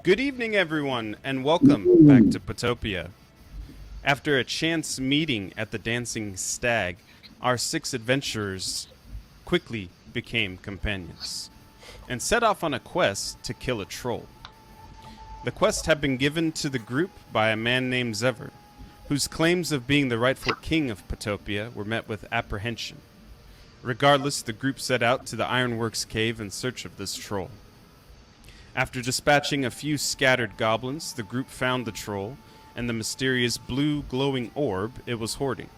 Good evening, everyone, and welcome back to Patopia. After a chance meeting at the Dancing Stag, our 6 adventurers quickly became companions and set off on a quest to kill a troll. The quest had been given to the group by a man named Zever, whose claims of being the rightful king of Patopia were met with apprehension. Regardless, the group set out to the Ironworks cave in search of this troll. After dispatching a few scattered goblins, the group found the troll and the mysterious blue glowing orb it was hoarding.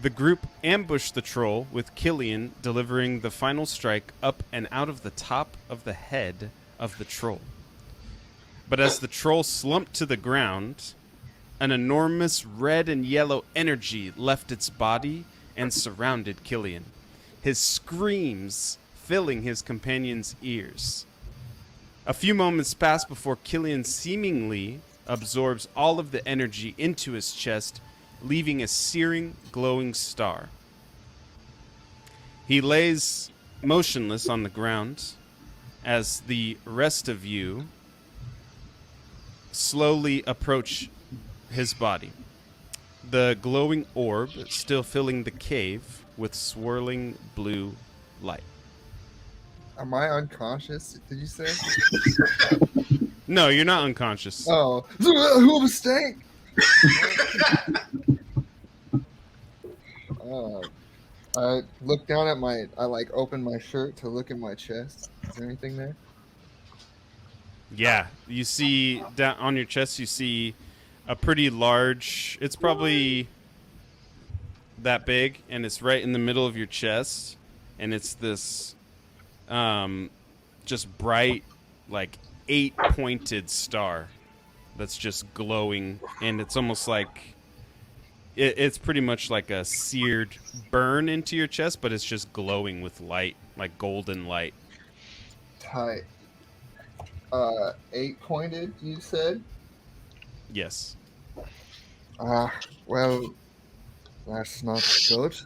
The group ambushed the troll, with Cillian delivering the final strike up and out of the top of the head of the troll. But as the troll slumped to the ground, an enormous red and yellow energy left its body and surrounded Cillian, his screams filling his companions' ears. A few moments pass before Cillian seemingly absorbs all of the energy into his chest, leaving a searing, glowing star. He lays motionless on the ground as the rest of you slowly approach his body. The glowing orb still filling the cave with swirling blue light. Am I unconscious? Did you say? No, you're not unconscious. Oh, who was stank? I look down at I open my shirt to look at my chest. Is there anything there? Yeah, you see down on your chest, you see a pretty large, it's probably that big, and it's right in the middle of your chest, and it's this just bright, like 8-pointed star that's just glowing, and it's almost like it's pretty much like a seared burn into your chest, but it's just glowing with light, like golden light. Tight. 8-pointed, you said? Yes. Well, that's not good.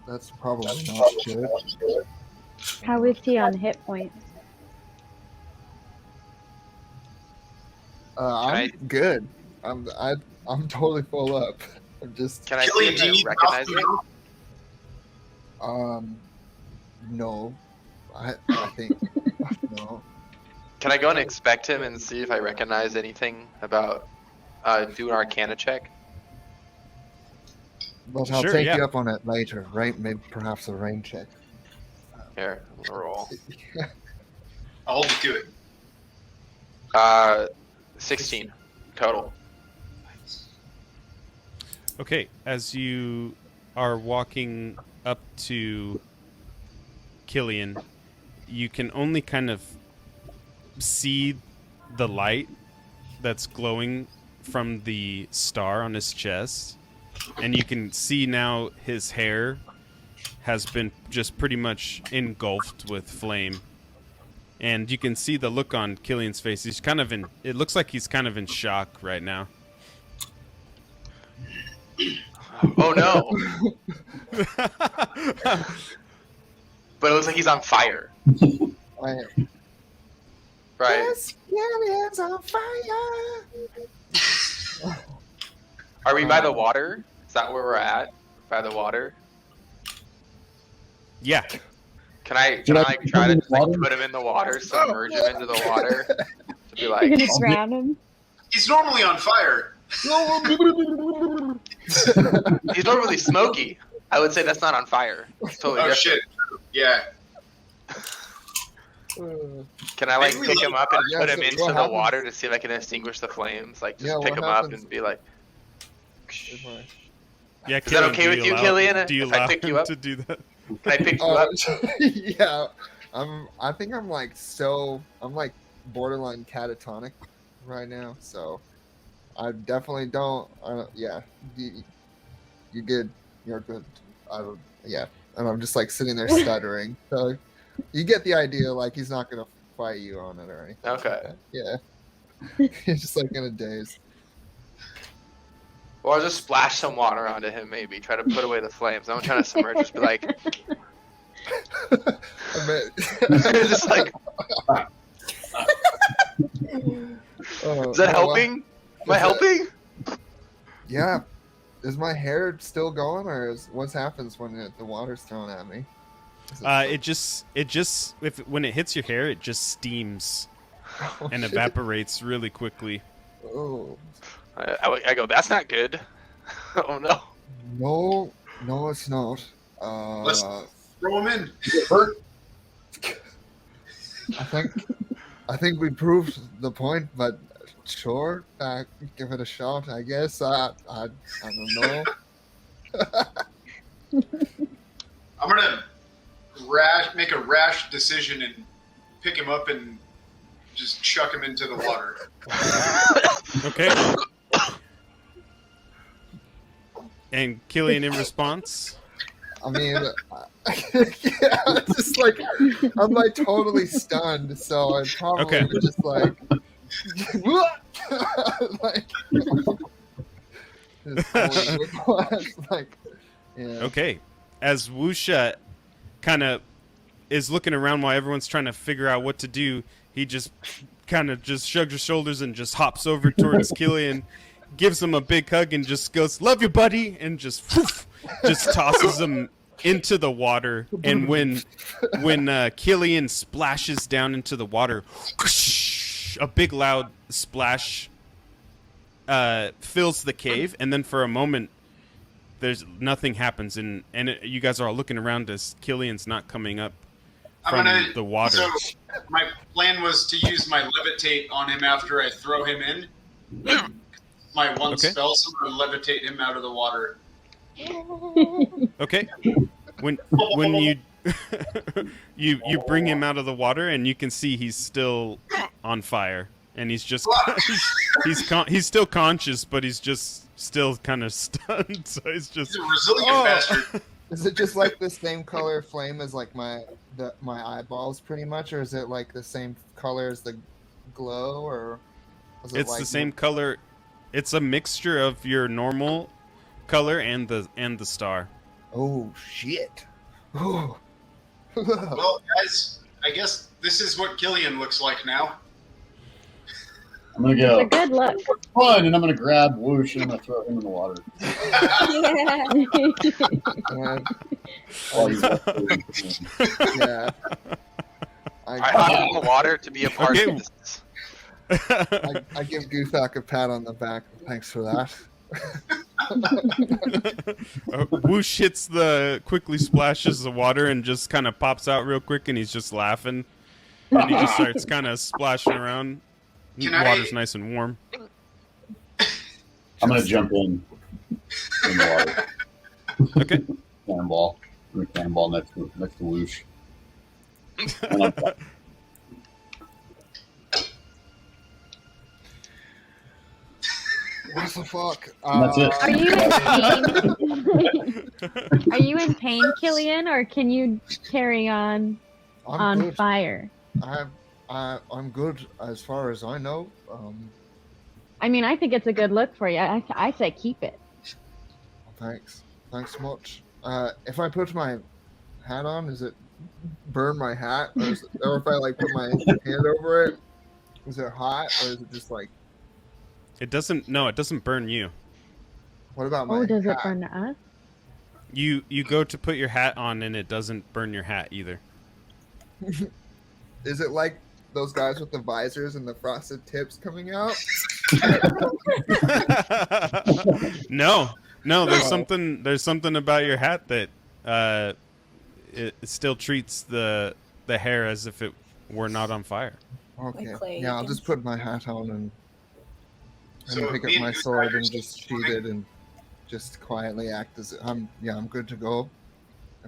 That's probably not good. How is he on hit points? I'm good. I'm totally full up. I'm just. Can I see if I recognize it? No. I think no. Can I go and inspect him and see if I recognize anything about do an Arcana check? But I'll Sure, take yeah. you up on it later, right? Maybe perhaps a rain check. Here, I'm gonna roll. I'll do it. 16 total. Okay, as you are walking up to Cillian, you can only kind of see the light that's glowing from the star on his chest, and you can see now his hair has been just pretty much engulfed with flame. And you can see the look on Cillian's face. He's kind of in, it looks like he's kind of in shock right now. Oh no! But it looks like he's on fire. I am. Right. Yes, Cillian's on fire. Are we by the water? Is that where we're at? by the water? Yeah. Can I like try to just like put him in the water, submerge him into the water, to be You're like, gonna drown him. He's normally on fire. he's normally smoky. I would say that's not on fire. It's totally Oh different. shit. Yeah. Can I like Maybe pick him up and Yeah, put him so into what the happens- water to see if I can extinguish the flames? Like just Yeah, pick what him up happens- and be like, Yeah, Is that Cillian, okay do with you, allow- Cillian, Do you if I allow pick you him up? to do that? can I pick you up? Yeah, I think I'm like borderline catatonic right now, so I definitely don't. Yeah, you good? You're good. Yeah, and I'm just like sitting there stuttering. So you get the idea. Like he's not gonna fight you on it or anything. Okay. Yeah, he's just like in a daze. Or I'll just splash some water onto him, maybe. Try to put away the flames. I'm trying to submerge. Just be like, I bet. just like, is that helping? Am I helping? Yeah. Is my hair still going, or what happens when the water's thrown at me? When it hits your hair, it just steams Oh, and shit. evaporates really quickly. Oh I go, that's not good. Oh no. no, it's not. Let's throw him in. I think we proved the point, but sure, give it a shot. I guess. I don't know. I'm gonna make a rash decision and pick him up and just chuck him into the water. Okay. And Cillian in response. I mean, yeah, just like I'm like totally stunned, so I probably Okay. would just like, like, just like, yeah. Okay. As Wusha kind of is looking around while everyone's trying to figure out what to do, he just kind of just shrugs his shoulders and just hops over towards Cillian, gives him a big hug, and just goes, "Love you, buddy," and just tosses him into the water. And when Cillian splashes down into the water, a big loud splash fills the cave, and then for a moment there's nothing happens, and you guys are all looking around as Cillian's not coming up from the water. So my plan was to use my levitate on him after I throw him in. My one Okay. spell, so I'm gonna levitate him out of the water. Okay. When you you bring him out of the water, and you can see he's still on fire, and he's just he's still conscious, but he's just still kind of stunned. So he's just He's a resilient bastard. Is it just like the same color flame as like my eyeballs, pretty much, or is it like the same color as the glow, or is it It's like the same color. It's a mixture of your normal color and the star. Oh shit! Oh. Well, guys, I guess this is what Cillian looks like now. I'm gonna It's go a good look. fun, and I'm gonna grab Whoosh and I'm gonna throw him in the water. While he's Yeah. I hop in the water to be a part Okay. of this. I give Guthak a pat on the back. Thanks for that. Whoosh quickly splashes the water and just kind of pops out real quick, and he's just laughing, and he just starts kind of splashing around. Can Water's I- nice and warm. I'm gonna jump in the water. Okay. Cannonball. I'm gonna cannonball next to Whoosh. And I'm What the fuck? That's it. Are you in pain? Are you in pain, Cillian, or can you carry on I'm good. fire? I'm good as far as I know. I mean, I think it's a good look for you. I say keep it. Thanks much. If I put my hat on, does it burn my hat, or if I like put my hand over it, is it hot, or is it just like? It doesn't burn you. What about my? Oh, does it hat? burn us? You go to put your hat on and it doesn't burn your hat either. Is it like those guys with the visors and the frosted tips coming out? No. There's something about your hat that it still treats the hair as if it were not on fire. Okay. clay Yeah, I'll against- just put my hat on and So pick me up my and sword Goose and Rider just still sheath it and just quietly act as I'm good to go.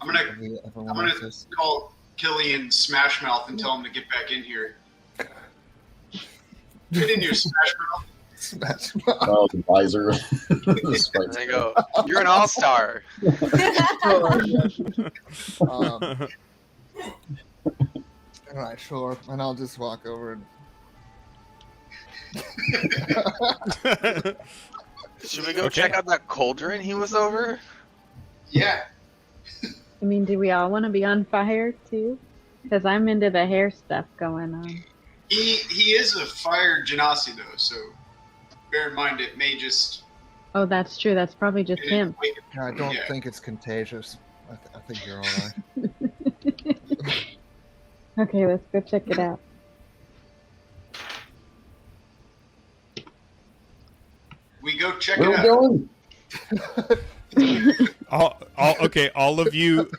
I'm gonna- Everyone I'm gonna else is. call Cillian Smash Mouth and tell him to get back in here. Get in here, Smash Mouth. Smash. Oh, the visor. There you go. You're an all-star. All right, sure. And I'll just walk over and Should we go Okay. check out that cauldron he was over? Yeah. I mean, do we all want to be on fire too? Because I'm into the hair stuff going on. He is a fire genasi though, so bear in mind it may just. Oh, that's true. That's probably just him. I don't Yeah. think it's contagious. I think you're all right. Okay, let's go check it out. We go check Where it are out. we going? All of you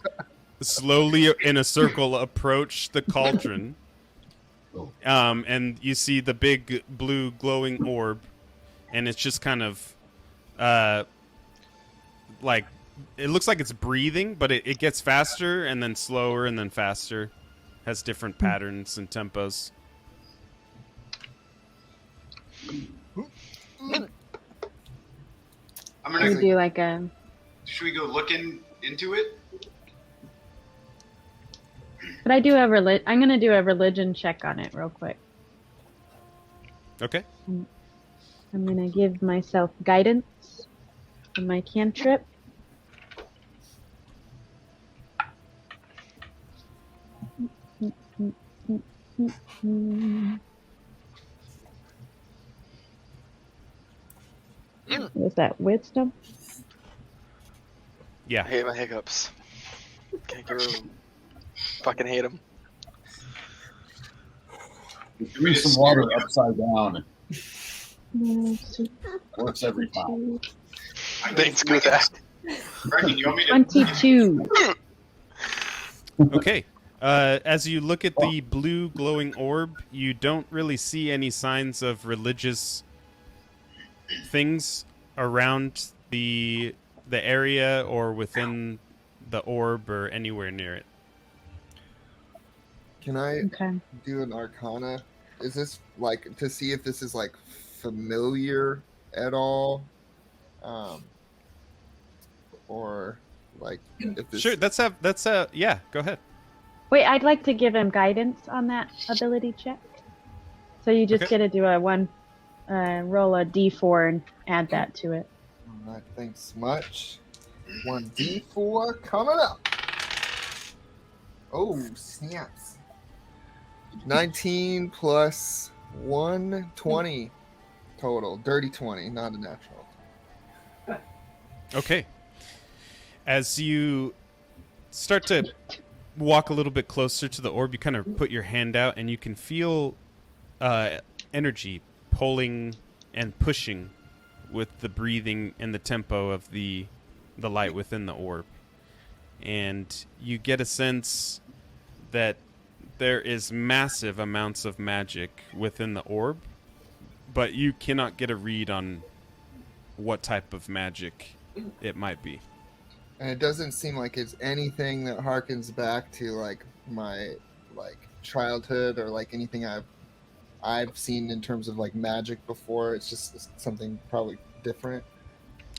slowly in a circle approach the cauldron. And you see the big blue glowing orb, and it's just kind of like it looks like it's breathing, but it gets faster and then slower and then faster. Has different patterns and tempos. I'm We gonna. do like a. Should we go look into it? But I do a I'm gonna do a religion check on it real quick. Okay. I'm gonna give myself guidance on my cantrip. Was that wisdom? I Yeah. hate my hiccups. Can't get rid of them. Fucking hate them. Use some water upside down. No, Works every time. Thanks, good that. Kraken, you want me to? 22. Okay. As you look at the blue glowing orb, you don't really see any signs of religious things around the area or within the orb or anywhere near it. Can I Okay. do an arcana? Is this like to see if this is like familiar at all? Or like if this Sure, yeah, go ahead. Wait, I'd like to give him guidance on that ability check. So you just Okay. get to do a roll a d4 and add that to it. All right, thanks much. 1d4 coming up. Oh, snaps. 19 plus 1, 20 total. Dirty 20, not a natural. Okay. As you start to walk a little bit closer to the orb, you kind of put your hand out and you can feel energy pulling and pushing with the breathing and the tempo of the light within the orb. And you get a sense that there is massive amounts of magic within the orb, but you cannot get a read on what type of magic it might be. And it doesn't seem like it's anything that harkens back to like my like childhood or like anything I've seen in terms of like magic before. It's just something probably different.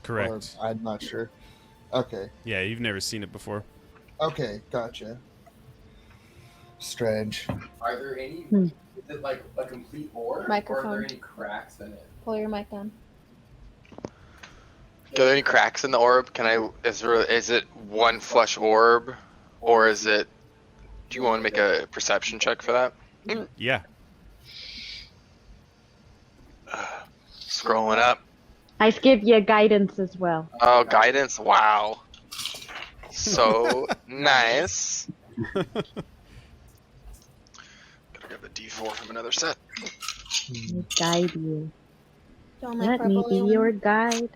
Correct. Or I'm not sure. Okay. Yeah, you've never seen it before. Okay, gotcha. Strange. Are there any? Hmm. Is it like a complete orb, or Microphone. are there any cracks in it? Pull your mic down. Are there any cracks in the orb? Is it one flush orb, or is it? Do you want to make a perception check for that? Yeah. Scrolling up. I give you guidance as well. Oh, guidance! Wow. So nice. Gotta grab a D4 from another set. Guide you. Don't like Let me purple be alien. your guide.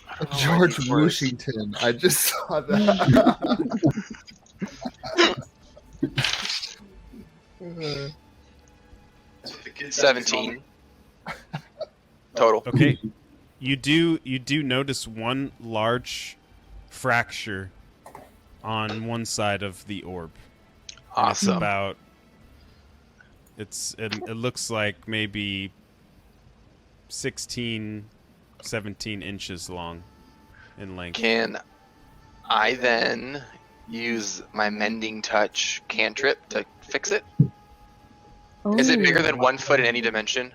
I don't know why George D4 is- Washington. I just saw that. That's what the kids 17 total. Okay. You do notice one large fracture on one side of the orb. And Awesome. it looks like maybe 16, 17 inches long in length. Can I then use my mending touch cantrip to fix it? Is it bigger than 1 foot in any dimension?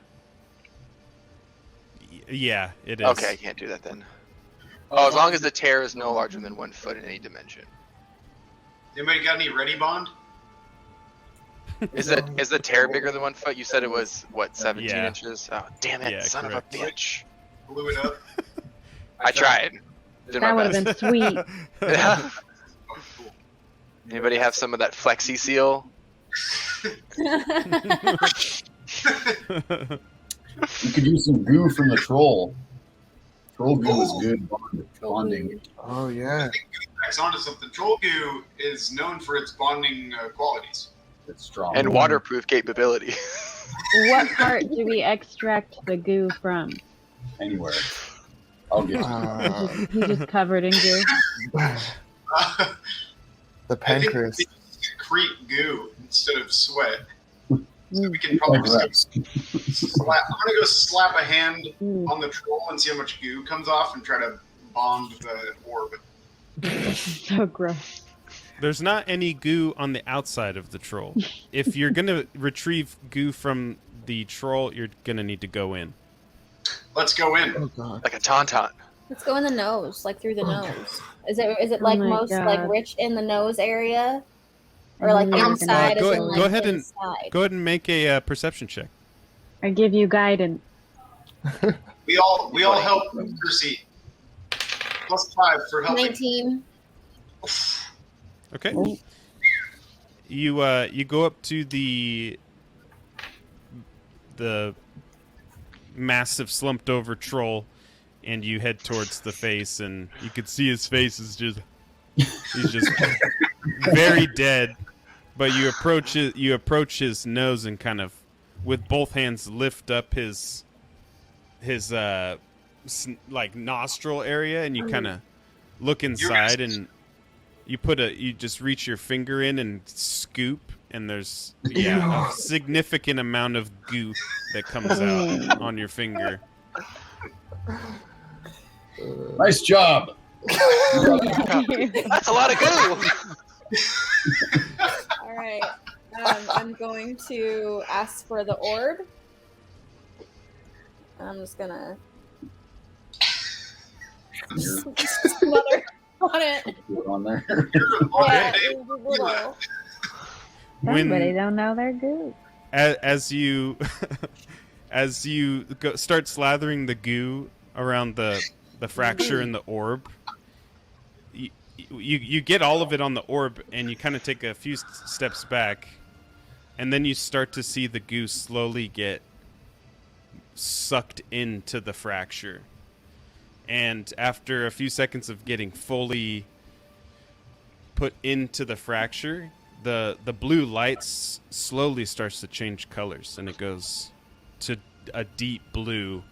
Yeah, it is. Okay, I can't do that then. Oh, as long as the tear is no larger than 1 foot in any dimension. Anybody got any ready bond? Is the tear bigger than 1 foot? You said it was what, 17 Yeah. inches? Oh, damn it, Yeah, son correct. of a bitch! Blew it up. I tried. Did my That would best. have been sweet. Yeah. Oh, cool. Anybody have some of that flexi seal? You could use some goo from the troll. Troll goo is good bonding. Oh yeah. It's onto something. Troll goo is known for its bonding qualities. It's strong. And waterproof capability. What part do we extract the goo from? Anywhere. I'll get you. He's just covered in goo. The I think pancreas. they secrete goo instead of sweat. So Mm. we can probably Like just go slap. I'm gonna go slap a hand Mm. on the troll and see how much goo comes off and try to bond the orb. So gross. There's not any goo on the outside of the troll. If you're gonna retrieve goo from the troll, you're gonna need to go in. Let's go in. Oh god. Like a tauntaun. Let's go in the nose, like through the nose. Is it Oh like my most God. like rich in the nose area, or like Mm. inside? Go- as in, go like, ahead and- inside? Go ahead and make a perception check. I give you guidance. We all help Percy. +5 for helping. 19. Okay. Oh. You go up to the massive slumped over troll, and you head towards the face, and you can see his face is just he's just very dead. But you approach his nose and kind of with both hands lift up his like nostril area, and you kind of look inside, and you just reach your finger in and scoop, and there's a significant amount of goo that comes out on your finger. Nice job. That's a lot of goo. All right. I'm going to ask for the orb. I'm just gonna smother on it. Put it on there. Yeah, Okay. it was a little. Somebody don't know their goo. As you start slathering the goo around the fracture in the orb, you get all of it on the orb, and you kind of take a few steps back, and then you start to see the goo slowly get sucked into the fracture. And after a few seconds of getting fully put into the fracture, the blue light slowly starts to change colors, and it goes to a deep blue,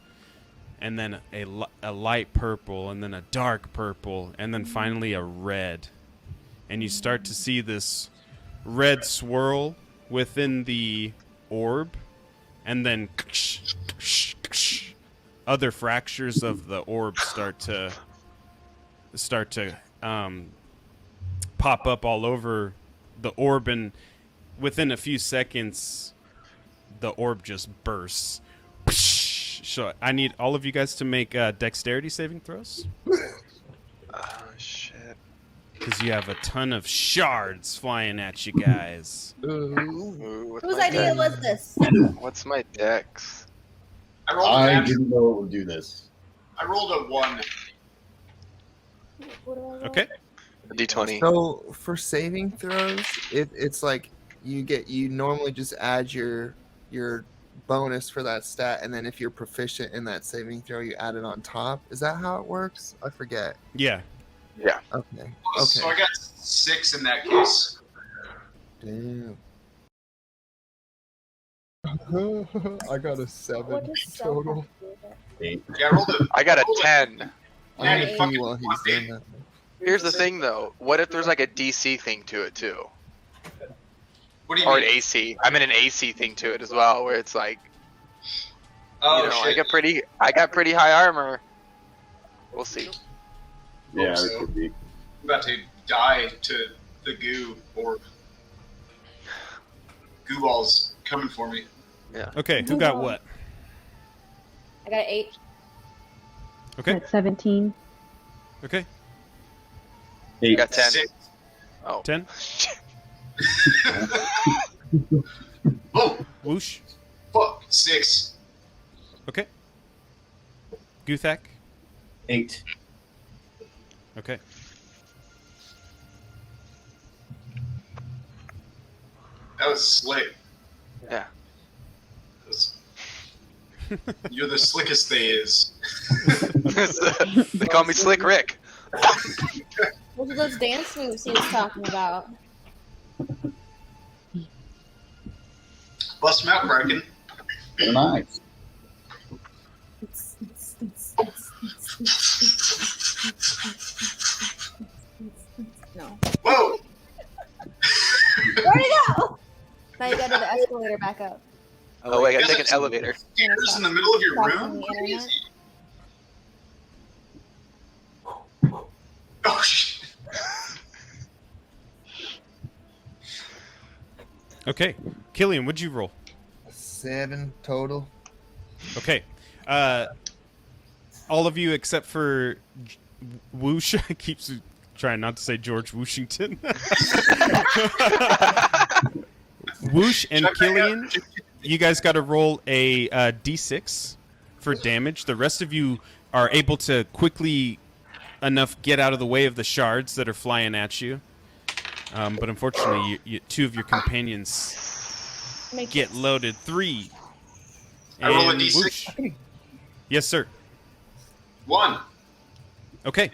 and then a light purple, and then a dark purple, and then finally a red. And you start to see this red swirl within the orb, and then other fractures of the orb start to pop up all over the orb, and within a few seconds the orb just bursts. So I need all of you guys to make dexterity saving throws, Oh shit. because you have a ton of shards flying at you guys. Ooh, what's Whose my idea dex? was this? What's my dex? I rolled a I natural. didn't know it would do this. I rolled a 1. What do I roll? Okay. A D20. So for saving throws, it's like you normally just add your bonus for that stat, and then if you're proficient in that saving throw, you add it on top. Is that how it works? I forget. Yeah. Yeah. Okay. So I got 6 in that case. Damn. I got a 7 What does total. Eight. Yeah, I rolled a. I got a 10. I'm Yeah, gonna you fucking pee while he's doing that. Here's the thing, though. What if there's like a DC thing to it too, What do you or an mean? AC? I mean an AC thing to it as well, where it's like, Oh you know, shit! I got pretty high armor. We'll see. Yeah, so. it could be. I'm about to die to the goo orb. Goo balls coming for me. Okay, who got what? I got an 8. Okay, At 17. okay. You Eight. got 10. 6. Oh. 10. Oh Whoosh. fuck! 6. Okay. Guthak. 8. Okay. That was slick. Yeah. That was- You're the slickest they is. They call me Slick Rick. Those are those dance moves he was talking about. Bust 'em out, Kraken. Very nice. No. Whoa! Where'd he go? Now you gotta do the escalator back up. Oh, wait, I gotta Is take it an elevator. Stairs in the middle of your Crossing room? the internet. Oh shit! Okay. Cillian, what'd you roll? 7 total. Okay. All of you except for Whoosh. I keep trying not to say George Washington. Whoosh and Cillian, you guys got to roll a d6 for damage. The rest of you are able to quickly enough get out of the way of the shards that are flying at you. But unfortunately, two of your companions get loaded. 3. I roll a And D6. Whoosh. Yes, sir. 1. Okay.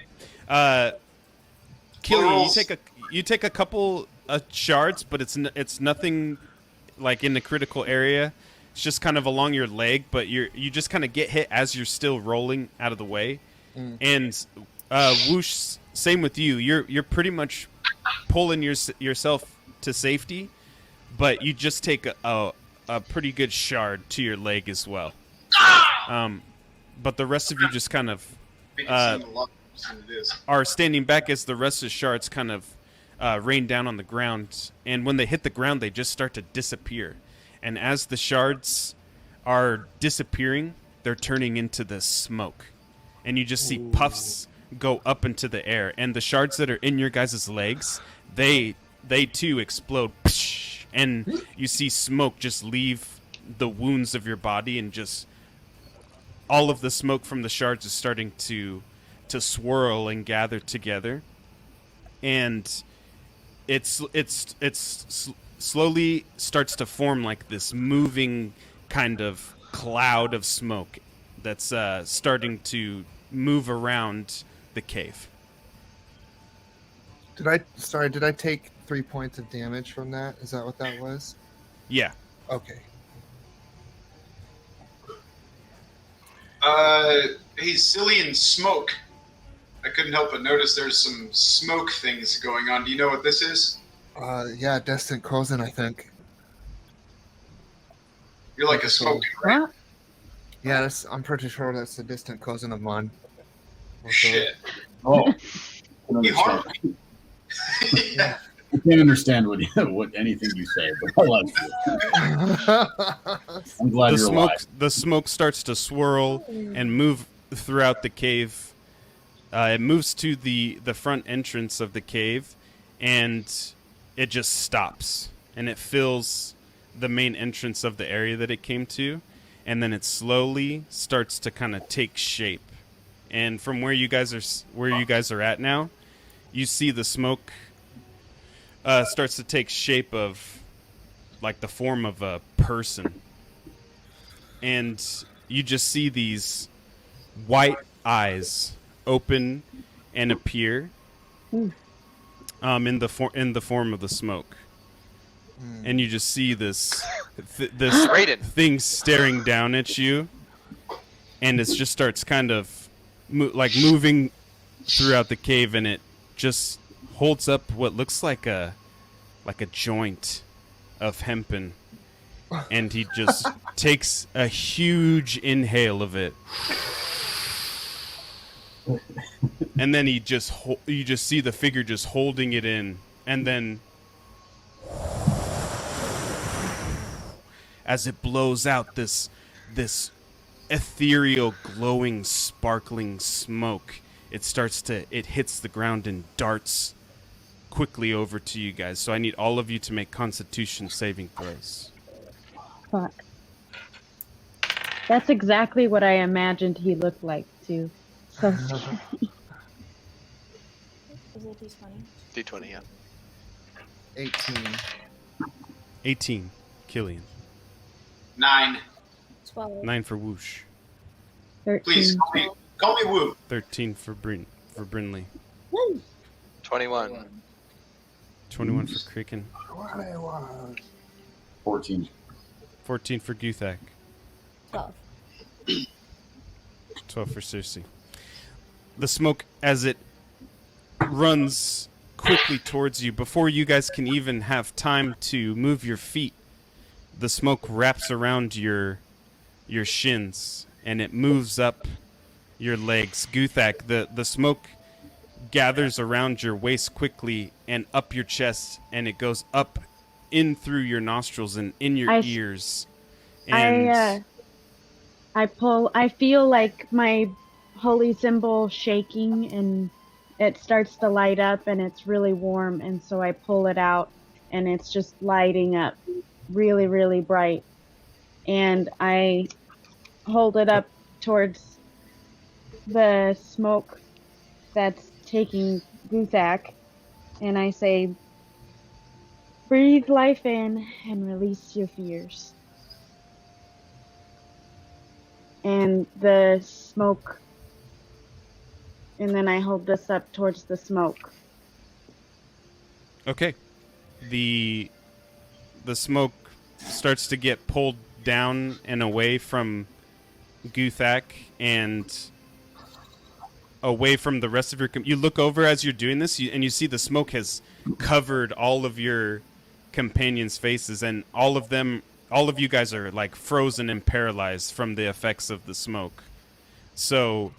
Cillian, you rolls. take a couple shards, but it's nothing like in the critical area. It's just kind of along your leg, but you just kind of get hit as you're still rolling out of the way. And Whoosh, same with you. You're pretty much pulling yourself to safety, but you just take a pretty good shard to your leg as well. But the rest of you just kind of Make it seem a lot worse than it is. are standing back as the rest of the shards kind of rain down on the ground. And when they hit the ground, they just start to disappear. And as the shards are disappearing, they're turning into this smoke. And you just see puffs go up into the air. And the shards that are in your guys' legs, they too explode. And you see smoke just leave the wounds of your body, and just all of the smoke from the shards is starting to swirl and gather together, and it's slowly starts to form like this moving kind of cloud of smoke that's starting to move around the cave. Did I take 3 points of damage from that? Is that what that was? Yeah. Okay. Hey, Cillian Smoke. I couldn't help but notice there's some smoke things going on. Do you know what this is? Yeah, Destined Cousin, I think. You're like a smoke, right? What? Yeah, I'm pretty sure that's a distant cousin of mine. Shit. Oh. I He understand. harmed me. Yeah. I can't understand what anything you say, but I love you. I'm glad you're alive. The smoke starts to swirl and move throughout the cave. It moves to the front entrance of the cave, and it just stops, and it fills the main entrance of the area that it came to, and then it slowly starts to kind of take shape. And from where you guys are at now, you see the smoke starts to take shape of like the form of a person, and you just see these white eyes open and appear in the form of the smoke, and you just see this thing staring down at you, and it just starts kind of moving throughout the cave, and it just holds up what looks like a joint of hempen, and he just takes a huge inhale of it, and then you just see the figure just holding it in, and then as it blows out this ethereal, glowing, sparkling smoke, it hits the ground and darts quickly over to you guys. So I need all of you to make Constitution saving throws. Fuck. That's exactly what I imagined he looked like, too. So scary. Is it D20? D20, yeah. 18. Cillian. 9. 12. 9 for Whoosh. 13. Please call me Woo. 13 for Brinley. 21. 21 for Kriken. 14. 14 for Guthak. 12. 12 for Cersei. The smoke, as it runs quickly towards you, before you guys can even have time to move your feet, the smoke wraps around your shins, and it moves up your legs. Guthak, the smoke gathers around your waist quickly and up your chest, and it goes up in through your nostrils and in your ears. And I feel like my holy symbol shaking, and it starts to light up, and it's really warm, and so I pull it out, and it's just lighting up really, really bright. And I hold it up towards the smoke that's taking Guthak, and I say, breathe life in and release your fears. And the smoke, and then I hold this up towards the smoke. Okay. The smoke starts to get pulled down and away from Guthak and away from the rest of your... You look over as you're doing this, and you see the smoke has covered all of your companions' faces, and all of you guys are like frozen and paralyzed from the effects of the smoke. So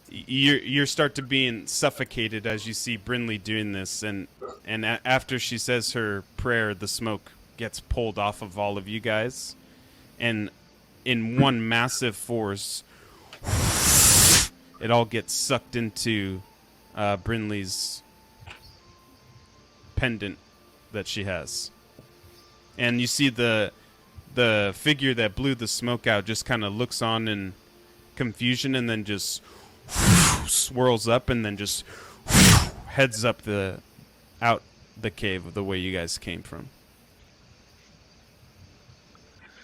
you start to being suffocated as you see Brinley doing this, and after she says her prayer, the smoke gets pulled off of all of you guys, and in one massive force, it all gets sucked into Brinley's pendant that she has, and you see the figure that blew the smoke out just kind of looks on in confusion, and then just swirls up, and then just heads up out the cave the way you guys came from.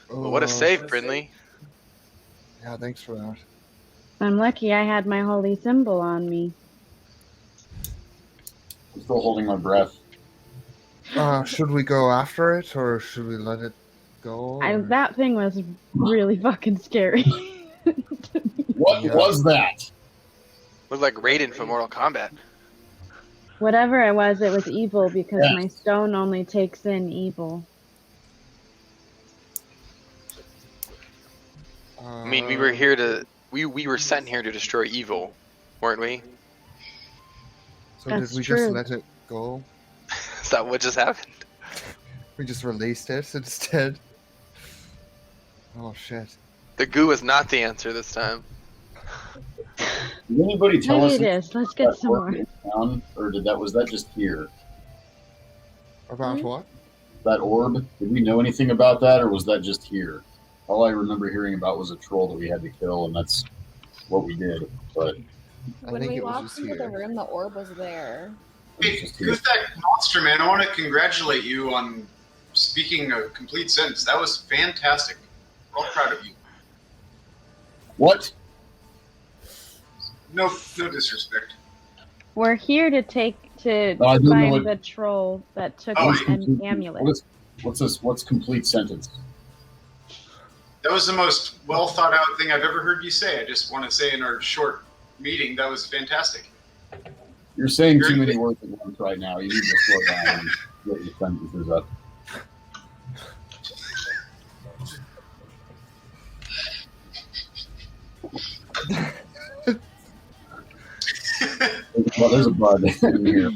Well, what a save, Brinley. Yeah, thanks for that. I'm lucky I had my holy symbol on me. I'm still holding my breath. Should we go after it, or should we let it go? That thing was really fucking scary. What was that? Looked like Raiden from Mortal Kombat. Whatever it was evil, because my stone only takes in evil. I mean, we were here to... We were sent here to destroy evil, weren't we? So That's did we true. just let it go? Is that what just happened? We just released it instead? Oh, shit. The goo is not the answer this time. Did anybody tell Maybe us it is. Let's get that some more. orb in town, or was that just here? About what? That orb? Did we know anything about that, or was that just here? All I remember hearing about was a troll that we had to kill, and that's what we did. But I When think we it was walked just into the here. room, the orb was there. Hey, Guthak Monster Man, I want to congratulate you on speaking a complete sentence. That was fantastic. We're all proud of you. What? No disrespect. We're here to No, I don't know find what- the troll that took Oh, an amulet. What's this? What's complete sentence? That was the most well thought out thing I've ever heard you say. I just want to say in our short meeting, that was fantastic. You're saying too many words at once right now. You need to slow down and get your sentences up. Well, there's a bug in here.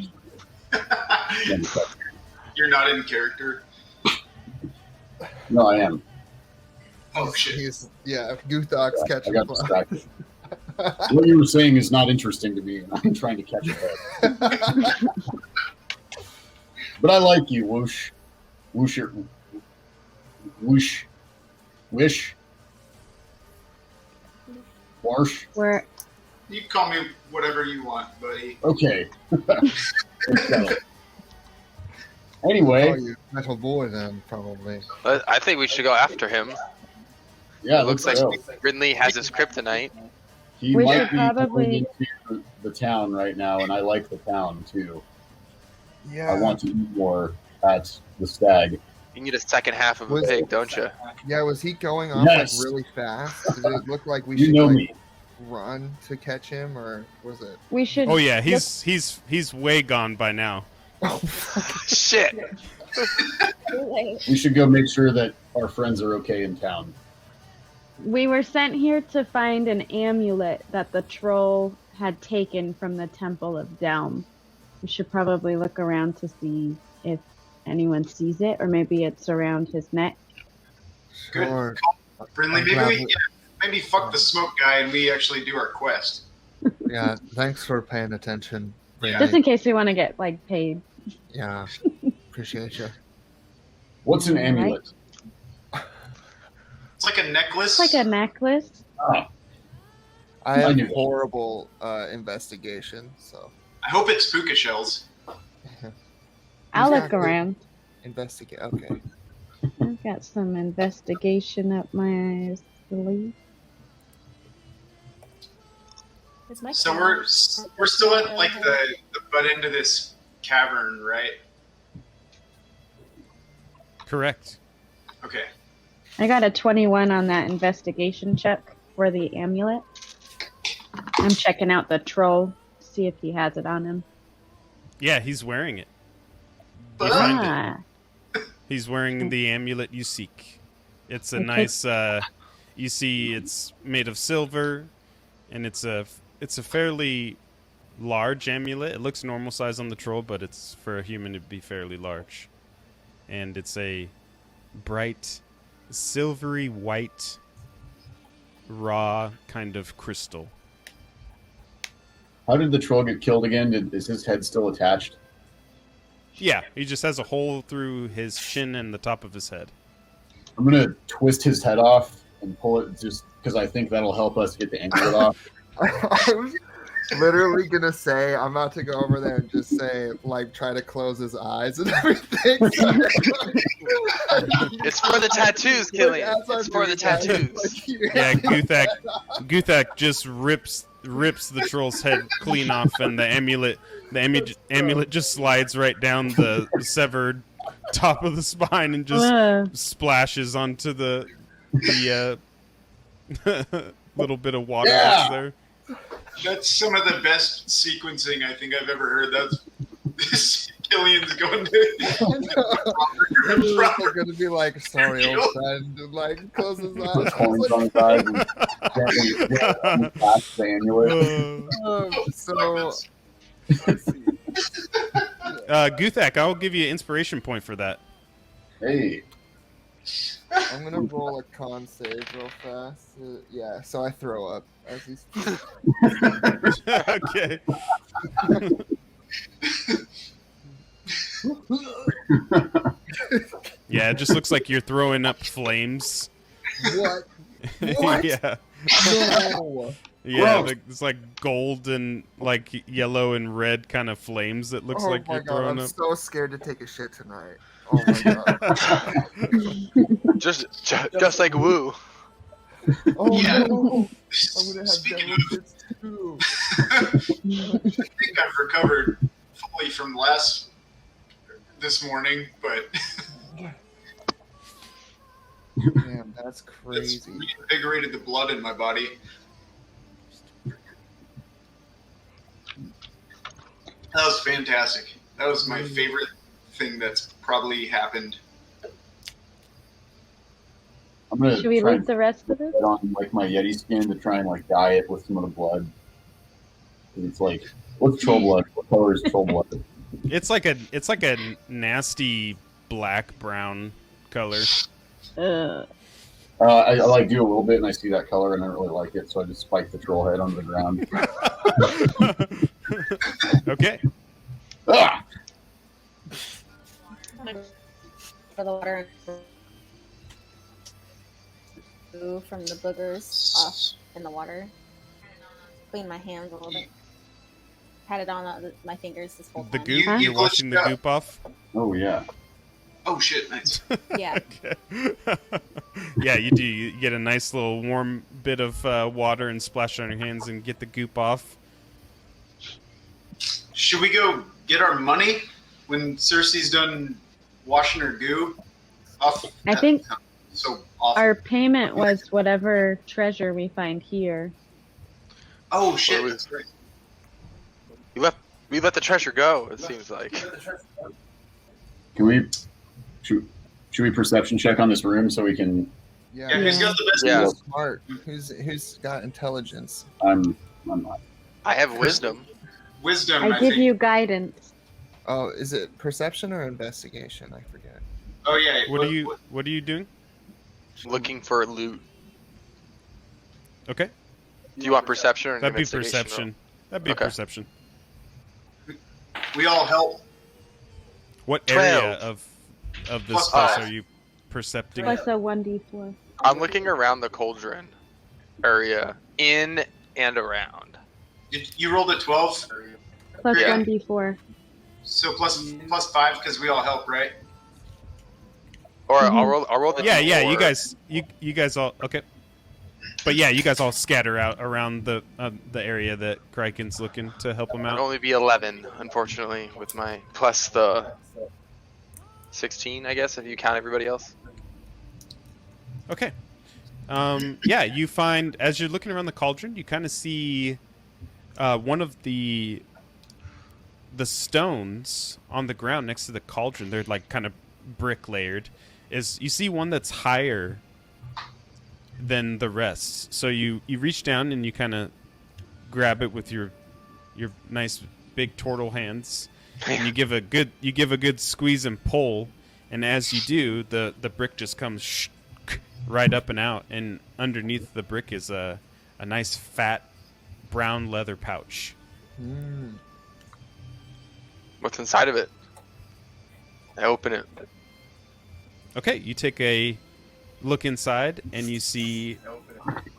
You're not in character. No, I am. Oh shit! Guthak's I catching got fly. distracted. What you were saying is not interesting to me, and I'm trying to catch it up. But I like you, whoosh, whoosher, whoosh, wish, wash. We're You can call me whatever you want, buddy. Okay. Oh, Anyway, you metal boy then, probably. I think we should go after him. yeah, It looks like Ridley has his kryptonite. he We might should be probably- going into the town right now, and I like the town too. Yeah. I want to eat more at the stag. You need a second half of a Was- pig, don't you? Yeah, was he going off Yes. like really fast? Did it look like we You should know like, me. run to catch him, or was it? we should. Oh yeah, he's way gone by now. Oh, fuck. Shit! We should go make sure that our friends are okay in town. We were sent here to find an amulet that the troll had taken from the Temple of Delm. We should probably look around to see if anyone sees it, or maybe it's around his neck. Sure. Brinley, I'm maybe glad we maybe fuck the smoke guy and we actually do our quest. Yeah, thanks for paying attention. Yeah. Just in case we want to get like paid. Yeah, appreciate you. What's an Right. amulet? It's like a necklace. It's like a necklace. Ah, I I have knew that. horrible investigation, so I hope it's puka shells. I'll look Exactly. around. investigate. Okay. I've got some investigation up my sleeve. Is my So camera- we're still at like the butt end of this cavern, right? Correct. Okay. I got a 21 on that investigation check for the amulet. I'm checking out the troll, see if he has it on him. Yeah, he's wearing it. You find it. Ah, He's wearing the amulet you seek. It's a Okay. nice. You see, it's made of silver, and it's a fairly large amulet. It looks normal size on the troll, but it's for a human to be fairly large. And it's a bright, silvery white, raw kind of crystal. how did the troll get killed again? Is his head still attached? Yeah, he just has a hole through his chin and the top of his head. I'm gonna twist his head off and pull it, just because I think that'll help us get the amulet off. I was literally gonna say I'm about to go over there and just say like try to close his eyes and everything. It's for the tattoos, Cillian. As I'm It's for the doing that, tattoos. Yeah, Guthak just rips the troll's head clean off, and the amulet just slides right down the severed top of the spine and just splashes onto the little bit of water that's there. That's some of the best sequencing I think I've ever heard. That's Cillian's going to I'm also gonna be like, sorry, old friend, and like close his eyes. Put coins on his eyes and gently attach the amulet. So let's see. Guthak, I'll give you an inspiration point for that. Hey, I'm gonna roll a con save real fast. Yeah, so I throw up as he's. Okay. Yeah, it just looks like you're throwing up flames. What? What? Yeah. No. Yeah, Gross. it's like gold and like yellow and red kind of flames that looks Oh like my you're god, throwing I'm up. so scared to take a shit tonight. Oh my god. just like Woo. Oh Yeah. no. I'm gonna have Speaking devil of, shits too. I think I've recovered fully from this morning, but Damn, that's it's crazy. reinvigorated the blood in my body. That was fantastic. That was my favorite thing that's probably happened. I'm gonna Should we try leave and the rest of it? put on like my Yeti skin to try and like dye it with some of the blood. 'Cause it's like, what's troll blood? What color is troll blood? It's like a nasty black brown color. I like do a little bit, and I see that color, and I don't really like it, so I just spike the troll head onto the ground. Okay. Ah! For the water and from the boogers off in the water. Clean my hands a little bit. Had it on my fingers this whole The time. goop. Huh? You're washing the goop off. Oh yeah. Oh shit, nice. Yeah. Okay. Yeah, you do. You get a nice little warm bit of water and splash on your hands and get the goop off. Should we go get our money when Cersei's done washing her goo off? I think So awful. our payment was whatever treasure we find here. Oh shit. Where That's right. We let the treasure go. It seems like. Can we should we perception check on this room so we can? Yeah, Yeah, who's got the best? Yeah. who's smart? Who's got intelligence? I'm not. I have wisdom. Wisdom, I I give think. you guidance. Oh, is it perception or investigation? I forget. Oh yeah. What are you doing? Looking for loot. Okay. Do you want perception or That'd be investigation? perception. That'd be Okay. perception. We all help. What area 12. of this Plus place five. are you percepting? Plus a 1d4. I'm looking around the cauldron area, in and around. You rolled a 12, Plus Yeah. 1d4. so plus 5 because we all help, right? Or Mhm. I'll roll the Yeah, D4. you guys all okay. But yeah, you guys all scatter out around the area that Kriken's looking to help him I'd out. only be 11, unfortunately, with my plus the 16, I guess, if you count everybody else. Okay. Yeah, you find as you're looking around the cauldron, you kind of see one of the stones on the ground next to the cauldron. They're like kind of brick layered. You see one that's higher than the rest. So you reach down and you kind of grab it with your nice big turtle hands, and you give a good squeeze and pull. And as you do, the brick just comes right up and out, and underneath the brick is a nice fat brown leather pouch. Hmm. What's inside of it? I open it. Okay, you take a look inside, and you see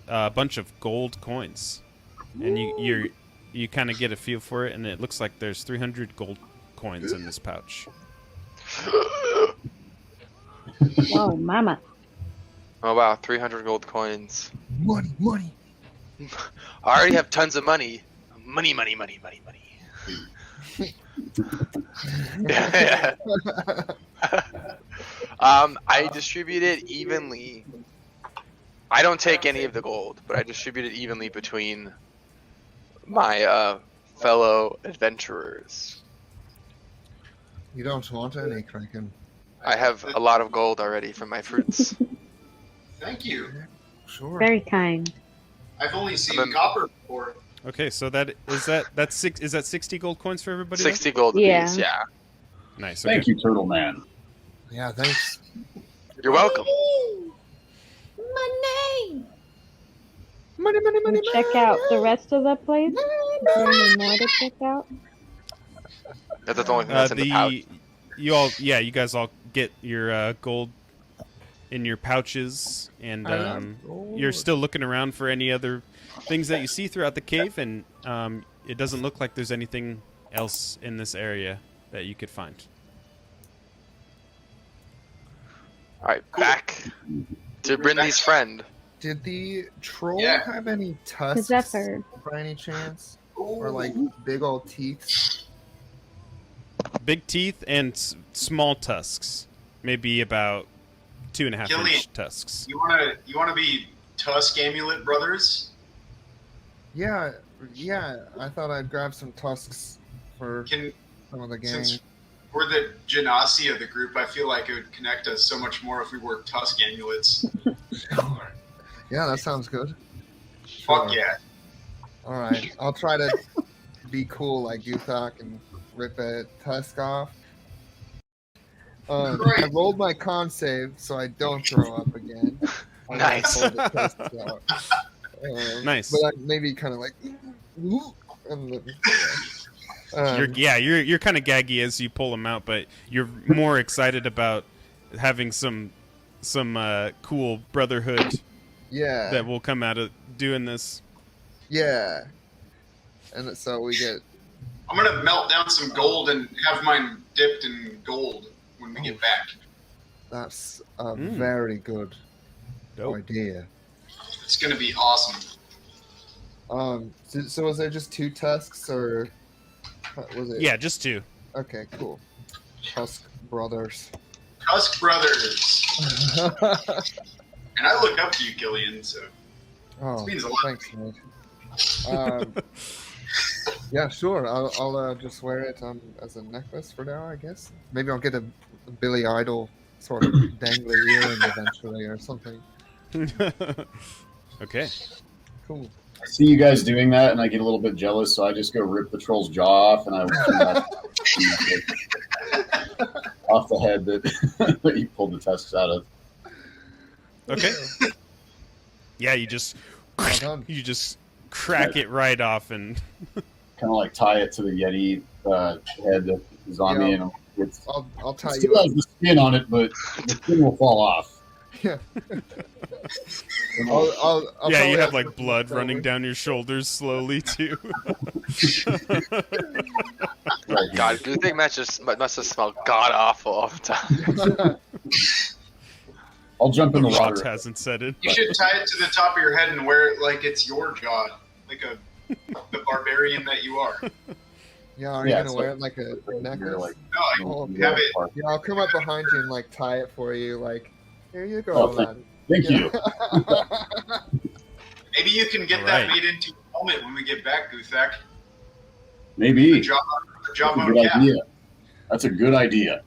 a bunch of gold coins, and you kind of get a feel for it, and it looks like there's 300 gold coins in this pouch. Whoa, mama. Oh wow, 300 gold coins. Money, money. I already have tons of money. Money. Yeah. I distribute it evenly. I don't take any of the gold, but I distribute it evenly between my fellow adventurers. You don't want any, Kriken. I have a lot of gold already from my fruits. Thank you. Sure. Very kind. I've only seen I'm a- copper before. Okay, so is that 60 gold coins for everybody? 60 gold Yeah. apiece, yeah. Nice. Okay. Thank you, Turtle Man. Yeah, thanks. You're welcome. Money! We'll check out the rest of the place. Is there any more to check out? That's the only thing that's in the pouch. You guys all get your gold in your pouches, and I love gold. you're still looking around for any other things that you see throughout the cave, and it doesn't look like there's anything else in this area that you could find. All right, back to Brinley's friend. Did the troll Yeah. have any tusks Zephyr. by any chance? Or like big old teeth? Big teeth and small tusks, maybe about 2.5 Cillian. inch tusks. You wanna be Tusk Amulet Brothers? Yeah, I thought I'd grab some tusks for Can some of the gang. since we're the Genasi of the group, I feel like it would connect us so much more if we wore Tusk amulets. Yeah, that sounds good. Fuck Sure. yeah. Alright, I'll try to be cool like Guthok and rip a tusk off. I rolled my con save so I don't throw up again. I Nice. pull the tusks out. Nice. But I maybe kind of like, "Ooh," and then, You're kind of gaggy as you pull them out, but you're more excited about having some cool brotherhood yeah, that will come out of doing this. yeah, and so we get I'm gonna melt down some gold and have mine dipped in gold when we get back. that's a Mm. very good Dope. idea. It's gonna be awesome. So was there just 2 tusks or was it? Yeah, just 2. Okay, cool. Tusk brothers. Tusk Brothers. And I look up to you, Cillian, so Oh, means a lot. thanks, mate. Yeah, sure. I'll just wear it as a necklace for now, I guess. Maybe I'll get a Billy Idol sort of dangly earring eventually or something. Okay. Cool. I see you guys doing that, and I get a little bit jealous, so I just go rip the troll's jaw off, and I off the head that, that you pulled the tusks out of. Okay. Yeah, you just Well done. crack it right off, and Kind of like tie it to the Yeti head that is on me, and it's I'll tie still you up. has the skin on it, but the skin will fall off. Yeah. I'll- I'll yeah, probably you have to like blood throw running it. down your shoulders slowly too. Right. God, do you think must have smelled god awful all the time? I'll jump in the Rot water. hasn't said it. You should tie it to the top of your head and wear it like it's your jaw, like the barbarian that you are. Yeah, are you Yeah, gonna it's wear like- it like a necklace? Like, No, Oh, have it. Yeah, I'll come up behind you and like tie it for you. Like, here you go, Oh, lad. thank you. Maybe you can get All that right. made into a helmet when we get back, Guthak. Maybe. The job That's a on good cap. idea. That's a good idea.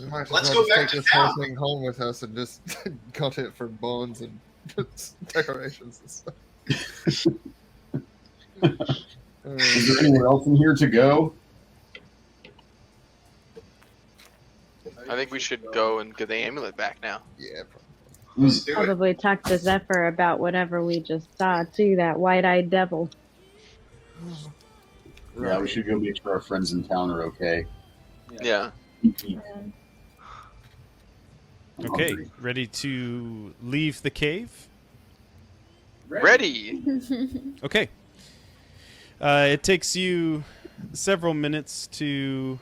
We might as Let's well go just back take to this whole town. thing home with us and just cut it for bones and decorations and stuff. Is there anywhere else in here to go? I think we should go and get the amulet back now. Yeah, Let's do it. Probably talk to Zephyr about whatever we just saw too. That white-eyed devil. Yeah, we should go make sure our friends in town are okay. Yeah. I'm Okay, hungry. ready to leave the cave? Ready. Okay. It takes you several minutes to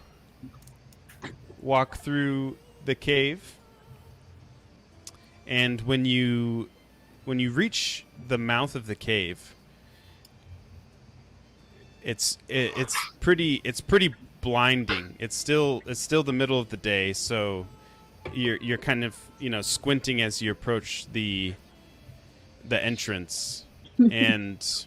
walk through the cave, and when you reach the mouth of the cave, it's pretty blinding. It's still the middle of the day, so you're kind of squinting as you approach the entrance, and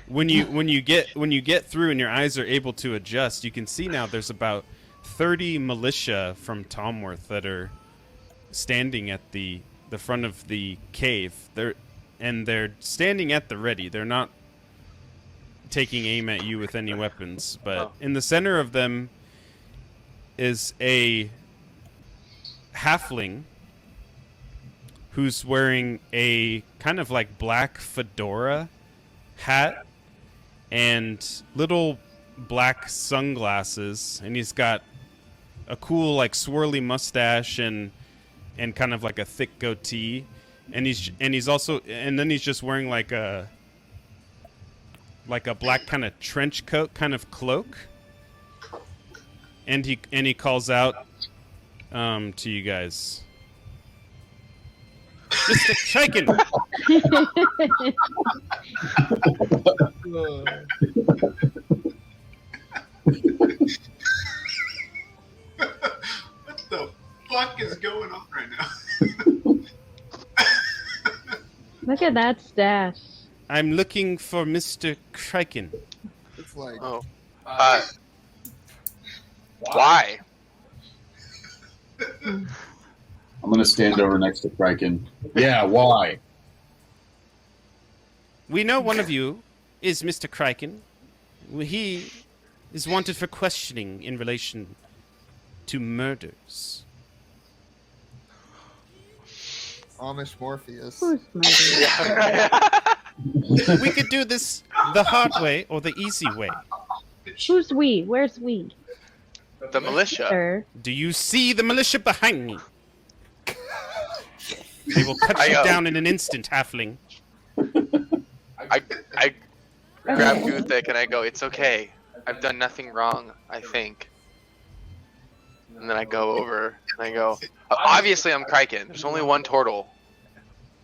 when you get through and your eyes are able to adjust, you can see now there's about 30 militia from Talmworth that are standing at the front of the cave. They're standing at the ready. They're not taking aim at you with any weapons, but in the center of them is a halfling who's wearing a kind of like black fedora hat and little black sunglasses, and he's got a cool like swirly mustache and kind of like a thick goatee, and he's also then he's just wearing like a black kind of trench coat kind of cloak, and he calls out to you guys. Mr. Kriken! What the fuck is going on right now? Look at that stash. I'm looking for Mr. Kriken. It's like, Oh. Why? I'm gonna stand over next to Kriken. Yeah, why? We know one of you is Mr. Kriken. He is wanted for questioning in relation to murders. Amish Morpheus. Who's murdered? Yeah. We could do this the hard way or the easy way. Who's we? Where's we? The militia. Sir. Do you see the militia behind me? They will cut I, you down in an instant, halfling. I grab Guthic and I go, it's okay. I've done nothing wrong, I think. And then I go over and I go, obviously I'm Kriken. There's only one turtle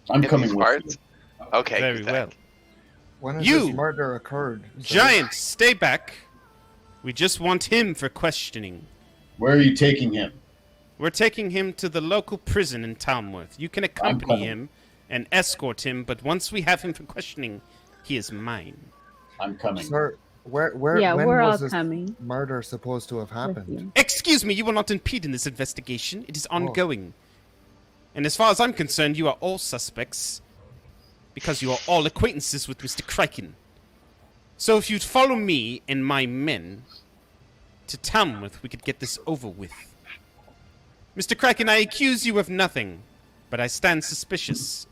I'm in coming these with parts. you. Okay, Very Guthic. When has You- this murder occurred? sir? Giant, stay back. We just want him for questioning. Where are you taking him? We're taking him to the local prison in Talmworth. You can accompany coming. him and escort him, but once we have him for questioning, he is mine. I'm coming. Sir, where Yeah, when we're all was this coming. murder supposed to have with happened? you. Excuse me, you will not impede in this investigation. It is Oh. ongoing. And as far as I'm concerned, you are all suspects because you are all acquaintances with Mr. Kriken. So if you'd follow me and my men to Talmworth, we could get this over with. Mr. Kriken, I accuse you of nothing, but I stand suspicious.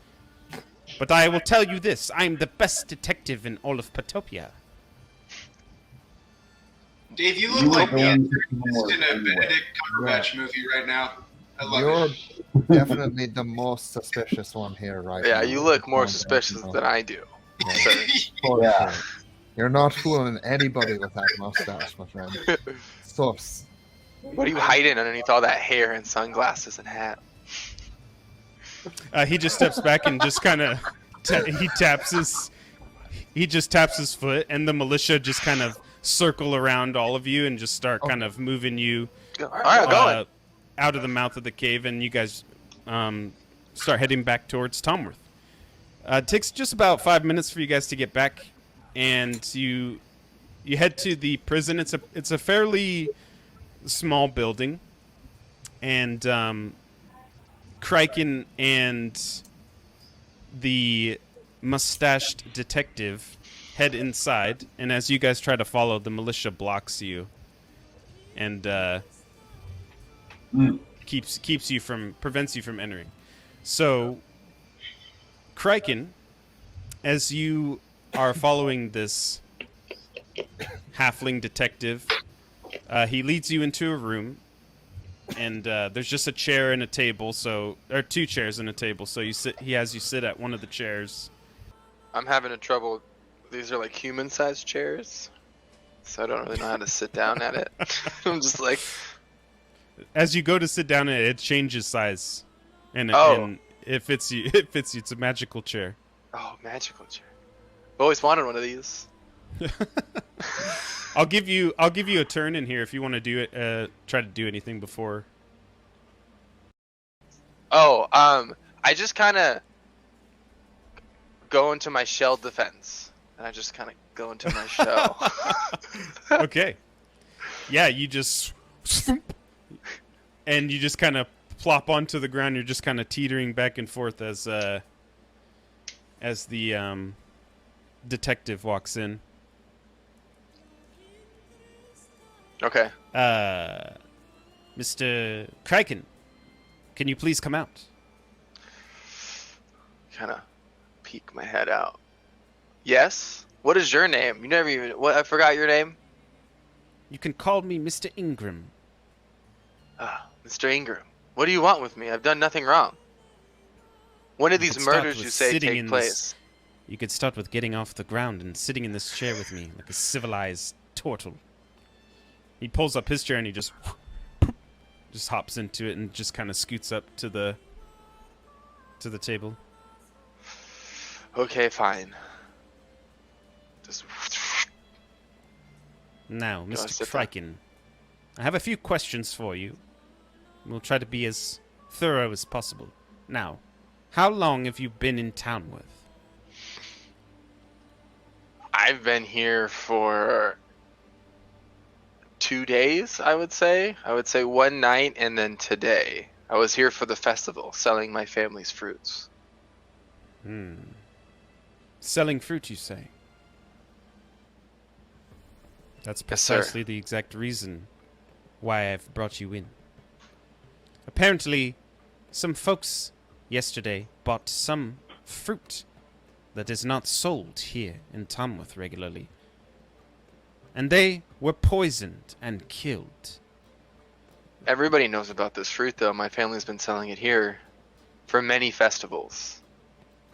But I will tell you this, I am the best detective in all of Patopia. Dave, you You look were like the going to antagonist in a anyway. Benedict Cumberbatch movie right now. I love You're it. definitely the most suspicious one here, right Yeah, now. you look more Um, suspicious than I do. Yeah, Sir. for Yeah. sure. You're not fooling anybody with that mustache, my friend. Sus. What are you hiding underneath all that hair and sunglasses and hat? He just steps back and just kind of he taps his foot, and the militia just kind of circle around all of you and just start kind of moving you Alright, going. out of the mouth of the cave, and you guys start heading back towards Talmworth. It takes just about 5 minutes for you guys to get back, and you head to the prison. It's a fairly small building, and Kriken and the mustached detective head inside, and as you guys try to follow, the militia blocks you and prevents you from entering. So Kriken, as you are following this halfling detective, he leads you into a room, and there's just a chair and a table, or two chairs and a table. So he has you sit at one of the chairs. I'm having a trouble. These are like human-sized chairs, so I don't really know how to sit down at it. I'm just like, As you go to sit down, it changes size, and it fits you. It fits you. It's a magical chair. oh, magical chair. I've always wanted one of these. I'll give you a turn in here if you want to do it. Try to do anything before. Oh, I just kind of go into my shell defense, and I just kind of go into my shell. Okay. Yeah, you just and you just kind of plop onto the ground. You're just kind of teetering back and forth as the detective walks in. Okay. Mr. Kriken, can you please come out? Kind of peek my head out. Yes. What is your name? You never even. What? I forgot your name. You can call me Mr. Ingrumm. Mr. Ingrumm, what do you want with me? I've done nothing wrong. When did You these could start murders with you say sitting take in place? this- You could start with getting off the ground and sitting in this chair with me like a civilized turtle. He pulls up his chair and he just hops into it and just kind of scoots up to the table. Okay, fine. Just Now, Go Mr. sit down. Kriken, I have a few questions for you. We'll try to be as thorough as possible. Now, how long have you been in Talmworth? I've been here for 2 days, I would say. I would say one night and then today. I was here for the festival, selling my family's fruits. Selling fruit, you say? That's Yes, sir. precisely the exact reason why I've brought you in. Apparently, some folks yesterday bought some fruit that is not sold here in Talmworth regularly. And they were poisoned and killed. Everybody knows about this fruit, though. My family's been selling it here for many festivals.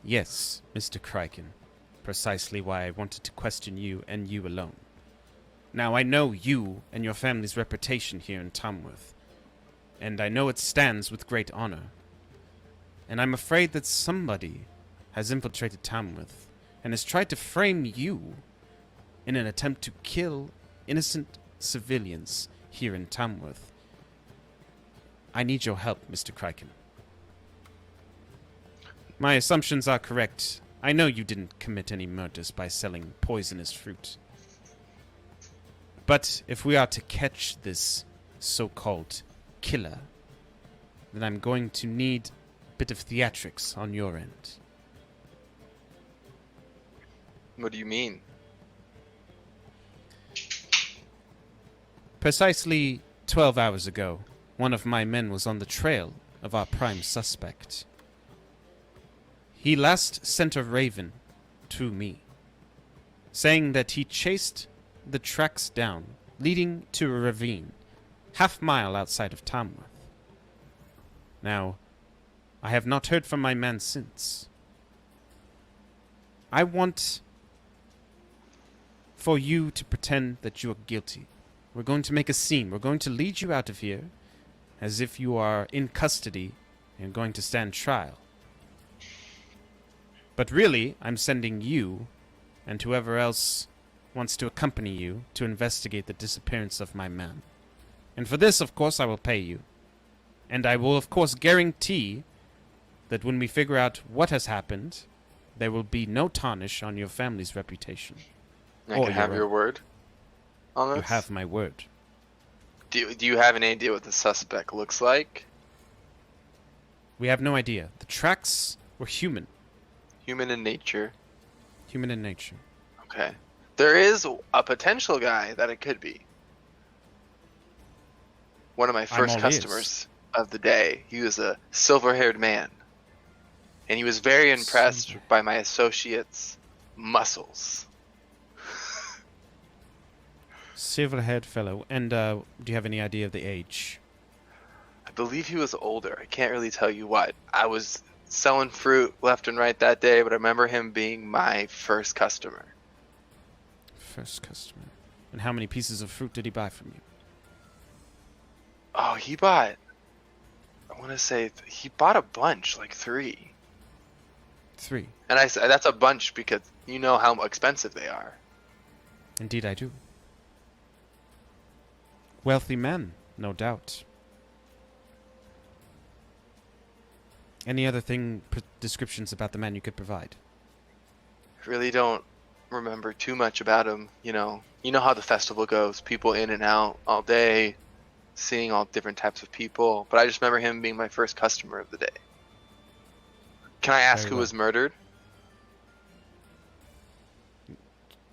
Yes, Mr. Kriken. Precisely why I wanted to question you and you alone. Now, I know you and your family's reputation here in Talmworth, and I know it stands with great honor. And I'm afraid that somebody has infiltrated Talmworth and has tried to frame you in an attempt to kill innocent civilians here in Talmworth. I need your help, Mr. Kriken. My assumptions are correct. I know you didn't commit any murders by selling poisonous fruit. But if we are to catch this so-called killer, then I'm going to need a bit of theatrics on your end. What do you mean? Precisely 12 hours ago, one of my men was on the trail of our prime suspect. He last sent a raven to me, saying that he chased the tracks down, leading to a ravine, half-mile outside of Talmworth. Now, I have not heard from my man since. I want for you to pretend that you are guilty. We're going to make a scene. We're going to lead you out of here as if you are in custody and going to stand trial. But really, I'm sending you and whoever else wants to accompany you to investigate the disappearance of my man. And for this, of course, I will pay you. And I will, of course, guarantee that when we figure out what has happened, there will be no tarnish on your family's reputation. I Or can have your your word on this? You have my word. Do you have any idea what the suspect looks like? We have no idea. The tracks were human. Human in nature. Human in nature. Okay. There is a potential guy that it could be. One of my first all customers of the day. He was a silver-haired man. And he was very impressed Silver. by my associate's muscles. Silver-haired fellow. And do you have any idea of the age? I believe he was older. I can't really tell you what. I was selling fruit left and right that day, but I remember him being my first customer. First customer. And how many pieces of fruit did he buy from you? Oh, he bought... I want to say... He bought a bunch, like 3. 3. And I said, that's a bunch because you know how expensive they are. Indeed I do. Wealthy man, no doubt. Any other descriptions about the man you could provide? Really don't remember too much about him. You know how the festival goes. People in and out all day, seeing all different types of people. But I just remember him being my first customer of the day. Can I ask Very who well. was murdered?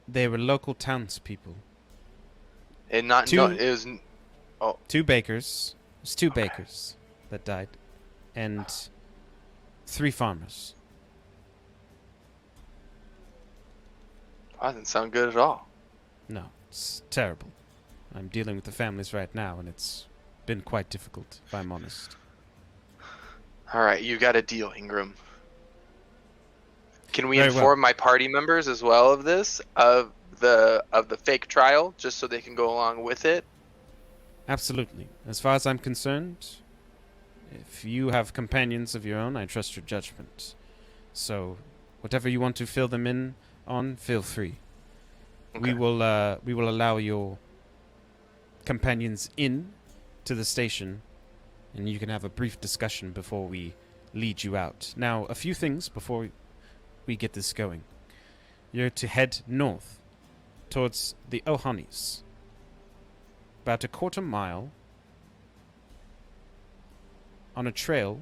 They were local townspeople. And not Two- no, it was 2 bakers. It was 2 Okay. bakers that died. And 3 farmers. doesn't sound good at all. No, it's terrible. I'm dealing with the families right now, and it's been quite difficult, if I'm honest. All right, you got a deal, Ingrumm. Can we Very inform well. my party members as well of this, of the fake trial, just so they can go along with it? Absolutely. As far as I'm concerned, if you have companions of your own, I trust your judgment. So, whatever you want to fill them in on, feel free. Okay. We will allow your companions in to the station, and you can have a brief discussion before we lead you out. Now, a few things before we get this going. You're to head north towards the Ohanis. About a quarter mile on a trail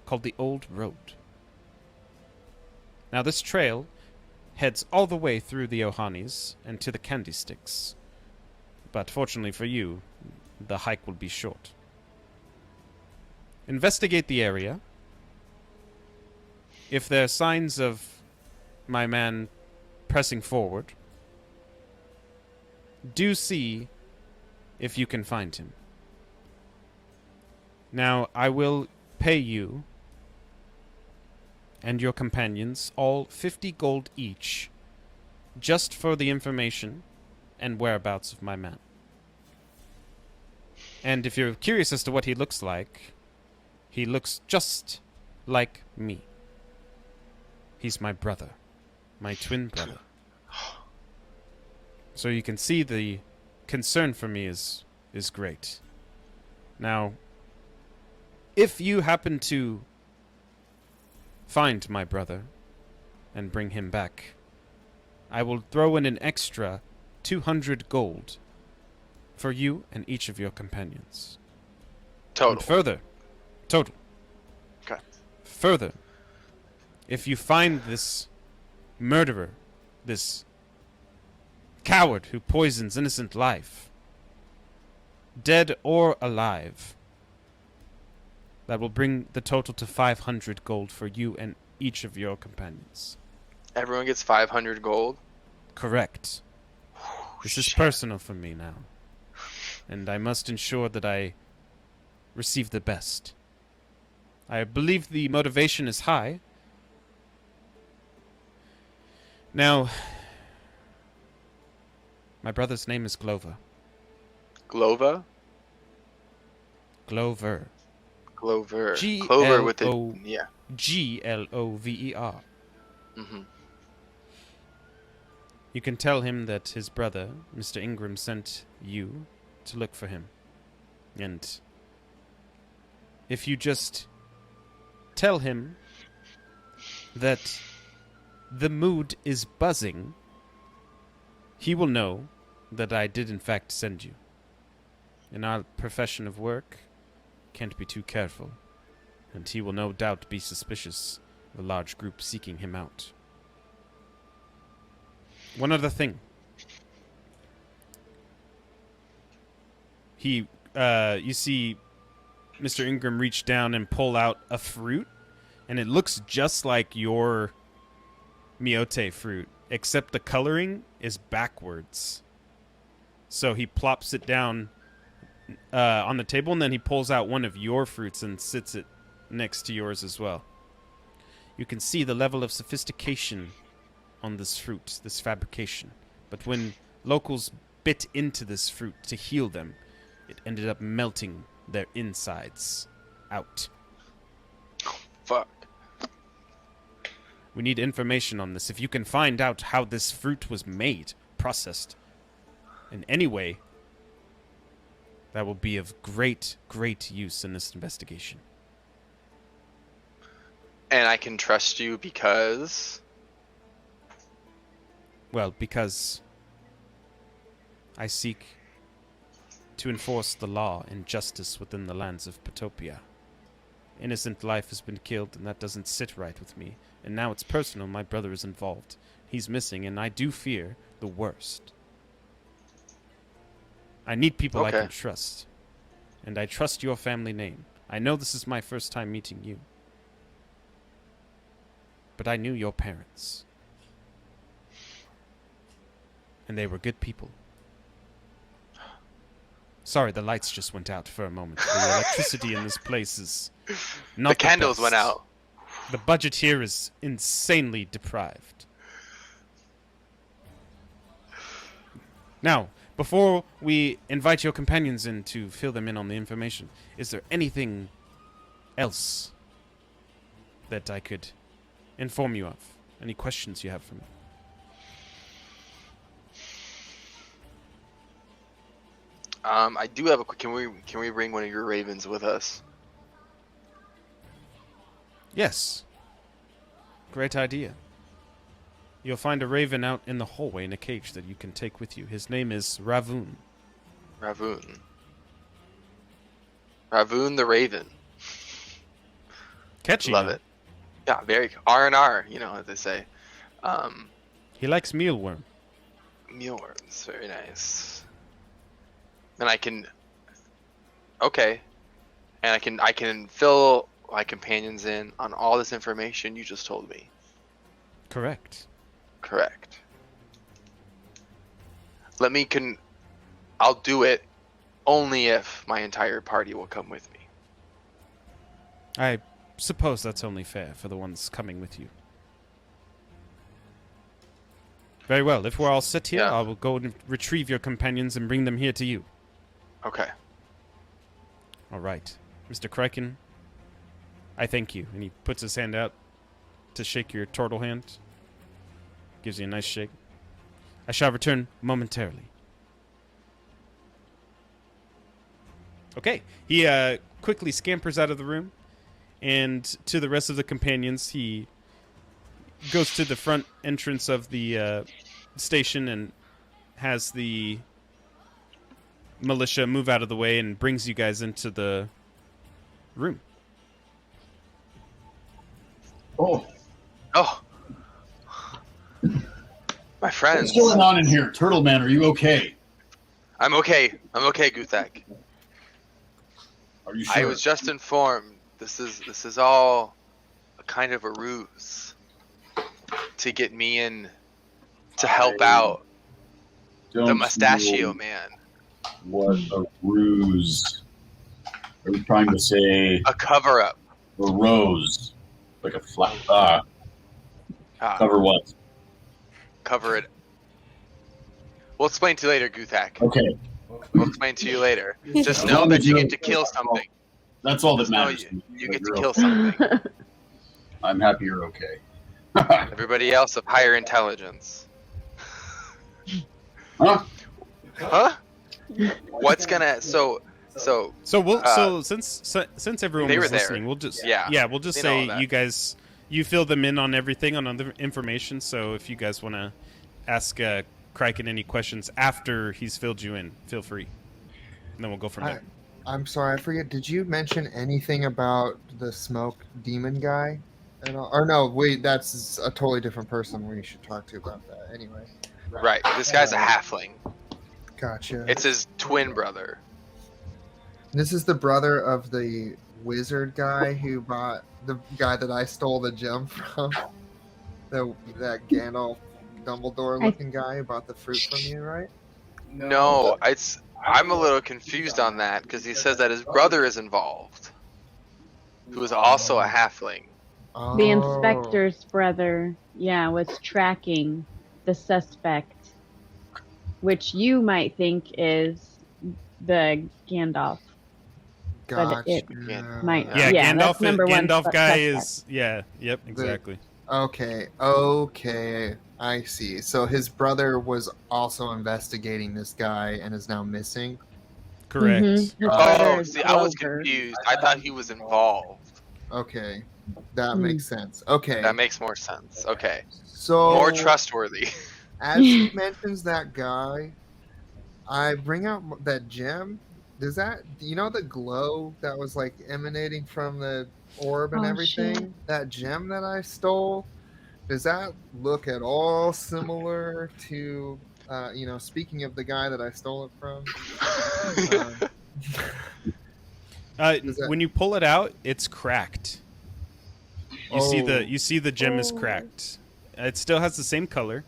called the Old Road. Now, this trail heads all the way through the Ohanis and to the Candy Sticks. But fortunately for you, the hike will be short. Investigate the area. If there are signs of my man pressing forward, do see if you can find him. Now, I will pay you and your companions all 50 gold each, just for the information and whereabouts of my man. And if you're curious as to what he looks like, he looks just like me. He's my brother. My twin brother. So you can see the concern for me is great. Now, if you happen to find my brother and bring him back, I will throw in an extra 200 gold for you and each of your companions. Total. And further, total. Okay. Further, if you find this murderer, this coward who poisons innocent life, dead or alive, that will bring the total to 500 gold for you and each of your companions. Everyone gets 500 gold? Correct. This is personal for me now. And I must ensure that I receive the best. I believe the motivation is high. Now, my brother's name is Glover. Glova? Glover. Glover. Clover with a... Yeah. Glover. Mm-hmm. You can tell him that his brother, Mr. Ingrumm, sent you to look for him. And if you just tell him that the mood is buzzing, he will know that I did in fact send you. In our profession of work, can't be too careful, and he will no doubt be suspicious of a large group seeking him out. One other thing. You see Mr. Ingrumm reach down and pull out a fruit, and it looks just like your miote fruit, except the coloring is backwards. So he plops it down on the table, and then he pulls out one of your fruits and sits it next to yours as well. You can see the level of sophistication on this fruit, this fabrication. But when locals bit into this fruit to heal them, it ended up melting their insides out. Fuck. We need information on this. If you can find out how this fruit was made, processed, in any way, that will be of great, great use in this investigation. And I can trust you because... Well, because I seek to enforce the law and justice within the lands of Patopia. Innocent life has been killed, and that doesn't sit right with me. And now it's personal. My brother is involved. He's missing, and I do fear the worst. I need people I can trust. And I trust your family name. I know this is my first time meeting you. But I knew your parents. And they were good people. Sorry, the lights just went out for a moment. The electricity in this place is not The candles went best. out. The budget here is insanely deprived. Now, before we invite your companions in to fill them in on the information, is there anything else that I could inform you of? Any questions you have for me? I do have a. Can we bring one of your ravens with us? Yes. Great idea. You'll find a raven out in the hallway in a cage that you can take with you. His name is Ravun. Ravun. Ravun the raven. Catchy. Love huh? it. Yeah, very R&R. You know what they say. He likes mealworm. Mealworms, very nice. And I can. Okay. And I can fill my companions in on all this information you just told me. Correct. Correct. I'll do it only if my entire party will come with me. I suppose that's only fair for the ones coming with you. Very well. If we're all set here, Yeah. I will go and retrieve your companions and bring them here to you. Okay. All right. Mr. Kriken, I thank you. And he puts his hand out to shake your turtle hand. Gives you a nice shake. I shall return momentarily. Okay. He quickly scampers out of the room. And to the rest of the companions, he goes to the front entrance of the station and has the militia move out of the way and brings you guys into the room. Oh, Oh. My friends. what's going on in here? Turtle Man, are you okay? I'm okay. I'm okay, Guthak. Are you sure? I was just informed. This is all a kind of a ruse to get me in to help out the Don't Mustachio know Man. What a ruse. Are you trying to say A cover up. a rose? Like a flat. Cover what? Cover it. We'll explain to you later, Guthak. Okay, We'll explain to you later. Just know that you get to kill something. that's all that Just know matters. you get to You're kill okay. something. I'm happy you're okay. Everybody else of higher intelligence. Huh? Huh? What's gonna So we'll since everyone they was were there. listening, we'll just we'll just they know all say that. you guys fill them in on everything on other information. So if you guys want to ask Kriken any questions after he's filled you in, feel free, and then we'll go from there. I'm sorry, I forget. Did you mention anything about the smoke demon guy? At all? Or no, wait, that's a totally different person we should talk to about that. Anyway, Right. This guy's a halfling. gotcha. It's his twin brother. This is the brother of the wizard guy who bought the guy that I stole the gem from. That Gandalf Dumbledore looking guy who bought the fruit from you, right? No, I'm a little confused on that because he says that his brother is involved, who is also a halfling. Oh. The inspector's brother, was tracking the suspect, which you might think is the Gandalf. Gotcha. But it might. Yeah, Gandalf. Gandalf. That's number one Gandalf guy suspect. is Yep. Exactly. Okay, I see. So his brother was also investigating this guy and is now missing. Correct. His Oh, brother is see, I was Grover. confused. I thought he was involved. Okay, that makes sense. Okay, That makes more sense. Okay. so More trustworthy. as he mentions that guy, I bring out that gem. Does that, the glow that was like emanating from the orb and Oh, everything? shit. That gem that I stole, does that look at all similar to, speaking of the guy that I stole it from? Is that- When you pull it out, it's cracked. You see the gem is Oh. cracked. It still has the same color.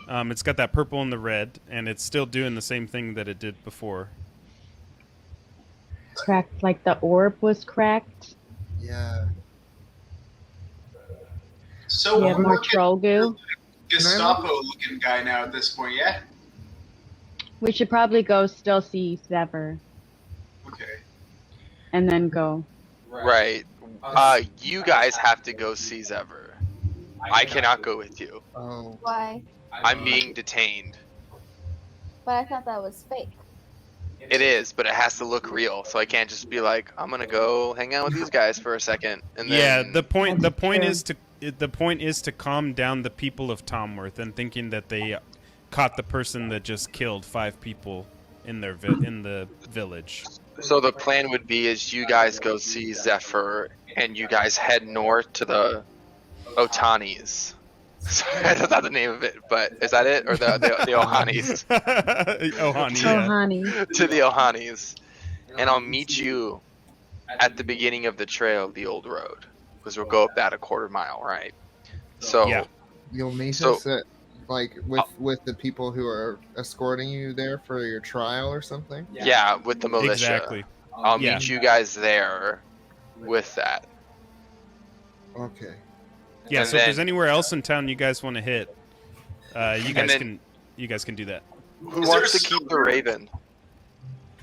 It's got that purple and the red, and it's still doing the same thing that it did before. cracked, like the orb was cracked. Yeah. So You have we're more working troll goo. Gestapo-looking guy now at this point, yeah? We should probably go still see Zever Okay. and then go. Right. You guys have to go see Zever. I cannot go with you. Oh. Why? I'm being detained. But I thought that was fake. It is, but it has to look real. So I can't just be like, I'm gonna go hang out with these guys for a second, and then. Yeah, the point true. is to calm down the people of Talmworth and thinking that they caught the person that just killed 5 people in their in the village. So the plan would be is you guys go see Zephyr, and you guys head north to the Otanis. Sorry, that's not the name of it, but is that it? Or the Ohanis? Ohani, Oh, yeah. honey. To the Ohanis. And I'll meet you at the beginning of the trail of the old road. Because we'll go up that a quarter mile, right? So, Yeah. You'll meet So- us at, like, with the people who are escorting you there for your trial or something? yeah, with the militia. Exactly. I'll Yeah. meet you guys there with that. Okay. Yeah, And so if there's then- anywhere else in town you guys want to hit, you guys then- can do that. Who Is there wants a to keep the silver- raven?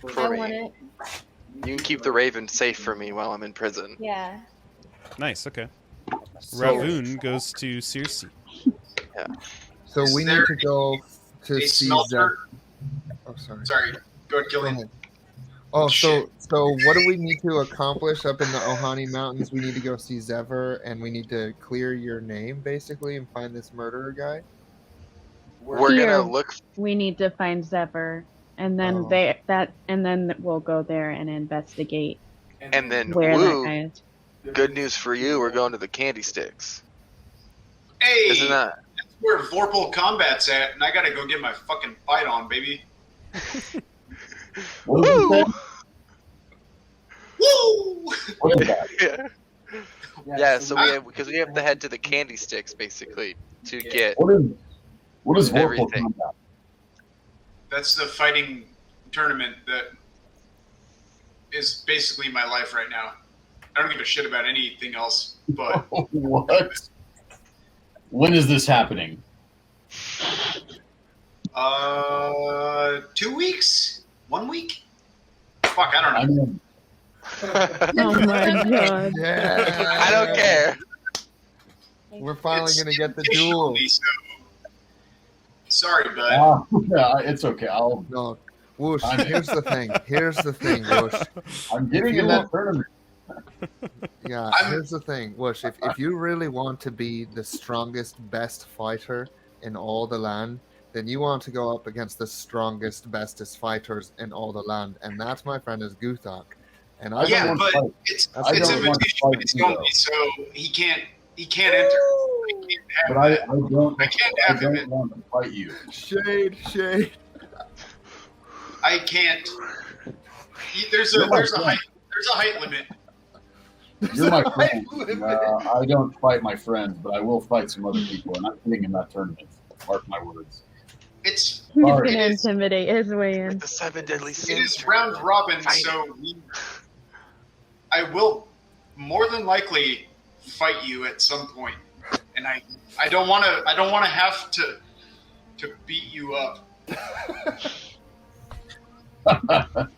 For I me. want it. You can keep the raven safe for me while I'm in prison. Yeah. Nice, okay. So, Ravine goes to Circe. so Is we need there to go to A see smelter. Oh, sorry. Sorry. Go ahead, Go Cillian. ahead. Oh, so what do we need to accomplish up in the Ohani Mountains? We need to go see Zever, and we need to clear your name, basically, and find this murderer guy? We're Here. gonna look. We need to find Zever, and then Oh. and then we'll go there and investigate And then, where woo, that guy is. good news for you, we're going to the candy sticks. Hey, Isn't that? that's where Vorpal Combat's at, and I gotta go get my fucking fight on, baby. What did you say? Woo! What is that? Yeah. Yeah, so because we have to head to the candy sticks basically to get. What is Vorpal Everything. Combat? That's the fighting tournament that is basically my life right now. I don't give a shit about anything else, but What? When is this happening? 2 weeks? 1 week? Fuck, I don't know. I mean, Oh my god. Yeah. I don't care. We're finally It's going to get the duel. invitationally, so- Sorry, bud. yeah, it's okay. No. Whoosh, I'm- here's the thing. Here's the thing, Whoosh. I'm getting You in know- that tournament. Yeah, I'm- here's the thing, Whoosh. If you really want to be the strongest, best fighter in all the land, then you want to go up against the strongest, bestest fighters in all the land. And that, my friend, is Guthok. And I Yeah, don't but fight. it's I it's don't want to invitation fight based you, only, though. so he can't enter. I can't have But I that. don't. I can't I have him. don't want to fight you. Shade. I can't. There's a You're my there's a friend. height limit. You're my Right, friend. I don't fight my friends, but I will fight some other people, and I'm getting in that tournament. Mark my words. It's He's Sorry. gonna intimidate his way in. The 7 deadly it sins. is round robin, Fight so I will more than likely fight you at some point, and I don't want to have to beat you up.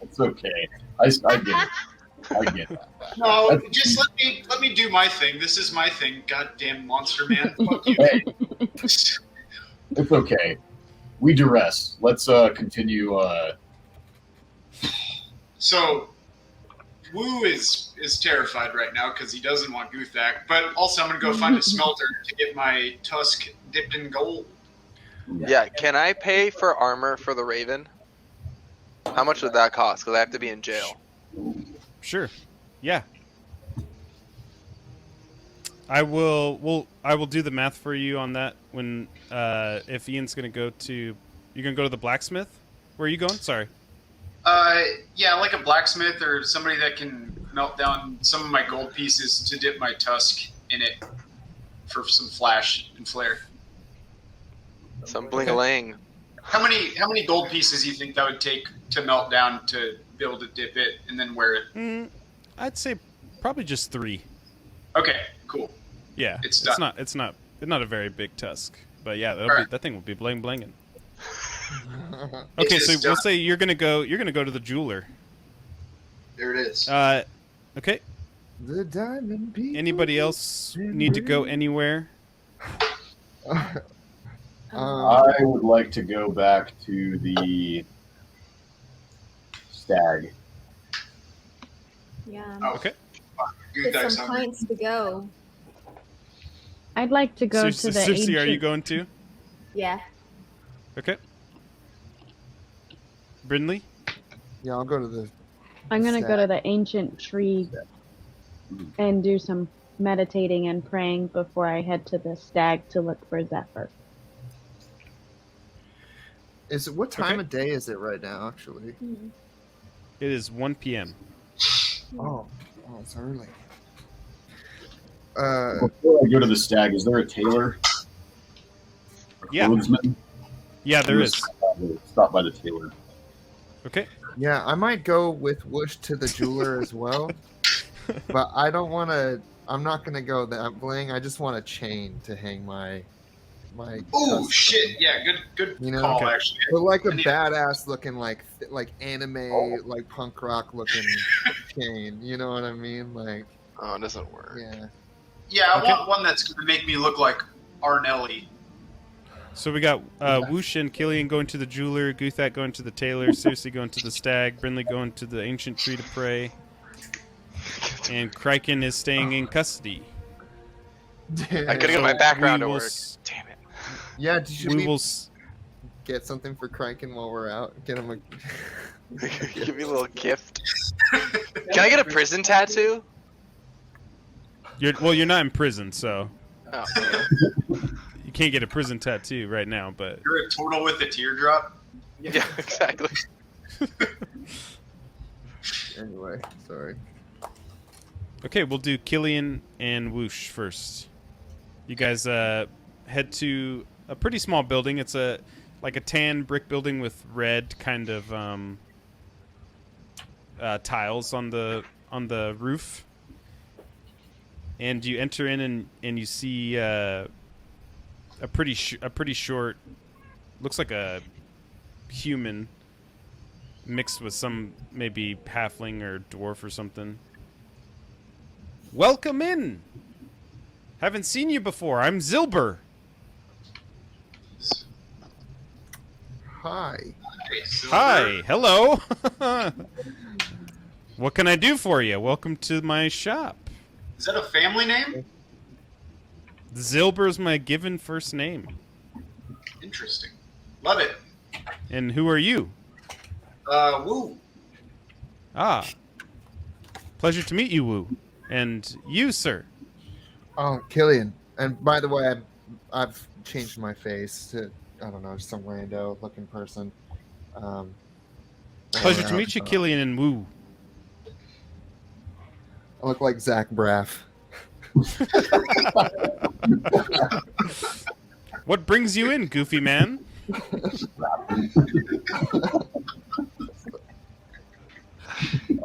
It's okay. I get it. I get it. No, just let me do my thing. This is my thing. Goddamn monster man. Fuck you. Hey, it's okay. We duress. Let's continue. So, Wu is terrified right now because he doesn't want Guthak, but also I'm gonna go find a smelter to get my tusk dipped in gold. Yeah, can I pay for armor for the raven? How much would that cost? Because I have to be in jail. Sure. Yeah. I will do the math for you on that when if Ian's gonna go to you're gonna go to the blacksmith? Where are you going? Sorry. Yeah, like a blacksmith or somebody that can melt down some of my gold pieces to dip my tusk in it for some flash and flare. Some bling-a-ling. How many gold pieces do you think that would take to melt down to be able to dip it and then wear it? I'd say probably just 3. Okay, cool. Yeah, It's done. It's not a very big tusk, but yeah, Alright. that thing will be bling blinging. It Okay, is so done. we'll say you're gonna go to the jeweler. There it is. Okay. The diamond people. Anybody else need to go anywhere? I would like to go back to the stag. Yeah. Oh, Okay. Good Get dice some hungry. points to go. I'd like to go to the Susie, ancient. are you going to? Yeah. Okay. Brinley? Yeah, I'll go to the. I'm gonna go to the ancient tree and do some meditating and praying before I head to the stag to look for Zever. Is it what time Okay. of day is it right now? Actually. Mhm. It is 1 p.m. Oh, it's early. Before I go to the stag, is there a tailor? A Yeah. clothesman? Yeah, there is. Stop by the tailor. Okay. Yeah, I might go with Whoosh to the jeweler as well, but I don't want to. I'm not gonna go that bling. I just want a chain to hang my. Oh tusk shit! on. Yeah, good You know? call Okay. actually. But like a I need- badass looking like anime like punk rock looking chain. You know what I mean? Like Oh, it doesn't work. yeah. Yeah, I Okay. want one that's gonna make me look like Arnelli. So we got Whoosh and Cillian going to the jeweler, Guthat going to the tailor, Cersei going to the stag, Brinley going to the ancient tree to pray, and Kriken is staying in custody. I gotta get my So background we to will work. s- Damn it. Yeah, should We we will. s- get something for Kriken while we're out? Get him a. Give me a little gift. Can I get a prison tattoo? You're not in prison, so Oh. you can't get a prison tattoo right now. But You're a turtle with a teardrop. Yeah, exactly. Anyway, sorry. okay, we'll do Cillian and Whoosh first. You guys head to a pretty small building. It's like a tan brick building with red kind of tiles on the roof. And you enter in and you see a pretty short, looks like a human mixed with some maybe halfling or dwarf or something. Welcome in. Haven't seen you before. I'm Zilber. Hi. Hey, Silver. Hi. Hello. What can I do for you? Welcome to my shop. Is that a family name? Zilber's my given first name. Interesting. Love it. And who are you? Woo. Ah. Pleasure to meet you, Woo. And you, sir. Oh, Cillian. And by the way, I've changed my face to I don't know, just some rando looking person. Pleasure to meet you, Killian. Cillian and Woo. I look like Zach Braff. What brings you in, goofy man?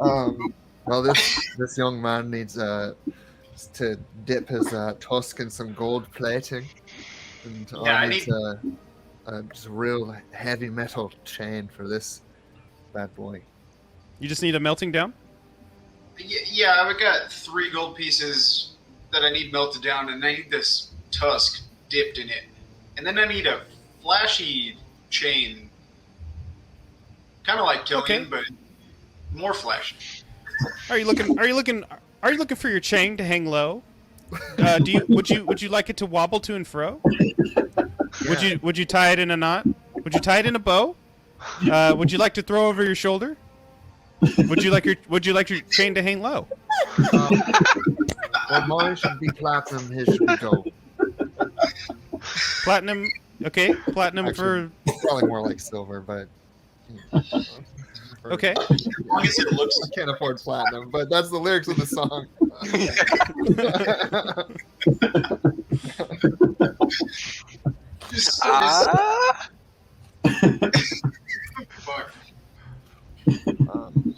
Well, this young man needs to dip his tusk in some gold plating, and Yeah, I I need just a real heavy metal chain for this bad boy. You just need a melting down? Yeah, I've got 3 gold pieces that I need melted down, and I need this tusk dipped in it. And then I need a flashy chain. Kind of like Cillian, Okay. but more flashy. Are you looking for your chain to hang low? Would you like it to wobble to and fro? Would you tie it in a knot? Would you tie it in a bow? Would you like to throw over your shoulder? Would you like your chain to hang low? Well, mine should be platinum, his should be gold. Platinum, okay. Platinum Actually, probably more like silver, but for okay. As long as it looks. I can't afford platinum, but that's the lyrics of the song. Fuck.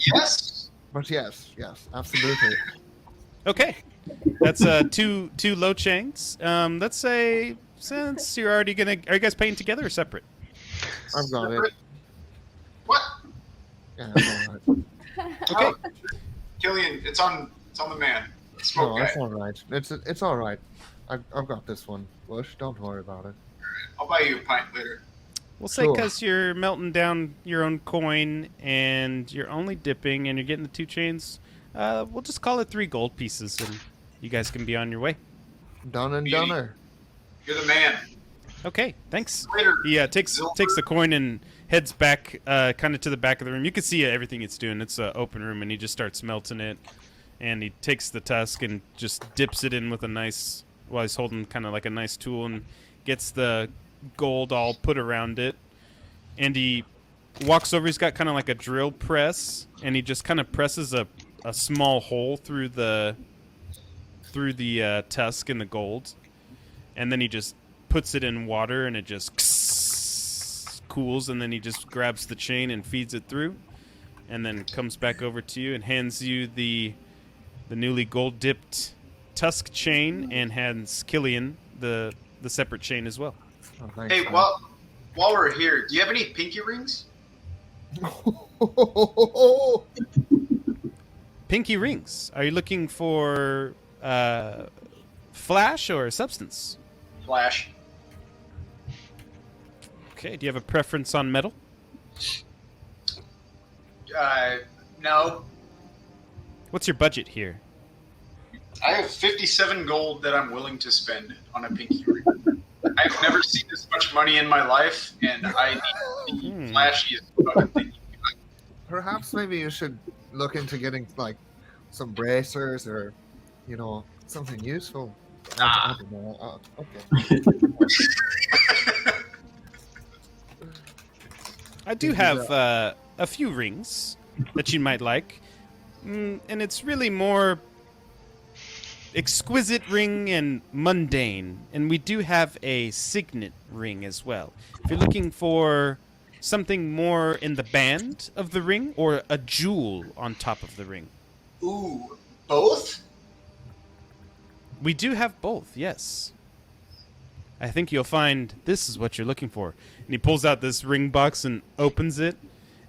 Yes. But yes, absolutely. Okay, that's two low chains. Let's say since you're already gonna, are you guys paying together or separate? I've got it. What? Yeah, it's all right. Okay. Oh, Cillian, it's on the man. Smoke No, guy. it's all right. It's all right. I've got this one, Bush. Don't worry about it. I'll buy you a pint later. We'll say Sure. because you're melting down your own coin and you're only dipping and you're getting the 2 chains. We'll just call it 3 gold pieces, and you guys can be on your way. Done and doner. You're the man. Okay, thanks. Later. He takes the coin and heads back, kind of to the back of the room. You can see everything it's doing. It's an open room, and he just starts melting it. And he takes the tusk and just dips it in with a nice, while he's holding kind of like a nice tool, and gets the gold all put around it. And he walks over. He's got kind of like a drill press, and he just kind of presses a small hole through the tusk in the gold, and then he just puts it in water, and it just cools, and then he just grabs the chain and feeds it through, and then comes back over to you and hands you the newly gold dipped tusk chain, and hands Cillian the separate chain as well. Oh, thanks, Hey, man. while we're here, do you have any pinky rings? Pinky rings. Are you looking for flash or substance? Flash. Okay. Do you have a preference on metal? No. What's your budget here? I have 57 gold that I'm willing to spend on a pinky ring. I've never seen this much money in my life, and I need the flashiest fucking thing. Perhaps maybe you should look into getting like some bracers or, something useful. I don't know. Okay. I do have a few rings that you might like, and it's really more exquisite ring and mundane, and we do have a signet ring as well. If you're looking for something more in the band of the ring, or a jewel on top of the ring. Ooh, both? We do have both, yes. I think you'll find this is what you're looking for. And he pulls out this ring box and opens it,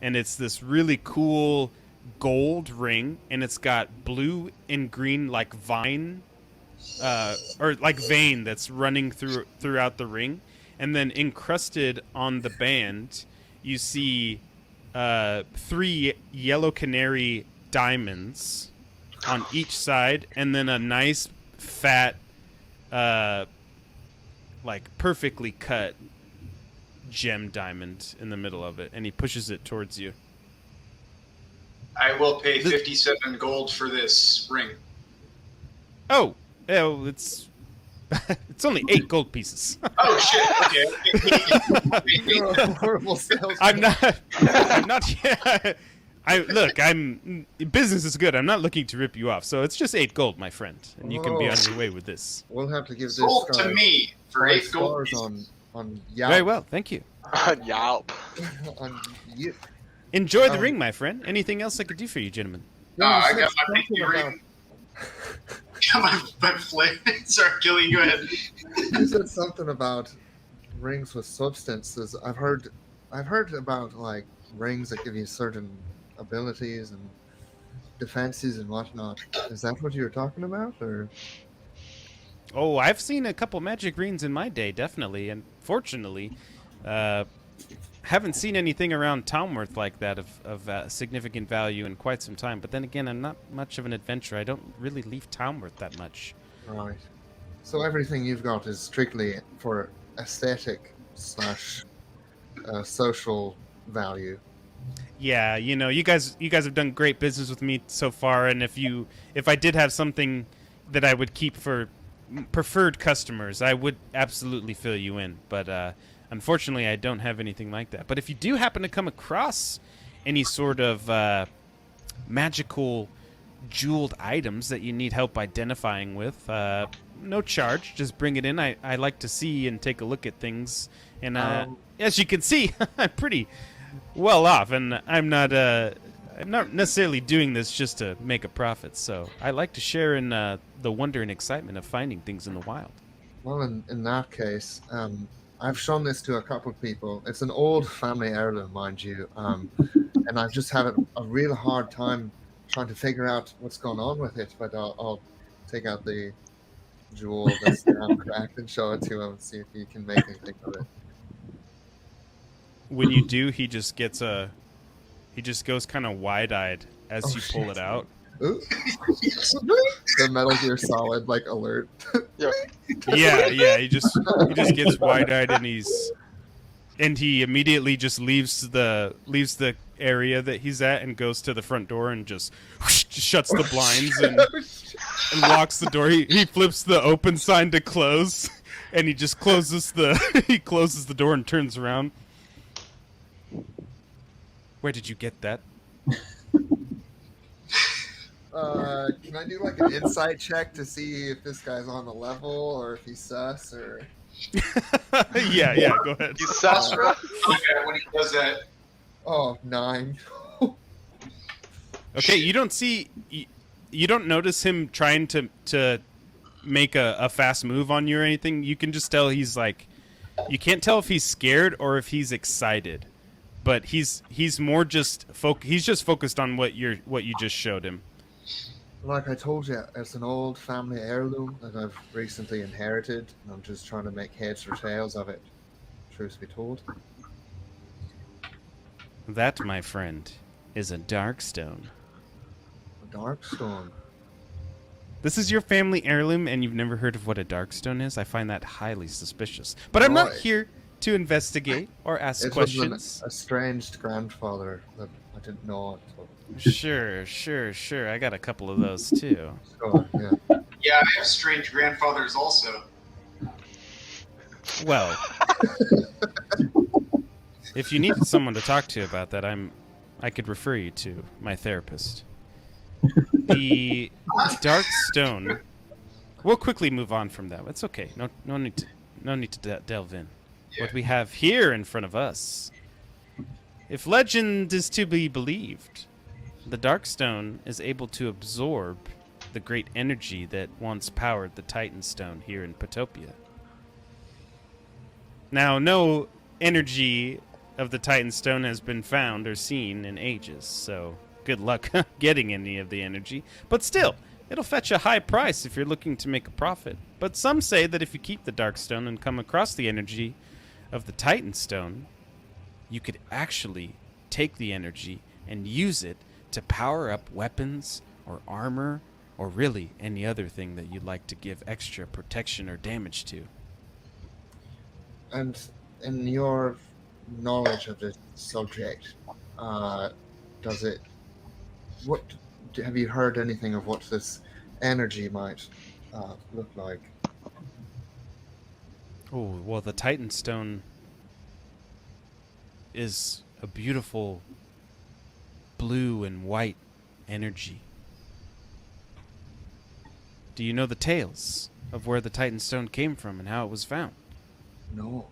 and it's this really cool gold ring, and it's got blue and green like vine, or like vein that's running throughout the ring. And then encrusted on the band, you see 3 yellow canary diamonds on each side, and then a nice fat, like perfectly cut gem diamond in the middle of it, and he pushes it towards you. I will pay 57 gold for this ring. Oh, it's it's only 8 gold pieces. Oh shit! Okay. You're a horrible salesman. I'm not. Yeah, business is good. I'm not looking to rip you off. So it's just 8 gold, my friend, and you can be on your way with this. We'll have to give this Sold guy to me for 5 8 gold. stars on Yelp. Very well, thank you. Yelp. on Yelp. Enjoy the ring, my friend. Anything else I could do for you, gentlemen? I You got said my pinky something ring. Got my flame. Sorry, Cillian, go ahead. You said something about rings with substances. I've heard about like rings that give you certain abilities and defenses and whatnot. Is that what you were talking about, or? Oh, I've seen a couple magic rings in my day, definitely, and fortunately, haven't seen anything around Talmworth like that of significant value in quite some time. But then again, I'm not much of an adventurer. I don't really leave Talmworth that much. Right. So everything you've got is strictly for aesthetic / social value. Yeah, you guys have done great business with me so far, and if I did have something that I would keep for preferred customers, I would absolutely fill you in. But unfortunately, I don't have anything like that. But if you do happen to come across any sort of magical jeweled items that you need help identifying with, no charge, just bring it in. I like to see and take a look at things, and as you can see, I'm pretty well off, and I'm not I'm not necessarily doing this just to make a profit, so I like to share in the wonder and excitement of finding things in the wild. Well, in that case, I've shown this to a couple of people. It's an old family heirloom, mind you, and I've just had a real hard time trying to figure out what's going on with it. But I'll take out the jewel that's now cracked and show it to him and see if he can make anything of it. When you do, he just goes kind of wide-eyed as you pull it out. Ooh. The Metal Gear Solid like alert. Yeah, he just gets wide-eyed and he immediately just leaves the area that he's at and goes to the front door and just shuts the blinds and locks the door. He flips the open sign to close, and he just closes the door and turns around. Where did you get that? Can I do like an insight check to see if this guy's on the level or if he's sus or? Yeah, go ahead. You sus, bro? Okay, when he does that, Oh, 9. Okay, you don't notice him trying to make a fast move on you or anything. You can just tell he's like, you can't tell if he's scared or if he's excited, but he's more just he's just focused on what you just showed him. Like I told you, it's an old family heirloom that I've recently inherited, and I'm just trying to make heads or tails of it. Truth be told. That, my friend, is a dark stone. A dark stone. This is your family heirloom, and you've never heard of what a dark stone is? I find that highly suspicious. But I'm not here to investigate or ask questions. Was an estranged grandfather that I didn't know. Sure. I got a couple of those, too. Sure, yeah. yeah, I have strange grandfathers also. Well, if you needed someone to talk to about that, I could refer you to my therapist. The dark stone. We'll quickly move on from that. It's okay. No need to delve in. Yeah. What we have here in front of us, if legend is to be believed, the dark stone is able to absorb the great energy that once powered the Titan Stone here in Patopia. Now, no energy of the Titan Stone has been found or seen in ages, so good luck getting any of the energy. But still, it'll fetch a high price if you're looking to make a profit. But some say that if you keep the Dark Stone and come across the energy of the Titan Stone, you could actually take the energy and use it to power up weapons or armor or really any other thing that you'd like to give extra protection or damage to. And in your knowledge of this subject, have you heard anything of what this energy might look like? Oh, well, the Titan Stone is a beautiful blue and white energy. Do you know the tales of where the Titan Stone came from and how it was found? No.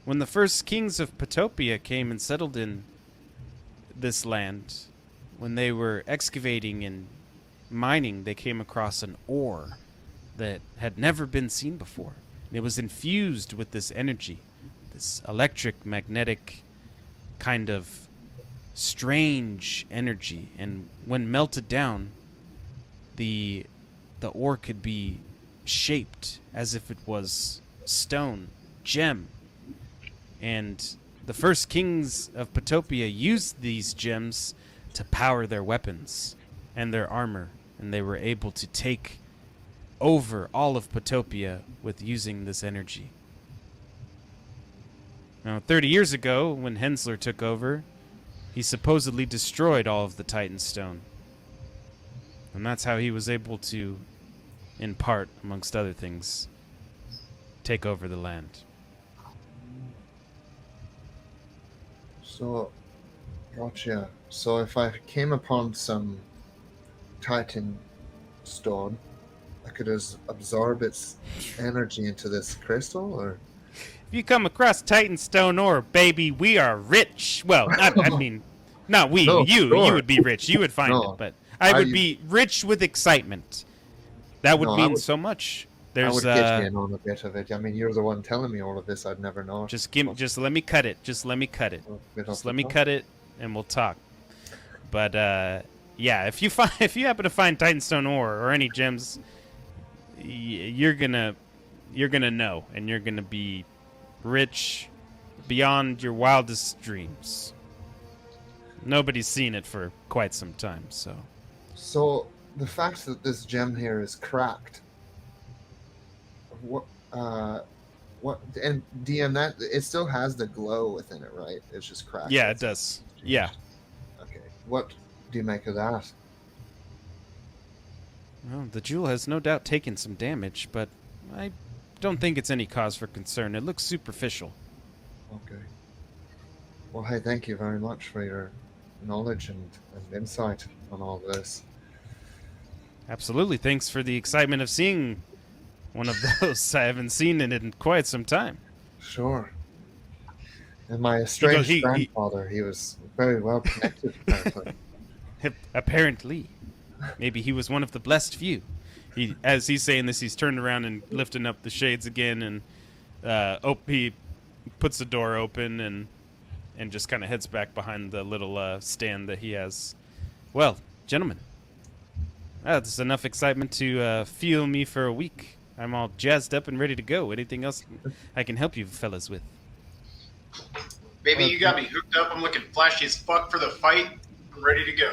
When the first kings of Patopia came and settled in this land, when they were excavating and mining, they came across an ore that had never been seen before. It was infused with this energy, this electric, magnetic kind of strange energy. And when melted down, the ore could be shaped as if it was stone, gem. And the first kings of Patopia used these gems to power their weapons and their armor, and they were able to take over all of Patopia with using this energy. Now, 30 years ago, when Hensler took over, he supposedly destroyed all of the Titan Stone. And that's how he was able to, in part, amongst other things, take over the land. So, gotcha. So if I came upon some Titan Stone, I could absorb its energy into this crystal, or? If you come across Titan Stone ore, baby, we are rich. Well, I mean, Not we. No, You sure. would be rich. You would find No, it, but I would I- be rich with excitement. That would No, I mean would- so much. I There's would get in on a bit of it. I mean, you're the one telling me all of this. I'd never know. just let me cut it. Just let me cut it. Just let me cut it, and we'll talk. But yeah, if you happen to find Titanstone ore or any gems, you're gonna know, and you're gonna be rich beyond your wildest dreams. Nobody's seen it for quite some time, so. So the fact that this gem here is cracked. What? And DM, that it still has the glow within it, right? It's just cracked. Yeah, it does. Yeah. Okay. What do you make of that? Well, the jewel has no doubt taken some damage, but I don't think it's any cause for concern. It looks superficial. Okay. Well, hey, thank you very much for your knowledge and insight on all this. Absolutely. Thanks for the excitement of seeing one of those. I haven't seen it in quite some time. Sure. And my estranged he- grandfather, he was very well connected, apparently. Apparently. Maybe he was one of the blessed few. As he's saying this, he's turned around and lifting up the shades again, and he puts the door open and just kind of heads back behind the little stand that he has. Well, gentlemen, that's enough excitement to fuel me for a week. I'm all jazzed up and ready to go. Anything else I can help you fellas with? Baby, you got me hooked up. I'm looking flashy as fuck for the fight. I'm ready to go.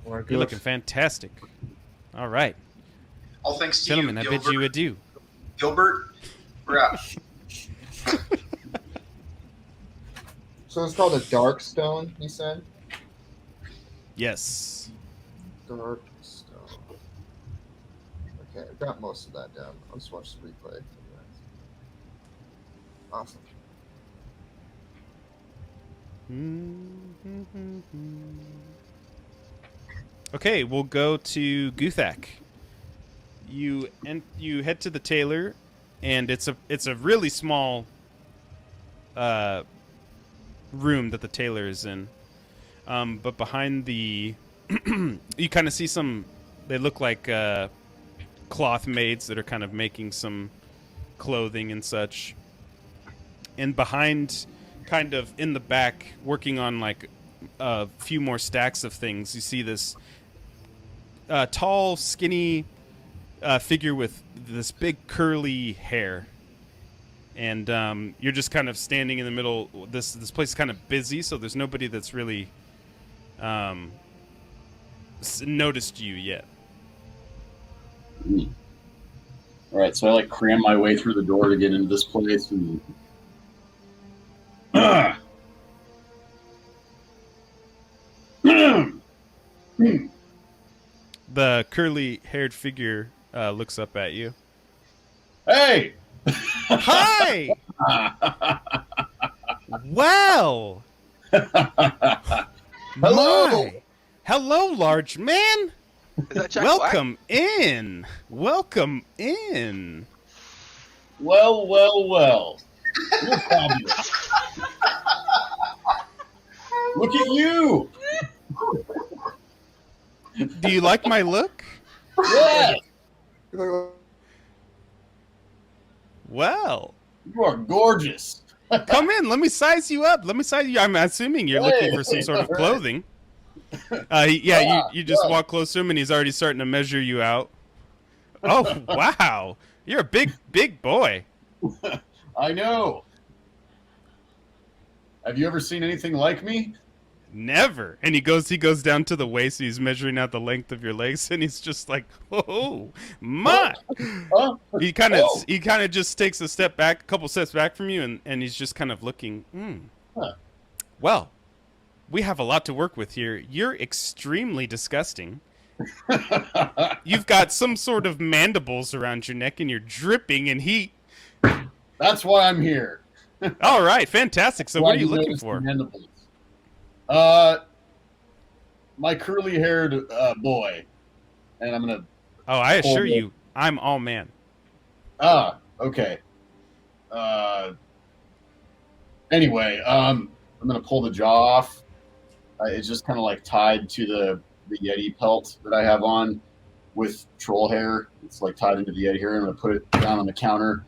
We're good. You're looking fantastic. All right. All thanks to Gentlemen, you, I Gilbert. bid you adieu. Gilbert, we're out. So it's called a dark stone, you said? Yes. Dark stone. Okay, I've got most of that down. I'll just watch the replay. Awesome. Okay, we'll go to Guthak. You head to the tailor, and it's a really small room that the tailor is in. But behind the you kind of see some. They look like cloth maids that are kind of making some clothing and such. And behind, kind of in the back, working on like a few more stacks of things, you see this tall, skinny figure with this big curly hair. And you're just kind of standing in the middle. This place is kind of busy, so there's nobody that's really noticed you yet. All right, so I like cram my way through the door to get into this place, and The curly-haired figure looks up at you. hey, Hi! Wow! hello. My. Hello, large man! Is that Jack Black? Welcome in! Welcome in! Well, well, well. You're fabulous. Look at you. Do you like my look? Yes, Well, you are gorgeous. come in. Let me size you up. Let me size you. I'm assuming you're looking for some sort of clothing. You just walk close to him, and he's already starting to measure you out. Oh, wow. You're a big boy. I know. Have you ever seen anything like me? Never. And he goes down to the waist. He's measuring out the length of your legs, and he's just like, oh my. He kind of just takes a couple steps back from you, and he's just kind of looking. Huh. Well, we have a lot to work with here. You're extremely disgusting. You've got some sort of mandibles around your neck, and you're dripping in heat. That's why I'm here. All right, fantastic. So Why what are you do looking notice for? the mandibles? My curly-haired boy, and I'm gonna. Oh, I assure Hold it. you, I'm all man. Okay. Anyway, I'm gonna pull the jaw off, It's just kind of like tied to the Yeti pelt that I have on with troll hair. It's like tied into the Yeti hair. I'm going to put it down on the counter.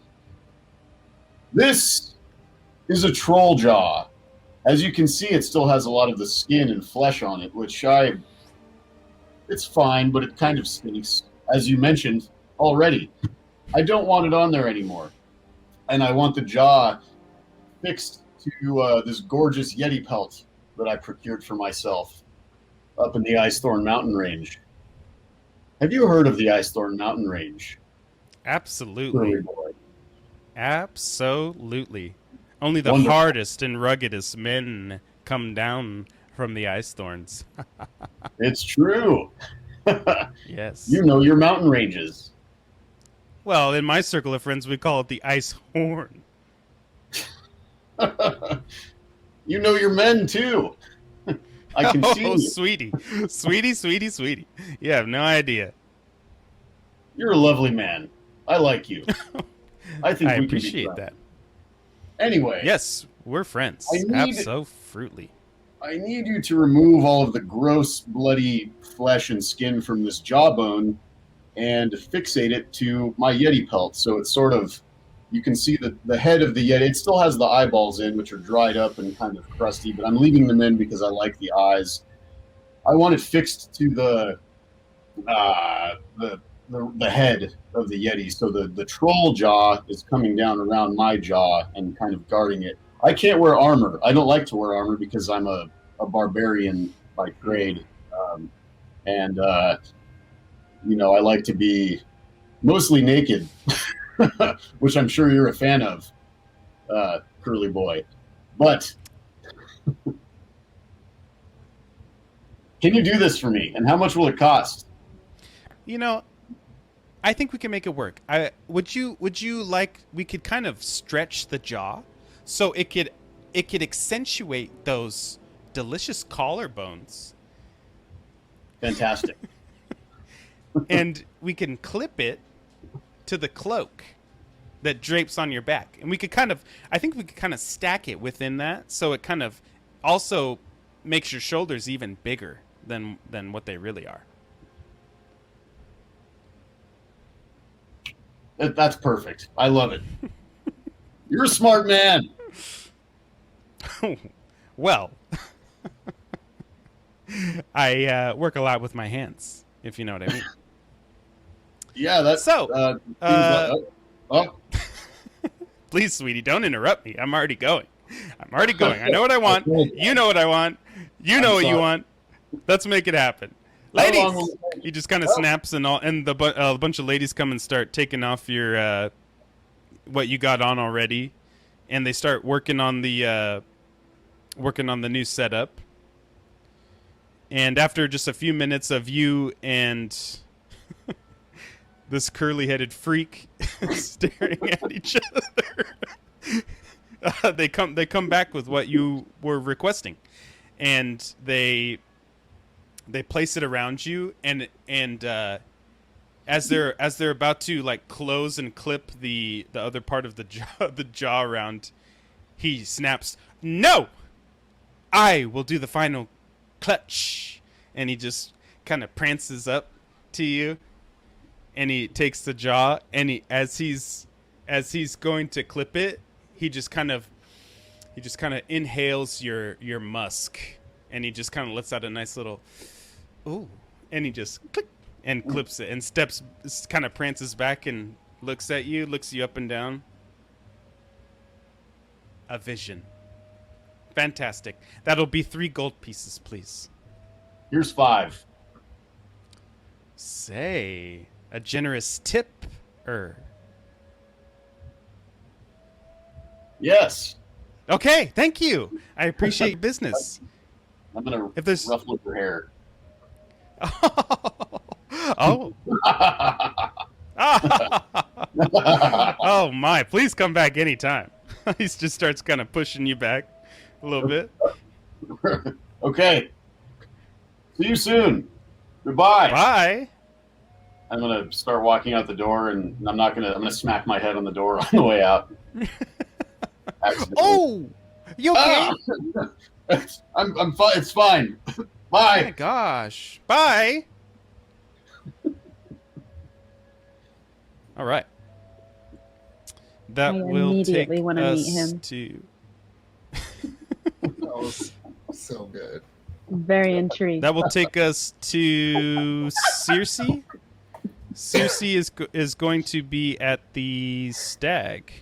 This is a troll jaw. As you can see, it still has a lot of the skin and flesh on it, which it's fine, but it kind of stinks. As you mentioned already, I don't want it on there anymore. And I want the jaw fixed to this gorgeous Yeti pelt that I procured for myself up in the Icethorn Mountain Range. Have you heard of the Icethorn Mountain Range? Absolutely. Absolutely. Only the Wonderful. hardest and ruggedest men come down from the ice thorns. It's true. Yes. You know your mountain ranges. Well, in my circle of friends, we call it the ice horn. You know your men, too. I can see Oh, you. sweetie. Sweetie, sweetie, sweetie. You have no idea. You're a lovely man. I like you. I think I we appreciate can be that. friends. Anyway. Yes, we're friends. Absolutely. I need you to remove all of the gross, bloody flesh and skin from this jawbone and fixate it to my Yeti pelt. So it's sort of, you can see the head of the Yeti. It still has the eyeballs in, which are dried up and kind of crusty, but I'm leaving them in because I like the eyes. I want it fixed to the head of the Yeti. So the troll jaw is coming down around my jaw and kind of guarding it. I can't wear armor. I don't like to wear armor because I'm a barbarian by trade. I like to be mostly naked, which I'm sure you're a fan of, Curly Boy. But can you do this for me? And how much will it cost? You know, I think we can make it work. Would you like, we could kind of stretch the jaw so it could accentuate those delicious collarbones. Fantastic. And we can clip it to the cloak that drapes on your back. And we could I think we could kind of stack it within that, so it kind of also makes your shoulders even bigger than what they really are. That's perfect. I love it. You're a smart man. Well, I work a lot with my hands, if you know what I mean. Yeah, that's so. Oh. Please, sweetie, don't interrupt me. I'm already going. I know what I want. You know what I want. You know what you want. Let's make it happen. Ladies, he just kind of snaps, and a bunch of ladies come and start taking off your what you got on already, and they start working on the new setup. And after just a few minutes of you and this curly-headed freak staring at each other, they come back with what you were requesting, and they place it around you, and as they're about to like close and clip the other part of the jaw around, he snaps, "No, I will do the final clutch," and he just kind of prances up to you, and he takes the jaw, and as he's going to clip it, he just kind of inhales your musk, and he just kind of lets out a nice little ooh, and he just click and clips it, and kind of prances back and looks you up and down. A vision. Fantastic. That'll be 3 gold pieces, please. Here's 5. Say, a generous tip. Yes. Okay, thank you. I appreciate your business. I'm gonna ruffle your hair. Oh. Oh my! Please come back anytime. He just starts kind of pushing you back a little bit. Okay. See you soon. Goodbye. Bye. I'm gonna start walking out the door, and I'm gonna smack my head on the door on the way out. Oh, you okay? I'm fine. It's fine. Oh my Bye. gosh. Bye. All right. That I will immediately take wanna meet us him. to. That was so good. I'm very intrigued. That will take us to Circe. Circe is going to be at the stag.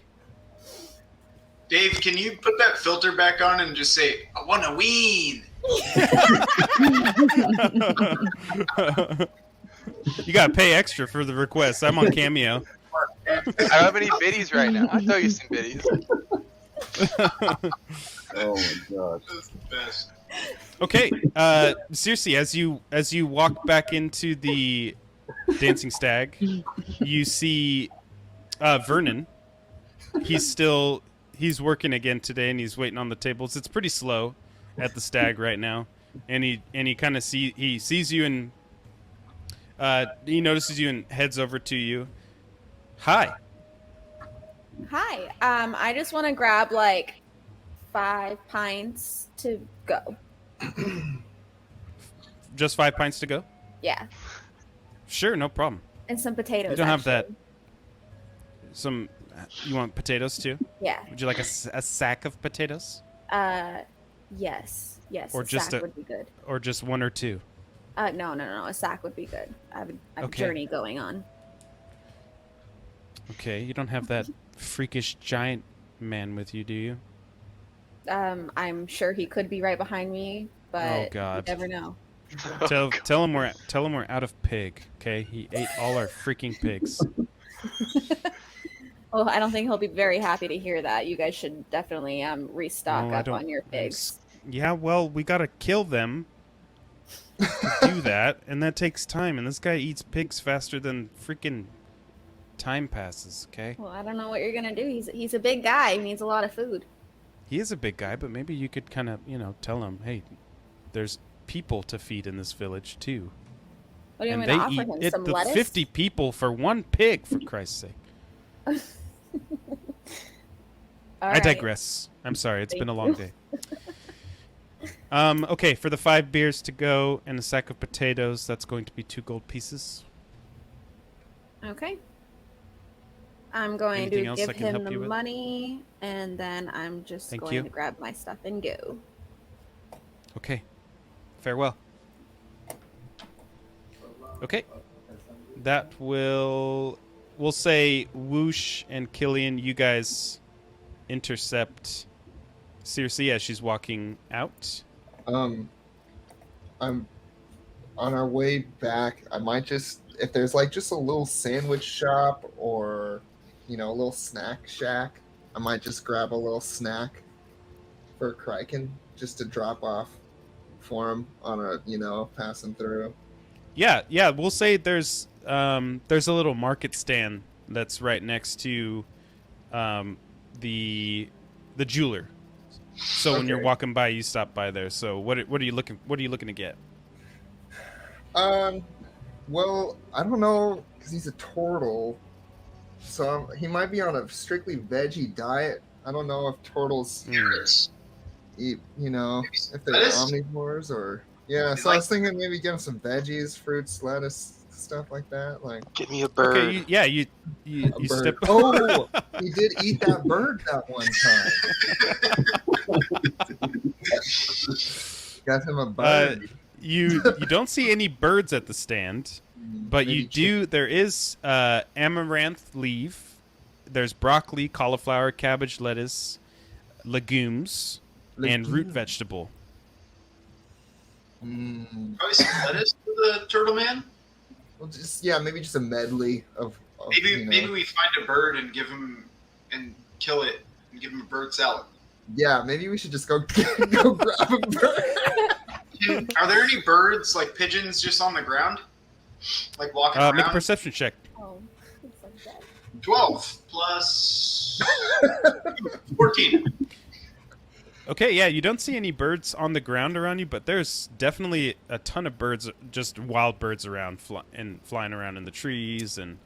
Dave, can you put that filter back on and just say, I want to wean? You gotta pay extra for the request. I'm on Cameo. I don't have any biddies right now. I'll tell you some biddies. Oh my gosh. That's the best. Okay, Circe, as you walk back into the Dancing Stag, you see Vernon. He's working again today, and he's waiting on the tables. It's pretty slow at the stag right now, and he kind of sees you and he notices you and heads over to you. Hi. Hi. I just want to grab like 5 pints to go. Just 5 pints to go? Yeah, Sure, no problem. and some potatoes. You don't have that. actually. You want potatoes too? Yeah. Would you like a sack of potatoes, Yes. Or a just sack a- would be good. or just one or two? No. A sack would be good. I have a Okay. journey going on. Okay, you don't have that freakish giant man with you, do you? I'm sure he could be right behind me, but Oh, God. you never know. Tell him we're out of pig. Okay, he ate all our freaking pigs. Well, I don't think he'll be very happy to hear that. You guys should definitely restock No, I up don't- on your pigs. Yeah, well, we gotta kill them to do that, and that takes time. And this guy eats pigs faster than freaking time passes. Okay, Well, I don't know what you're gonna do. He's a big guy. He needs a lot of food. he is a big guy, but maybe you could kind of tell him, hey, there's people to feed in this village too, What do you and want me to they offer eat him? Some the lettuce? 50 people for one pig. For Christ's sake. All I right. digress. I'm sorry. It's Thank been a long day. Okay, for the 5 beers to go and a sack of potatoes, that's going to be 2 gold pieces. Okay. I'm going Anything to else I give can him help the you with? money, and then I'm just Thank going you. to grab my stuff and go. Okay. Farewell. Okay. That we'll say Whoosh and Cillian, you guys intercept Circe as she's walking out. I'm on our way back. I might just, if there's like just a little sandwich shop or a little snack shack, I might just grab a little snack for Kriken just to drop off for him on a passing through. Yeah, we'll say there's a little market stand that's right next to the jeweler. So when you're Okay. walking by, you stop by there. So what are you looking to get? Well, I don't know because he's a turtle, so he might be on a strictly veggie diet. I don't know if turtles eat, if they're Lettuce? omnivores or yeah. So I was thinking maybe give him some veggies, fruits, lettuce, stuff like that. Like Give me a bird. Okay, you a bird. step. Oh, he did eat that bird that one time. Got him a bird. You don't see any birds at the stand, but Maybe you do. There is amaranth leaf. There's broccoli, cauliflower, cabbage, lettuce, legumes, and root Legume. vegetable. Probably some lettuce for the turtle man. Well, maybe just a medley of Maybe we find a bird and give him and kill it and give him a bird salad. Yeah, maybe we should just go go grab a bird. Are there any birds like pigeons just on the ground, like walking around? Make a perception check. Oh, it's like that. 12 plus 14. Okay, yeah, you don't see any birds on the ground around you, but there's definitely a ton of birds, just wild birds around and flying around in the trees and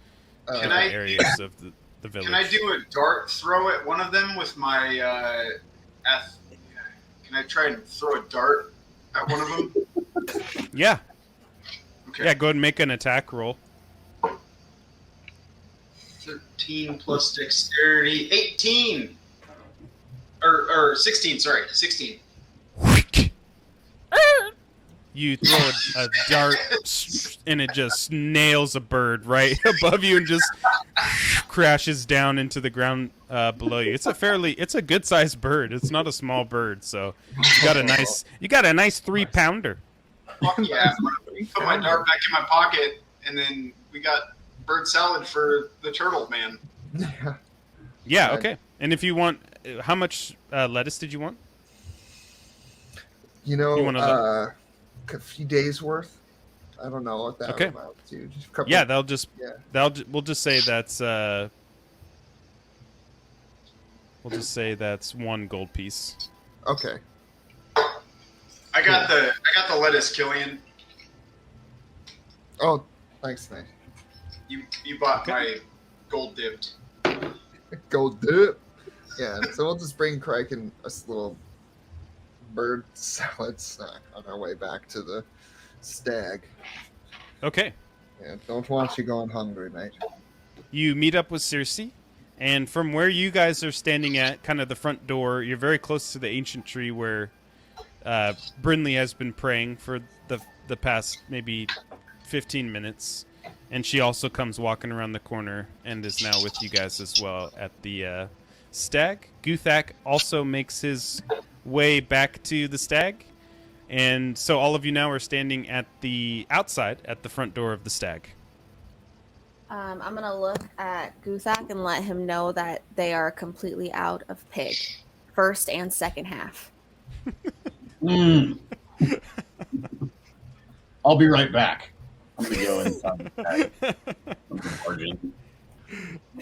Can different I- areas of the village. Can I do a dart throw at one of them with my Can I try and throw a dart at one of them? Yeah. Okay. Yeah, go ahead and make an attack roll. 13 plus dexterity. 18! Or 16, sorry. 16. You throw a dart, and it just nails a bird right above you and just crashes down into the ground below you. It's a good sized bird. It's not a small bird, so you got a nice 3-pounder. Fuck yeah. Put my dart back in my pocket, and then we got bird salad for the turtle man. Yeah, okay. And if you want, how much lettuce did you want? You know, You wanna a few days worth. I don't know what that Okay. amounts to. Just a couple. Yeah, we'll just say that's 1 gold piece. Okay. I got the lettuce, Cillian. Oh, thanks, mate. You bought my gold dipped. Gold dip. Yeah, so we'll just bring Kriken a little bird salad snack on our way back to the stag. Okay. Yeah, don't want you going hungry, mate. You meet up with Circe, and from where you guys are standing at, kind of the front door, you're very close to the ancient tree where Brinlis has been praying for the past maybe 15 minutes. And she also comes walking around the corner and is now with you guys as well at the stag. Guthak also makes his way back to the stag. And so all of you now are standing at the outside at the front door of the stag. I'm going to look at Guthak and let him know that they are completely out of pig. First and second half. I'll be right back. I'm going to go inside.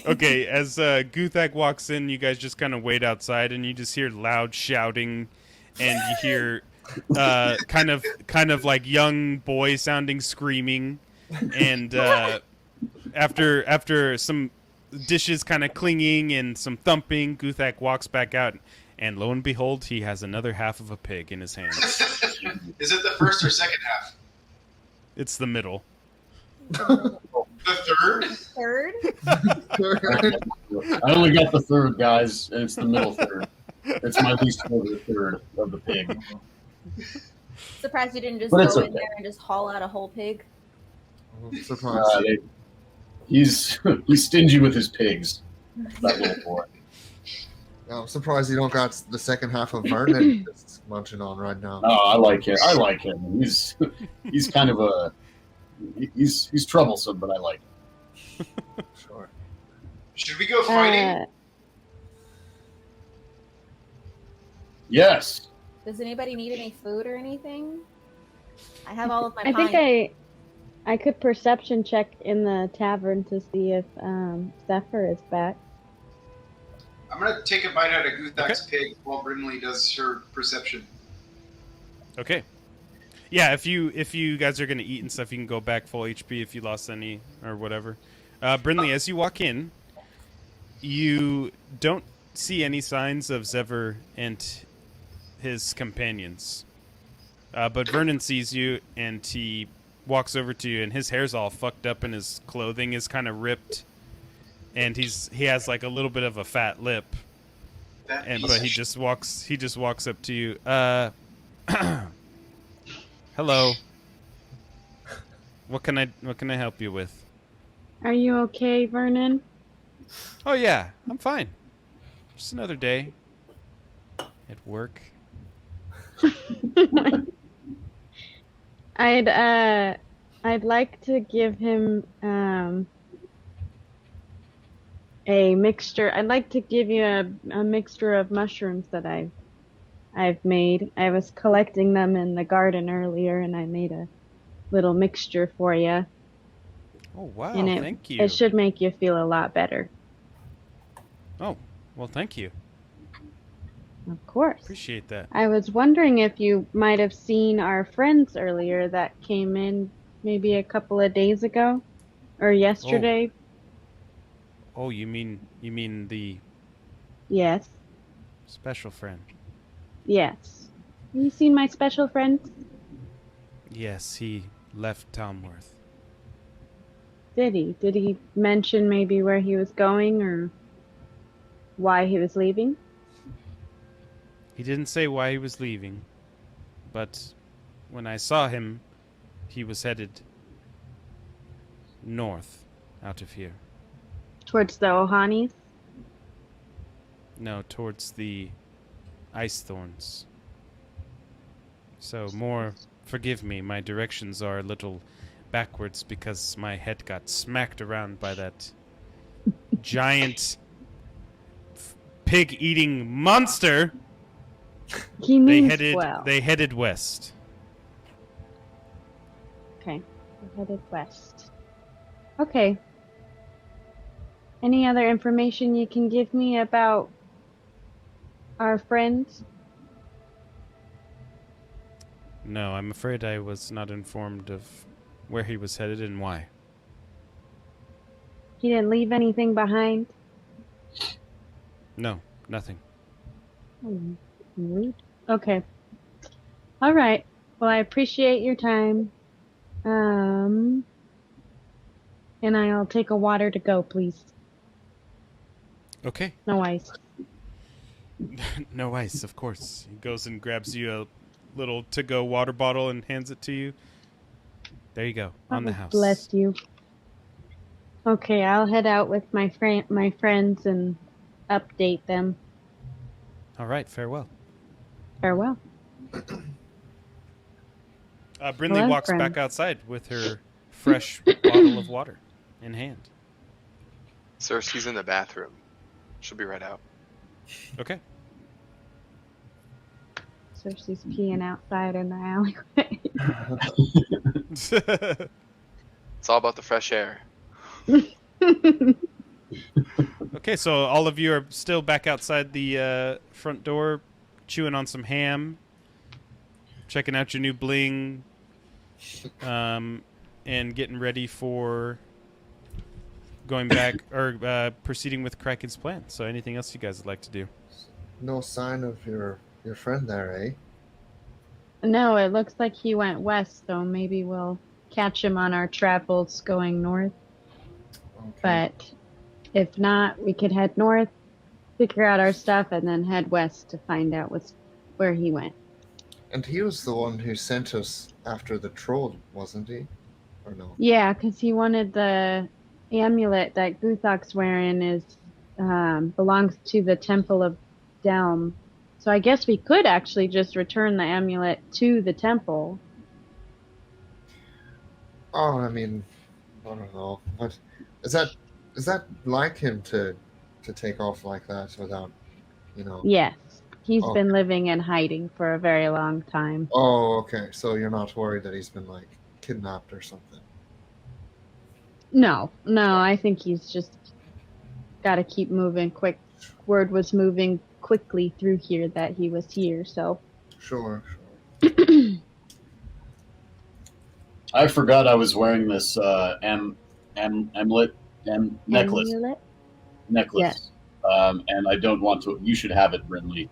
Okay, as Guthak walks in, you guys just kind of wait outside, and you just hear loud shouting, and you hear kind of like young boy sounding screaming, and after some dishes kind of clinging and some thumping, Guthak walks back out, and lo and behold, he has another half of a pig in his hands. Is it the first or second half? It's the middle. The third? Third? I only got the third, guys, and it's the middle third. It's my least favorite third of the pig. Surprised you didn't just But it's go in okay. there and just haul out a whole pig. He's stingy with his pigs. That little boy. I'm surprised you don't got the second half of Vernon just munching on right now. Oh, I like him. He's kind of he's troublesome, but I like him. Sure. Should we go fighting? Yes. Does anybody need any food or anything? I have all of my I pine. think I could perception check in the tavern to see if Zever is back. I'm gonna take a bite out of Guthak's pig while Brinley does her perception. Okay. Yeah, if you guys are gonna eat and stuff, you can go back full HP if you lost any or whatever. Brinley, as you walk in, you don't see any signs of Zever and his companions. But Vernon sees you, and he walks over to you, and his hair's all fucked up, and his clothing is kind of ripped, and he has like a little bit of a fat lip, but he just walks up to you. Hello. What can I help you with? Are you okay, Vernon? Oh yeah, I'm fine. Just another day at work. I'd like to give him a mixture. I'd like to give you a mixture of mushrooms that I've made. I was collecting them in the garden earlier, and I made a little mixture for you. Oh wow, And thank you. It should make you feel a lot better. Oh, well, thank you. Of course. Appreciate that. I was wondering if you might have seen our friends earlier that came in maybe a couple of days ago or yesterday. Oh, you mean the Yes. special friend? Yes. You seen my special friend? Yes, he left Talmworth. Did he? Did he mention maybe where he was going or why he was leaving? He didn't say why he was leaving, but when I saw him, he was headed north out of here. Towards the Ohanis? No, towards the ice thorns. So forgive me, my directions are a little backwards because my head got smacked around by that giant pig-eating monster. He means well. They headed west. Okay, we're headed west. Okay. Any other information you can give me about our friends? No, I'm afraid I was not informed of where he was headed and why. He didn't leave anything behind? No, nothing. Rude. Okay. All right. Well, I appreciate your time. And I'll take a water to go, please. Okay. No ice. No ice, of course. He goes and grabs you a little to-go water bottle and hands it to you. There you go, on the house. Bless you. Okay, I'll head out with my friends and update them. All right, farewell. Farewell. Brinley Hello, walks friend. back outside with her fresh bottle of water in hand. Cersei's in the bathroom. She'll be right out. Okay. Cersei's peeing outside in the alleyway. It's all about the fresh air. Okay, so all of you are still back outside the front door, chewing on some ham, checking out your new bling, and getting ready for going back or proceeding with Kriken's plan. So, anything else you guys would like to do? No sign of your friend there, eh? No, it looks like he went west, so maybe we'll catch him on our travels going north. Okay. But if not, we could head north, figure out our stuff, and then head west to find out where he went. And he was the one who sent us after the troll, wasn't he? Or no? Yeah, because he wanted the amulet that Guthok's wearing belongs to the Temple of Delm. So I guess we could actually just return the amulet to the temple. Oh, I mean, I don't know. But is that like him to take off like that without, you know? Yes. He's Oh. been living in hiding for a very long time. Oh, okay. So you're not worried that he's been like kidnapped or something? No, I think he's just got to keep moving quick. Word was moving quickly through here that he was here, so. Sure. I forgot I was wearing this necklace. Amulet? Necklace. Yes. And I don't want to. You should have it, Brinley.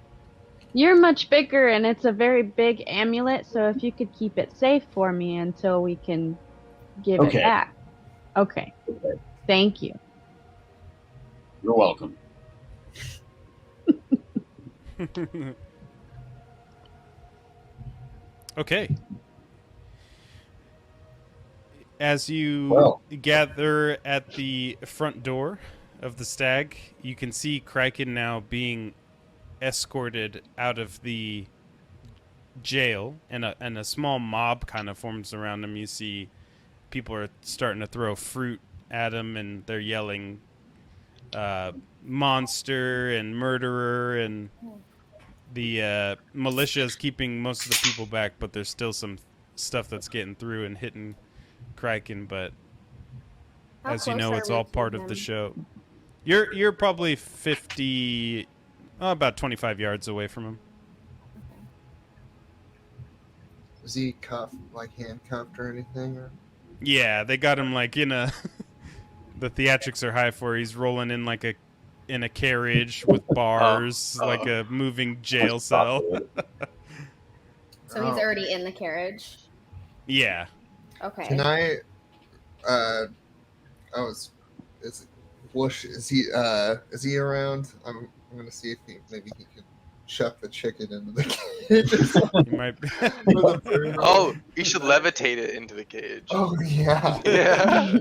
You're much bigger, and it's a very big amulet, so if you could keep it safe for me until we can give it back. Okay. Thank you. You're welcome. Okay. As you gather at the front door of the stag, you can see Kriken now being escorted out of the jail, and a small mob kind of forms around him. You see people are starting to throw fruit at him, and they're yelling monster and murderer, and the militia is keeping most of the people back, but there's still some stuff that's getting through and hitting Kriken, but How as you close know, are it's we all to part of him? the show. You're probably 50, about 25 yards away from him. Is he cuffed, like handcuffed or anything? Or? Yeah, they got him like in a. The theatrics are high for. He's rolling in like in a carriage with bars, like a moving jail cell. So he's Oh. already in the carriage. Yeah. Okay. Can I? Is Whoosh? Is he around? I'm gonna see if maybe he can chuck the chicken into the cage. Or something. You might be. Or the bird. Oh, you should levitate it into the cage. Oh yeah. Yeah.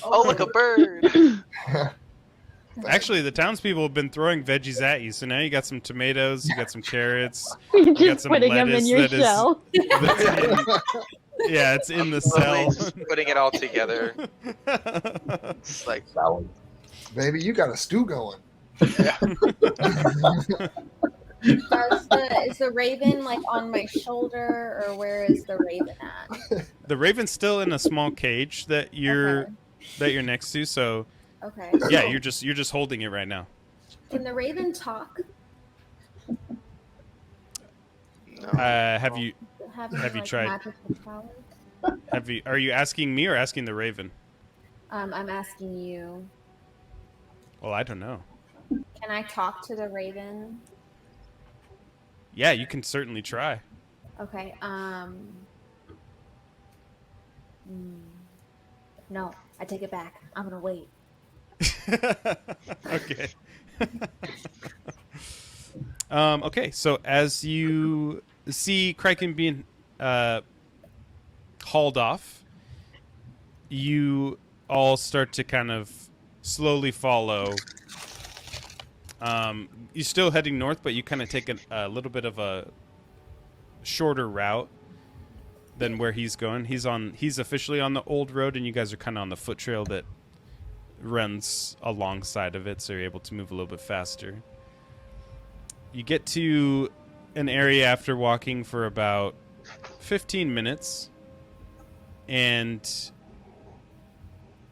Oh, look, a bird. Actually, the townspeople have been throwing veggies at you, so now you got some tomatoes, you got some carrots, you got Just some putting them lettuce in your that is- shell. that's in- yeah, it's in the cell. Just putting it all together. It's like, Salad. Baby, you got a stew going. yeah. Is the raven like on my shoulder, or where is the raven at? The raven's still in a small cage that you're next to, so Okay. yeah, you're just holding it right now. Can the raven talk? No. Have you Have you tried? magical powers? are you asking me or asking the raven? I'm asking you. Well, I don't know. Can I talk to the raven? Yeah, you can certainly try. Okay. No, I take it back. I'm gonna wait. Okay. Okay, so as you see Kriken being hauled off, you all start to kind of slowly follow. You're still heading north, but you kind of take a little bit of a shorter route than where he's going. He's officially on the old road, and you guys are kind of on the foot trail that runs alongside of it, so you're able to move a little bit faster. You get to an area after walking for about 15 minutes, and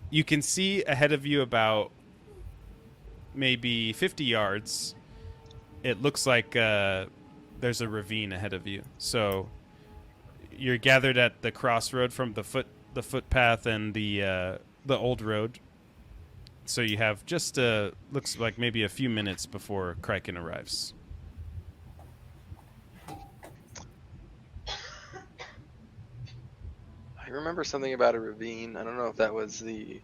you can see ahead of you about maybe 50 yards. It looks like there's a ravine ahead of you. So you're gathered at the crossroad from the footpath and the old road. So you have just looks like maybe a few minutes before Kriken arrives. I remember something about a ravine. I don't know if that was in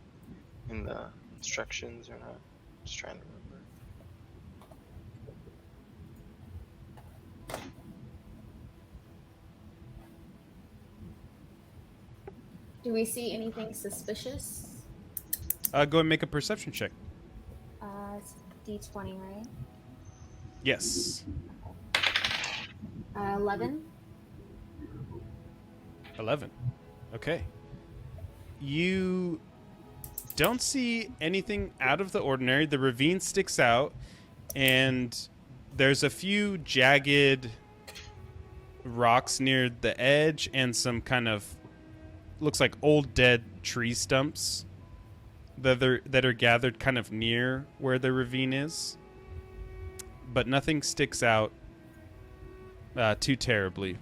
the instructions or not. Just trying to remember. Do we see anything suspicious? Go ahead and make a perception check. It's D20, right? Yes. 11. 11. Okay. You don't see anything out of the ordinary. The ravine sticks out, and there's a few jagged rocks near the edge and some kind of looks like old dead tree stumps that are gathered kind of near where the ravine is. But nothing sticks out too terribly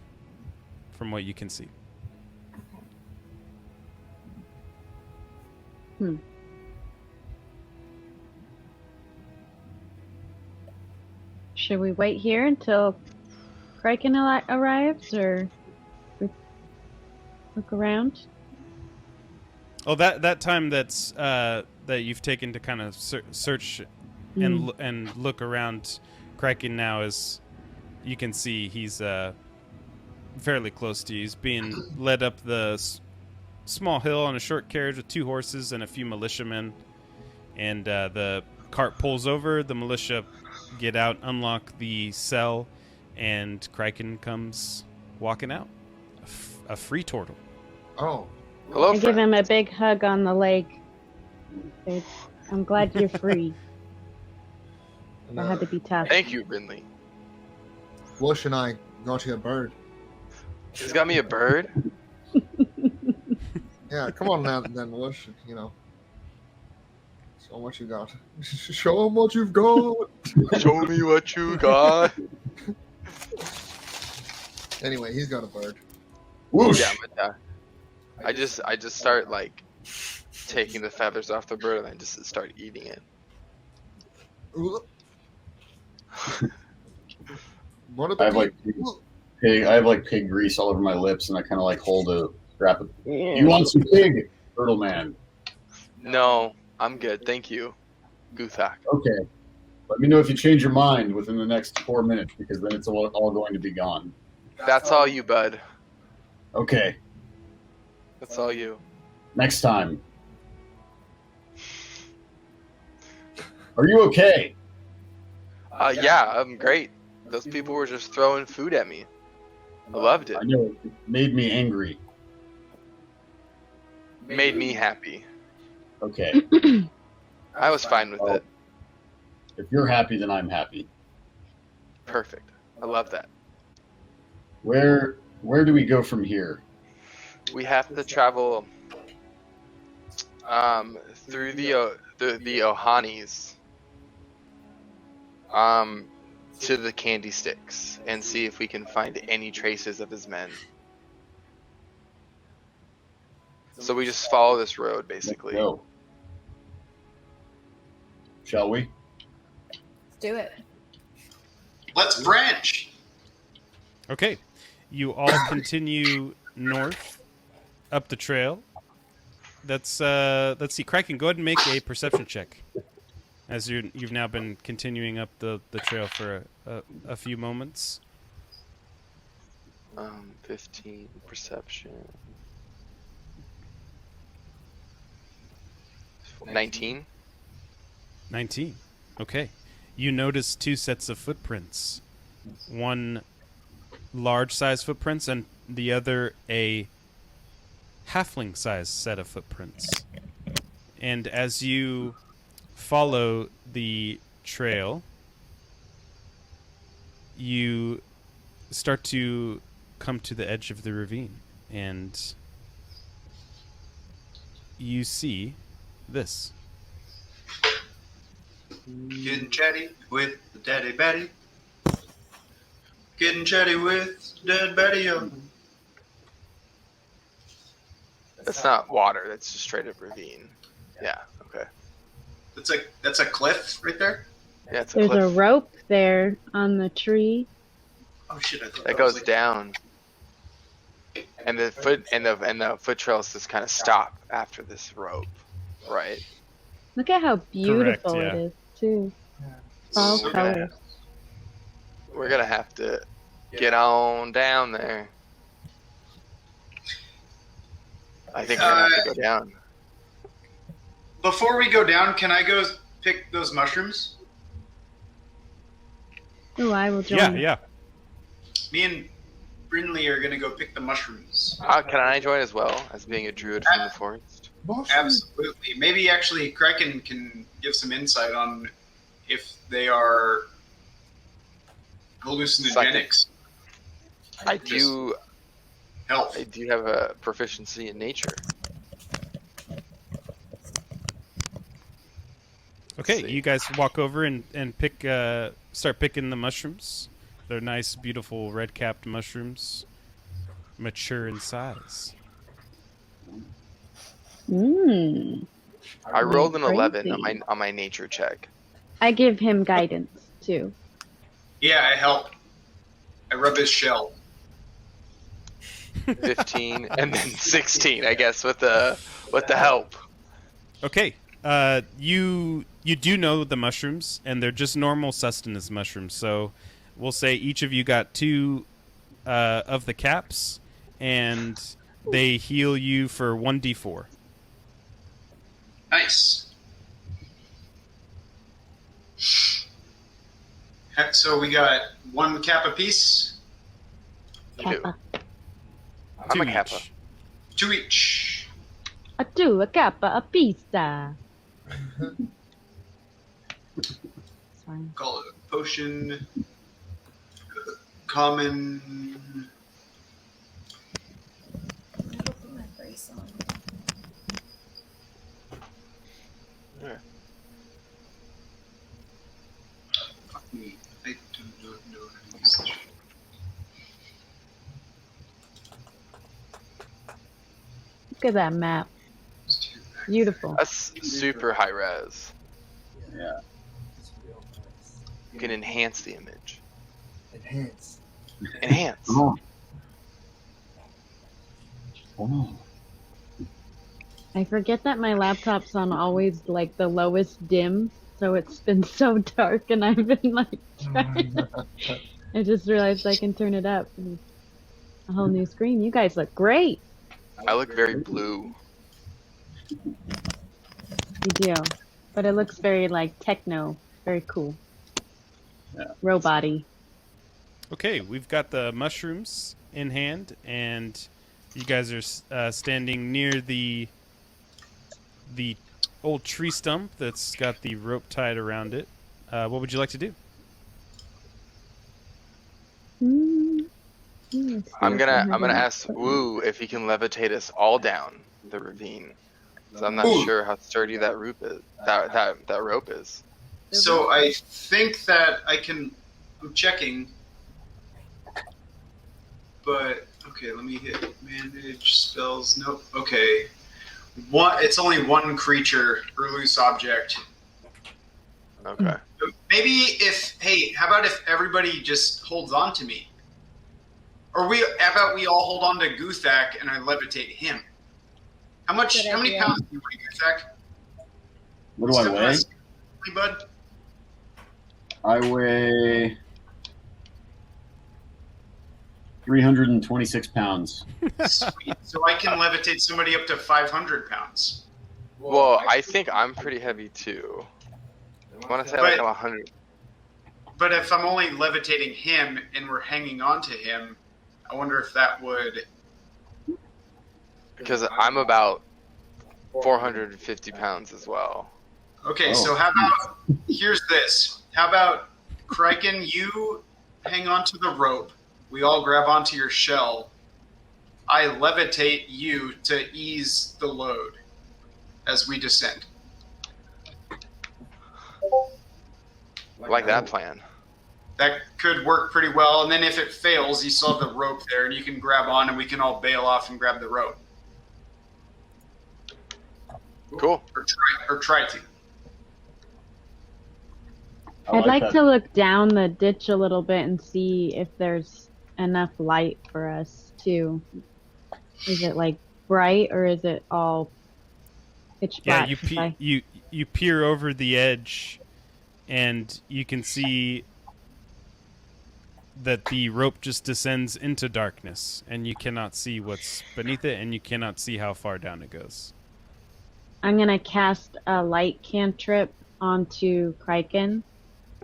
from what you can see. Okay. Should we wait here until Kriken arrives, or look around? Oh, that time that's that you've taken to kind of search and look around Kriken now is, you can see he's fairly close to you. He's being led up the small hill on a short carriage with 2 horses and a few militiamen, and the cart pulls over. The militia get out, unlock the cell, and Kriken comes walking out. A free turtle. Oh. Hello, I give friend. him a big hug on the leg. I'm glad you're free. I had to be tough. Thank you, Brinlis. Whoosh and I got you a bird. He's got me a bird. Yeah, come on now, then, Whoosh. You know, show what you got. Show him what you've got. Show me what you got. Anyway, he's got a bird. Whoosh! Yeah, I just start like taking the feathers off the bird and I just start eating it. What I are have like pig. I have like pig grease all over my lips, and I kind of like hold a scrap of. You want some pig, Turtle Man? No, I'm good. Thank you, Guthak. Okay. Let me know if you change your mind within the next 4 minutes, because then it's all going to be gone. That's all you, bud. Okay. That's all you. Next time. Are you okay? Yeah, I'm great. Those people were just throwing food at me. I loved it. I know it made me angry. Made me happy. Okay. I was fine with it. If you're happy, then I'm happy. Perfect. I love that. Where do we go from here? We have to travel through the Ohanis to the candy sticks and see if we can find any traces of his men. So we just follow this road, basically. Let's go. Shall we? Let's do it. Let's branch. Okay. You all continue north up the trail. Let's see. Kriken, go ahead and make a perception check. As you've now been continuing up the trail for a few moments. 15 perception. 19. 19. Okay. You notice two sets of footprints. One large size footprints and the other a halfling size set of footprints. And as you follow the trail, you start to come to the edge of the ravine, and you see this. Getting chatty with the daddy batty. Getting chatty with dead batty. That's not water. That's just straight up ravine. Yeah. Okay. That's a cliff right there. Yeah, it's a There's cliff a rope there on the tree. Oh shit! I thought that was goes down, and the foot trails just kind of stop after this rope, right? Look at how beautiful yeah. it is, too. All So colors. We're gonna have to get on down there. I think we're gonna have to go down. Before we go down, can I go pick those mushrooms? Oh, I will join. Yeah, you. yeah. Me and Brinlis are gonna go pick the mushrooms. Can I join as well as being a druid from the forest? Absolutely. Maybe actually Kriken can give some insight on if they are hallucinogenics. I do Health. I do have a proficiency in nature. Okay, see. you guys walk over and pick start picking the mushrooms. They're nice, beautiful red-capped mushrooms, mature in size. Mm. I rolled an 11 Crazy. on my nature check. I give him guidance, too. Yeah, I help. I rub his shell. 15 and then 16, I guess, with the help. Okay, you do know the mushrooms, and they're just normal sustenance mushrooms. So we'll say each of you got 2 of the caps, and they heal you for 1d4. Nice. So we got 1 cap apiece, Kappa. I'm a 2 kappa. each. 2 each. A two, a kappa, a pizza. It's fine. Call it a potion. Common. I will put my brace on. Fuck me. I do not know how to use this. Look at that map. It's too bad. Beautiful. That's super high res. Yeah. It's real nice. You can enhance the image. Enhance. Enhance. Oh. Oh. I forget that my laptop's on always like the lowest dim, so it's been so dark, and I've been like trying. I just realized I can turn it up. A whole new screen. You guys look great. I look very blue. You do, but it looks very like techno, very cool. Yeah. Robot-y. Okay, we've got the mushrooms in hand, and you guys are standing near the old tree stump that's got the rope tied around it. What would you like to do? I'm gonna ask Woo if he can levitate us all down the ravine. So I'm not Ooh. sure how sturdy that rope is. That rope is. So I think that I can. I'm checking. But okay, let me hit manage spells. Nope. Okay. It's only one creature or loose object. Okay. Maybe how about if everybody just holds on to me? Or how about we all hold on to Guthak and I levitate him? How many pounds do you weigh, Guthak? What do I weigh? Bud? I weigh 326 pounds. Sweet. So I can levitate somebody up to 500 pounds. Well, I think I'm pretty heavy too. I want to say like I'm 100. But if I'm only levitating him and we're hanging on to him, I wonder if that would... Because I'm about 450 pounds as well. Okay, so how about... Here's this. How about, Kriken, you hang on to the rope. We all grab onto your shell. I levitate you to ease the load as we descend. Like that plan. That could work pretty well. And then if it fails, you still have the rope there, and you can grab on, and we can all bail off and grab the rope. Cool. Or try to. I'd like that. to look down the ditch a little bit and see if there's enough light for us too. Is it like bright or is it all pitch black? Yeah, you peer over the edge, and you can see that the rope just descends into darkness, and you cannot see what's beneath it, and you cannot see how far down it goes. I'm gonna cast a light cantrip onto Kriken,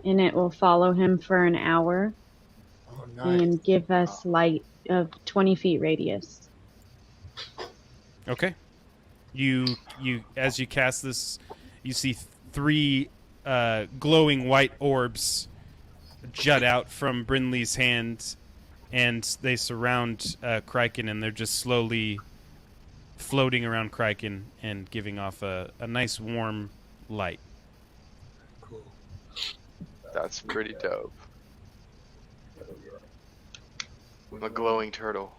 and it will follow him for an hour and give us light of 20 feet radius. Okay. You as you cast this, you see three glowing white orbs jut out from Brinlis' hand, and they surround Kriken, and they're just slowly floating around Kriken and giving off a nice warm light. Cool. That's pretty dope. I'm a glowing turtle.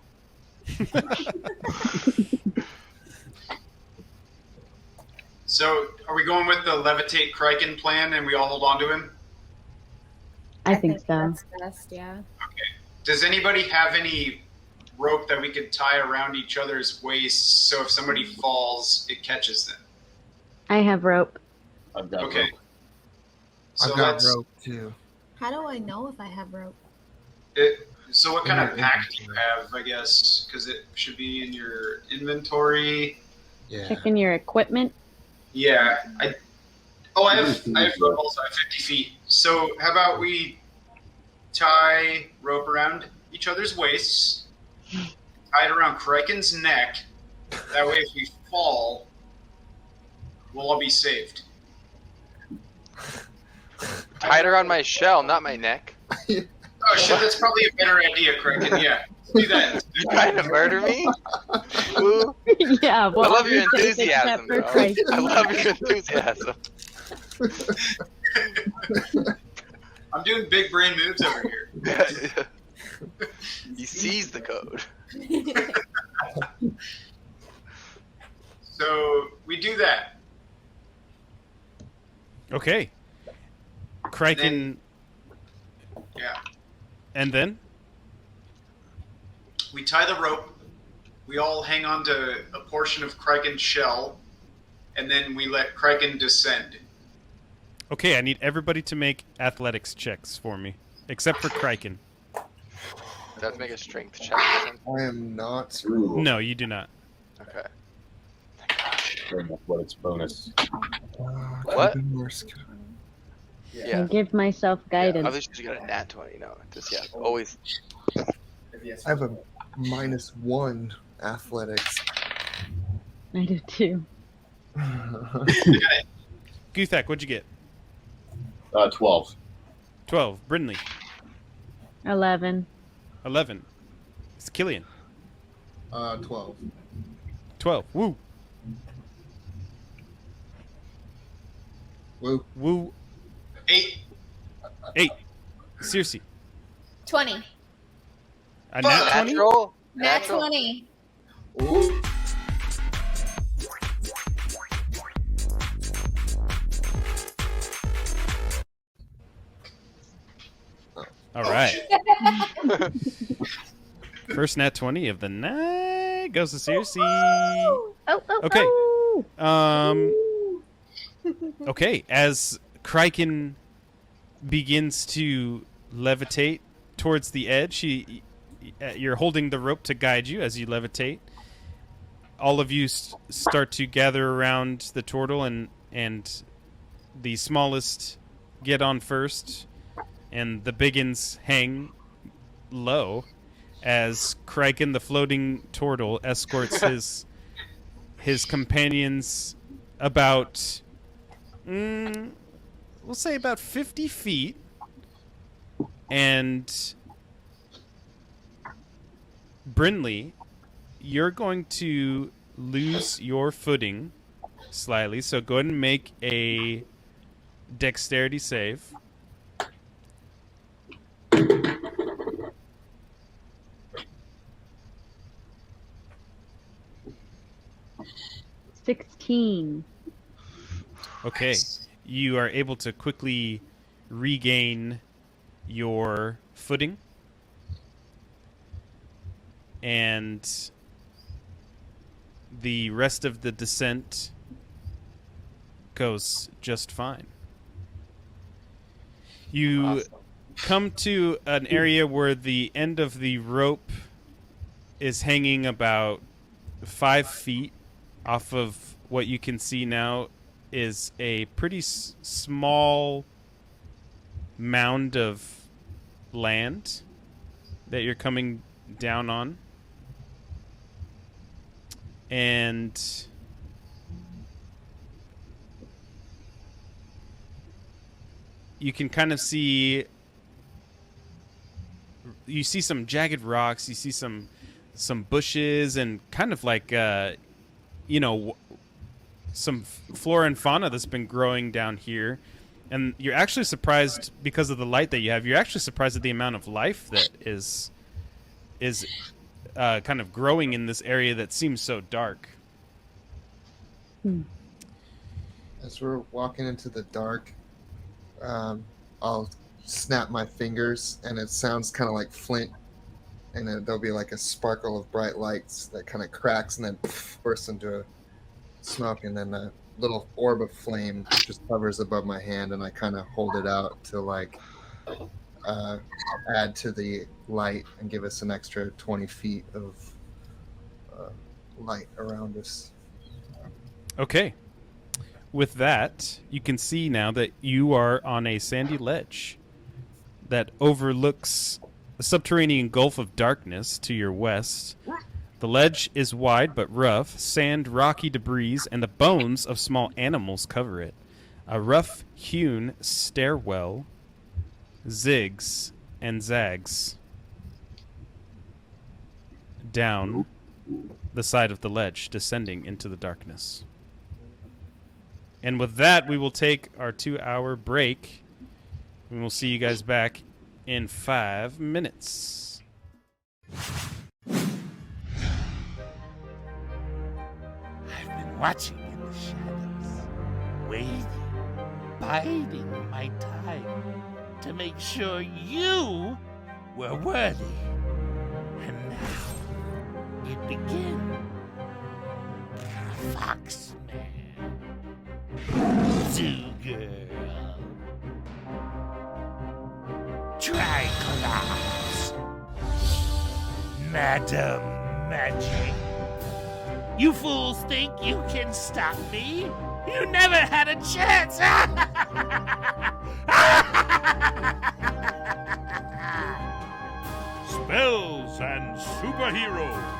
So, are we going with the levitate Kriken plan and we all hold on to him? I think so. That's best, yeah. Does anybody have any rope that we could tie around each other's waists so if somebody falls, it catches them? I have rope. I've got Okay. rope. So I've got let's. rope too. How do I know if I have rope? So what kind of pack do you have? I guess because it should be in your inventory. Yeah. Checking your equipment. Yeah. I have rope also. I have 50 feet. So how about we tie rope around each other's waists, tie it around Kriken's neck. That way, if we fall, we'll all be saved. Tie it around my shell, not my neck. Oh shit, that's probably a better idea, Kriken. Yeah, do that. You trying to murder me? Woo. Yeah, well, I love your everything enthusiasm, except for bro. Kriken. I love your enthusiasm. I'm doing big brain moves over here. He sees the code. So we do that. Okay. Kriken, Yeah. and then? we tie the rope. We all hang on to a portion of Kriken's shell, and then we let Kriken descend. Okay, I need everybody to make athletics checks for me, except for Kriken. Does that make a strength check or something? I am not. Ooh, No, you do not. Okay. athletics bonus. What? I give myself guidance. At least you got a nat 20, just always. I have a -1 athletics. I do too. Guthak, what'd you get? 12. 12. Brinley. 11. 11. It's Cillian. 12. 12. Woo. Woo. Woo. 8. 8. Circe. 20. A nat 20? Natural. Nat 20. Ooh. All right. First nat 20 of the night goes to Circe. Okay. Okay, as Kriken begins to levitate towards the edge, you're holding the rope to guide you as you levitate. All of you start to gather around the turtle, and the smallest get on first, and the biggins hang low as Kriken, the floating turtle, escorts his companions about, we'll say about 50 feet, and Brinley, you're going to lose your footing slightly, so go ahead and make a dexterity save. $16. Okay, you are able to quickly regain your footing, and the rest of the descent goes just fine. You come to an area where the end of the rope is hanging about 5 feet off of what you can see now is a pretty small mound of land that you're coming down on. And you can kind of see, you see some jagged rocks, you see some bushes, and kind of like some flora and fauna that's been growing down here. And you're actually surprised, because of the light that you have, you're actually surprised at the amount of life that is kind of growing in this area that seems so dark. As we're walking into the dark, I'll snap my fingers, and it sounds kind of like flint, and then there'll be like a sparkle of bright lights that kind of cracks and then bursts into a smoke, and then a little orb of flame just hovers above my hand, and I kind of hold it out to like add to the light and give us an extra 20 feet of light around us. Okay. With that, you can see now that you are on a sandy ledge that overlooks a subterranean gulf of darkness to your west. The ledge is wide but rough. Sand, rocky debris, and the bones of small animals cover it. A rough-hewn stairwell zigs and zags down the side of the ledge, descending into the darkness. And with that, we will take our 2-hour break, and we'll see you guys back in 5 minutes. I've been watching in the shadows, waiting, biding my time to make sure you were worthy. And now it begin. Foxman. Zoo girl. Triclops. Madam Magic. You fools think you can stop me? You never had a chance! Spells and superheroes.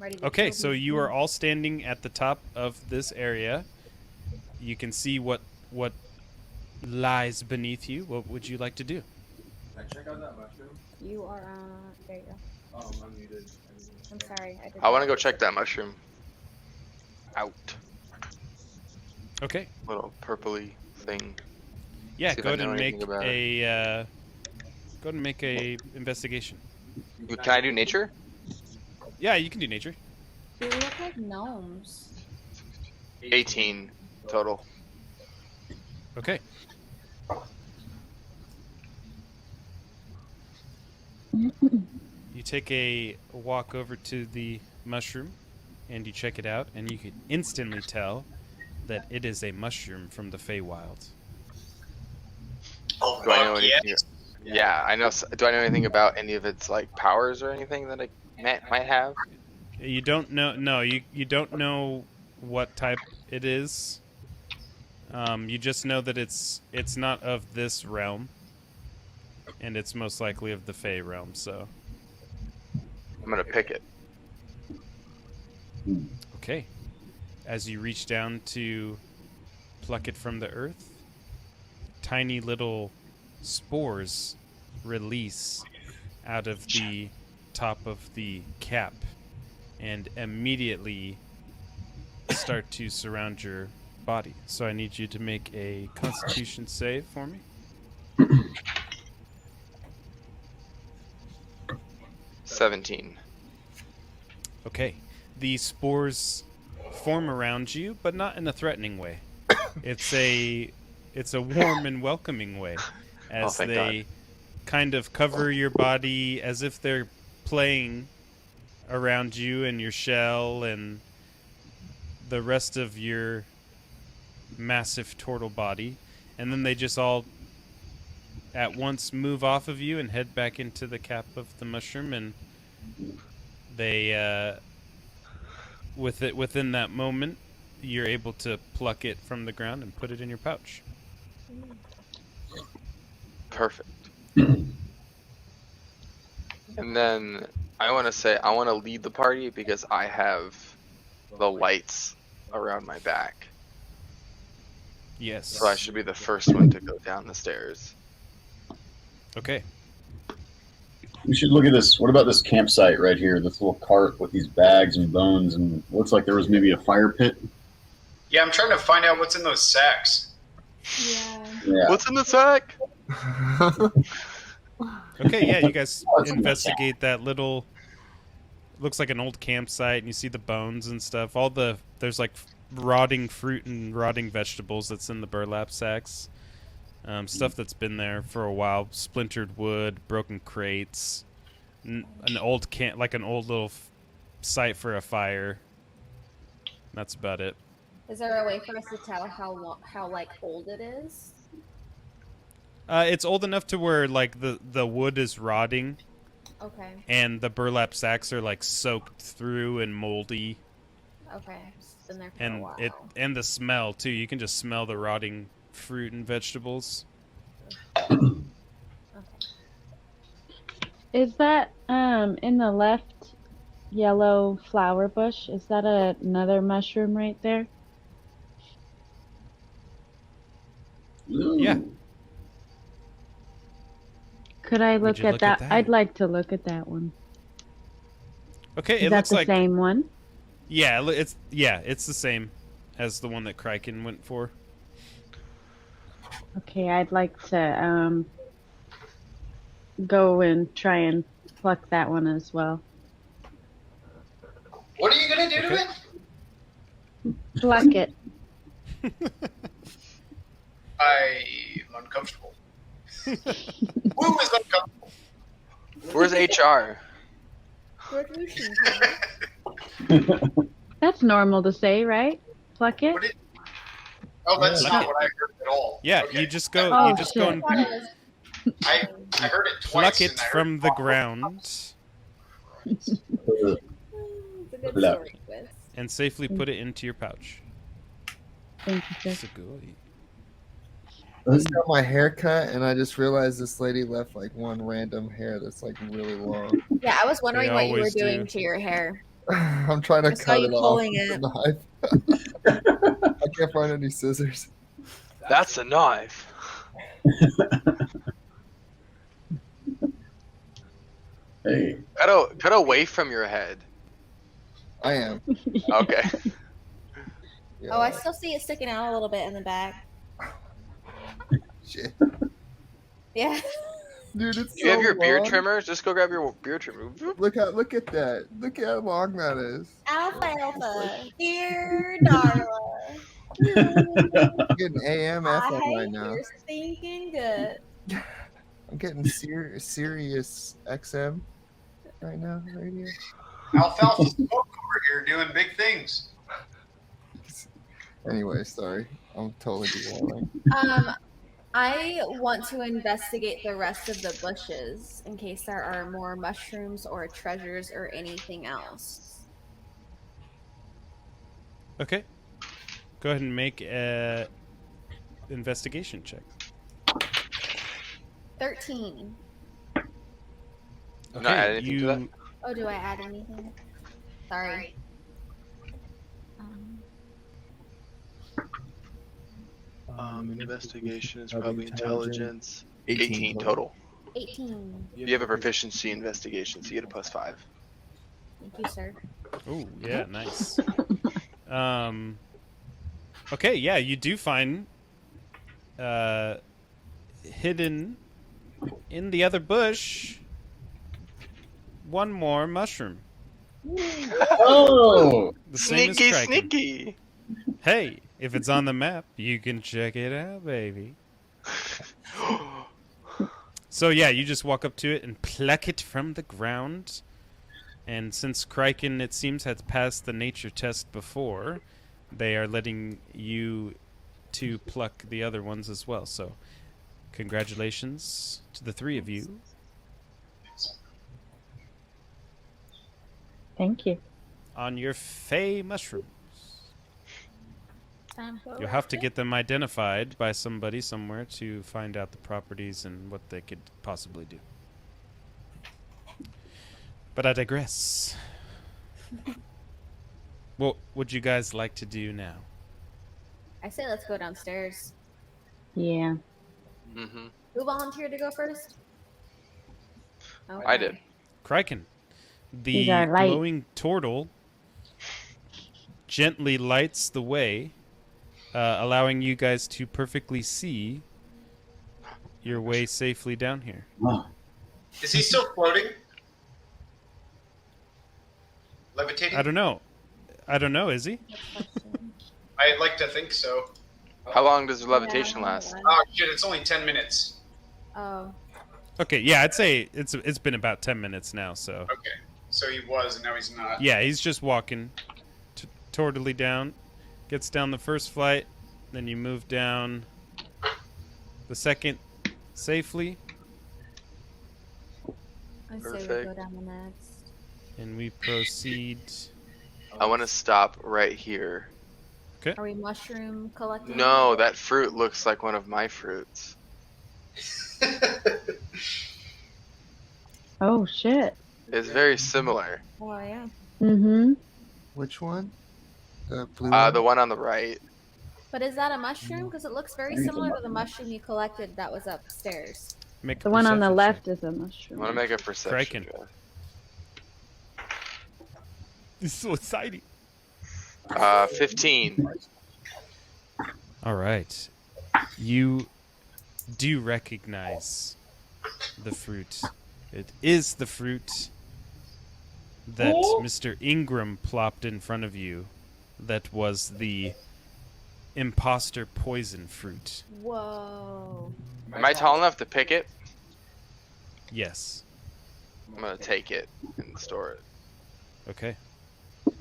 ready to Okay, kill so these you are things. all standing at the top of this area. You can see what lies beneath you. What would you like to do? Can I check out that mushroom? You are there you go. I'm muted. I'm sorry. I did I want to go check that mushroom out. Okay. Little purpley thing. Yeah, See if go I ahead know and make anything about a go ahead and make a investigation. Can I do nature? Yeah, you can do nature. They look like gnomes. 18 total. Okay. You take a walk over to the mushroom and you check it out, and you can instantly tell that it is a mushroom from the Feywild. Oh, Do I know fuck anything? yes. Yeah, I know. Do I know anything about any of its like powers or anything that I might have? You don't know. No, you don't know what type it is. You just know that it's not of this realm, and it's most likely of the Fey realm. So I'm gonna pick it. okay, as you reach down to pluck it from the earth, tiny little spores release out of the top of the cap and immediately start to surround your body. So I need you to make a Constitution save for me. 17. Okay. The spores form around you, but not in a threatening way. It's a warm and welcoming way, as thank they kind of cover your body as if they're playing around you and your shell and the rest of your massive turtle body, and then they just all at once move off of you and head back into the cap of the mushroom, and they within that moment you're able to pluck it from the ground and put it in your pouch. Perfect. And then I want to lead the party because I have the lights around my back. Yes. So I should be the first one to go down the stairs. Okay. We should look at this. What about this campsite right here? This little cart with these bags and bones, and looks like there was maybe a fire pit. Yeah, I'm trying to find out what's in those sacks. Yeah. What's in the sack? Okay, yeah, you guys investigate that little, looks like an old campsite, and you see the bones and stuff. There's like rotting fruit and rotting vegetables that's in the burlap sacks. Stuff that's been there for a while, splintered wood, broken crates, an old little site for a fire. That's about it. Is there a way for us to tell how like old it is? It's old enough to where like the wood is rotting. Okay. And the burlap sacks are like soaked through and moldy. Okay. It's been there for a And while. and the smell too. You can just smell the rotting fruit and vegetables. Is that in the left yellow flower bush? Is that another mushroom right there? Yeah. Could I Would look you at look that? at that? I'd like to look at that one. Okay, Is it that looks the like same one? yeah, it's the same as the one that Kriken went for. Okay, I'd like to go and try and pluck that one as well. What are you gonna do to Okay. Pluck it. I'm uncomfortable. Who is uncomfortable? Where's HR? That's normal to say, right? Pluck it. What did- Oh, that's Pluck not it. what I heard at all. Yeah, Okay. you just go Oh, you just go shit. and I heard it twice. pluck it and I heard from it the wrong. ground It's a good Pluck. story, Quiz. and safely put it into your pouch. Thank you, sir. Sugoi. I just got my hair cut, and I just realized this lady left like one random hair that's like really long. Yeah, I was wondering They what you were always doing do. to your hair. I'm trying to I saw cut you it off pulling with it. the knife. I can't find any scissors. That's a knife. Hey, Cut away from your head. I am. Okay. Yeah. Oh, I still see it sticking out a little bit in the back. Shit. Yeah. Dude, it's Do you have so your beard long. trimmer? Just go grab your beard trimmer. Look at that. Look at how long that is. Alfalfa. Dear Darla. I'm getting AM I FM right hate now. your stinking gut. I'm getting Sirius XM right now. Radio. Alfalfa smoke over here doing big things. Anyway, sorry. I'm totally derailing. I want to investigate the rest of the bushes in case there are more mushrooms or treasures or anything else. Okay. Go ahead and make a investigation check. 13. Not add anything to that? Oh, do I add anything? Sorry. Investigation is probably intelligence. 18 total. 18. You have a proficiency investigation, so you get a +5. Thank you, sir. Oh, yeah, nice. Okay, yeah, you do find hidden in the other bush one more mushroom. oh, The same Sneaky, as Kriken. sneaky. Hey, if it's on the map, you can check it out, baby. So yeah, you just walk up to it and pluck it from the ground. And since Kriken, it seems, has passed the nature test before, they are letting you to pluck the other ones as well. So congratulations to the three of you. Thank you. On your Fey mushrooms. You'll have to get them identified by somebody somewhere to find out the properties and what they could possibly do. But I digress. What would you guys like to do now? I say let's go downstairs. Yeah. Mm-hmm. Who volunteered to go first? Okay. I did. Kriken, the He's our light. glowing turtle gently lights the way, allowing you guys to perfectly see your way safely down here. Is he still floating? Levitating? I don't know, is he? I'd like to think so. How long does levitation last? Oh shit, it's only 10 minutes. Oh. Okay, yeah, I'd say it's been about 10 minutes now, so. Okay. So he was, and now he's not. Yeah, he's just walking tortily down. Gets down the first flight, then you move down the second safely, I say we Perfect. go down the next. and we proceed. I want to stop right here. Are we mushroom collecting? No, that fruit looks like one of my fruits. Oh shit. It's very similar. Oh yeah. Mm-hmm. Which one? The blue The one on the right. But is that a mushroom? Because it looks very similar to the mushroom you collected that was upstairs. Make a The one on the perception left check. is a I mushroom. want to make a perception. Kriken. check. This is so exciting. 15. All right. You do recognize the fruit. It is the fruit that Mr. Ingrumm plopped in front of you that was the imposter poison fruit. Whoa. Am I tall enough to pick it? Yes. I'm going to take it and store it. Okay. I'm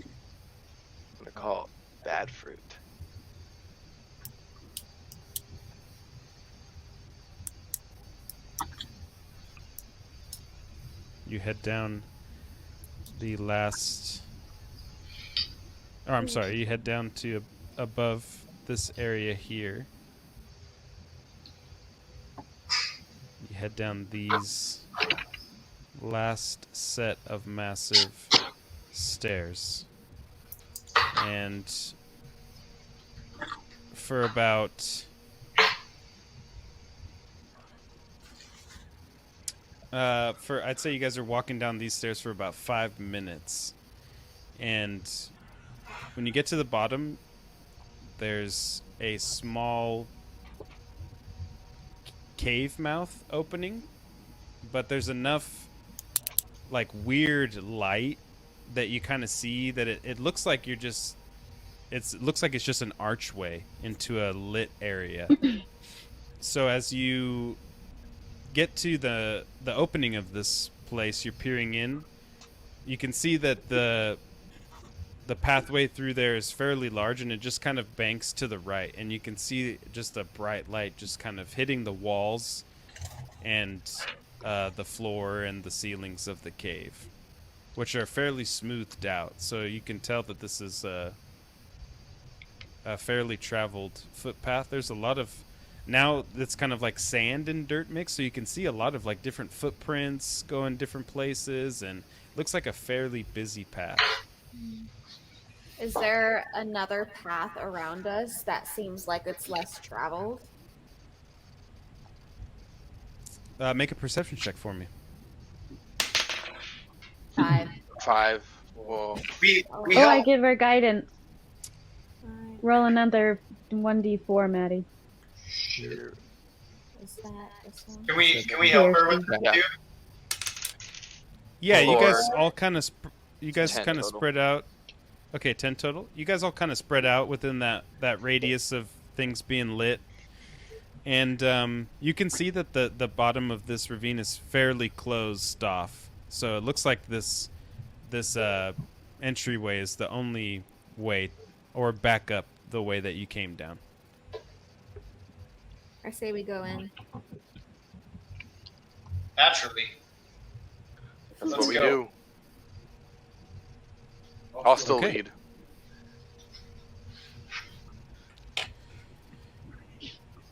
going to call it bad fruit. You head down the last... Oh, I'm sorry. You head down to above this area here. You head down these last set of massive stairs. And for about I'd say you guys are walking down these stairs for about 5 minutes. And when you get to the bottom, there's a small cave mouth opening, but there's enough like weird light that you kind of see that it looks like you're just it looks like it's just an archway into a lit area. So as you get to the opening of this place, you're peering in, you can see that the pathway through there is fairly large, and it just kind of banks to the right, and you can see just a bright light just kind of hitting the walls and the floor and the ceilings of the cave, which are fairly smoothed out. So you can tell that this is a fairly traveled footpath. There's a lot of, now it's kind of like sand and dirt mix, so you can see a lot of like different footprints going different places, and it looks like a fairly busy path. Is there another path around us that seems like it's less traveled? Make a perception check for me. 5. 5. Whoa. We I help. give her guidance. 5. Roll another 1d4, Maddie. Is that this one? Can we help her with that Yeah. too? Yeah, you Four. guys all kind of 10 kind of total. spread out. Okay, 10 total. You guys all kind of spread out within that radius of things being lit. And you can see that the bottom of this ravine is fairly closed off. So it looks like this entryway is the only way, or back up the way that you came down. I say we go in. Naturally. That's Let's what we go. do. I'll still Okay. lead.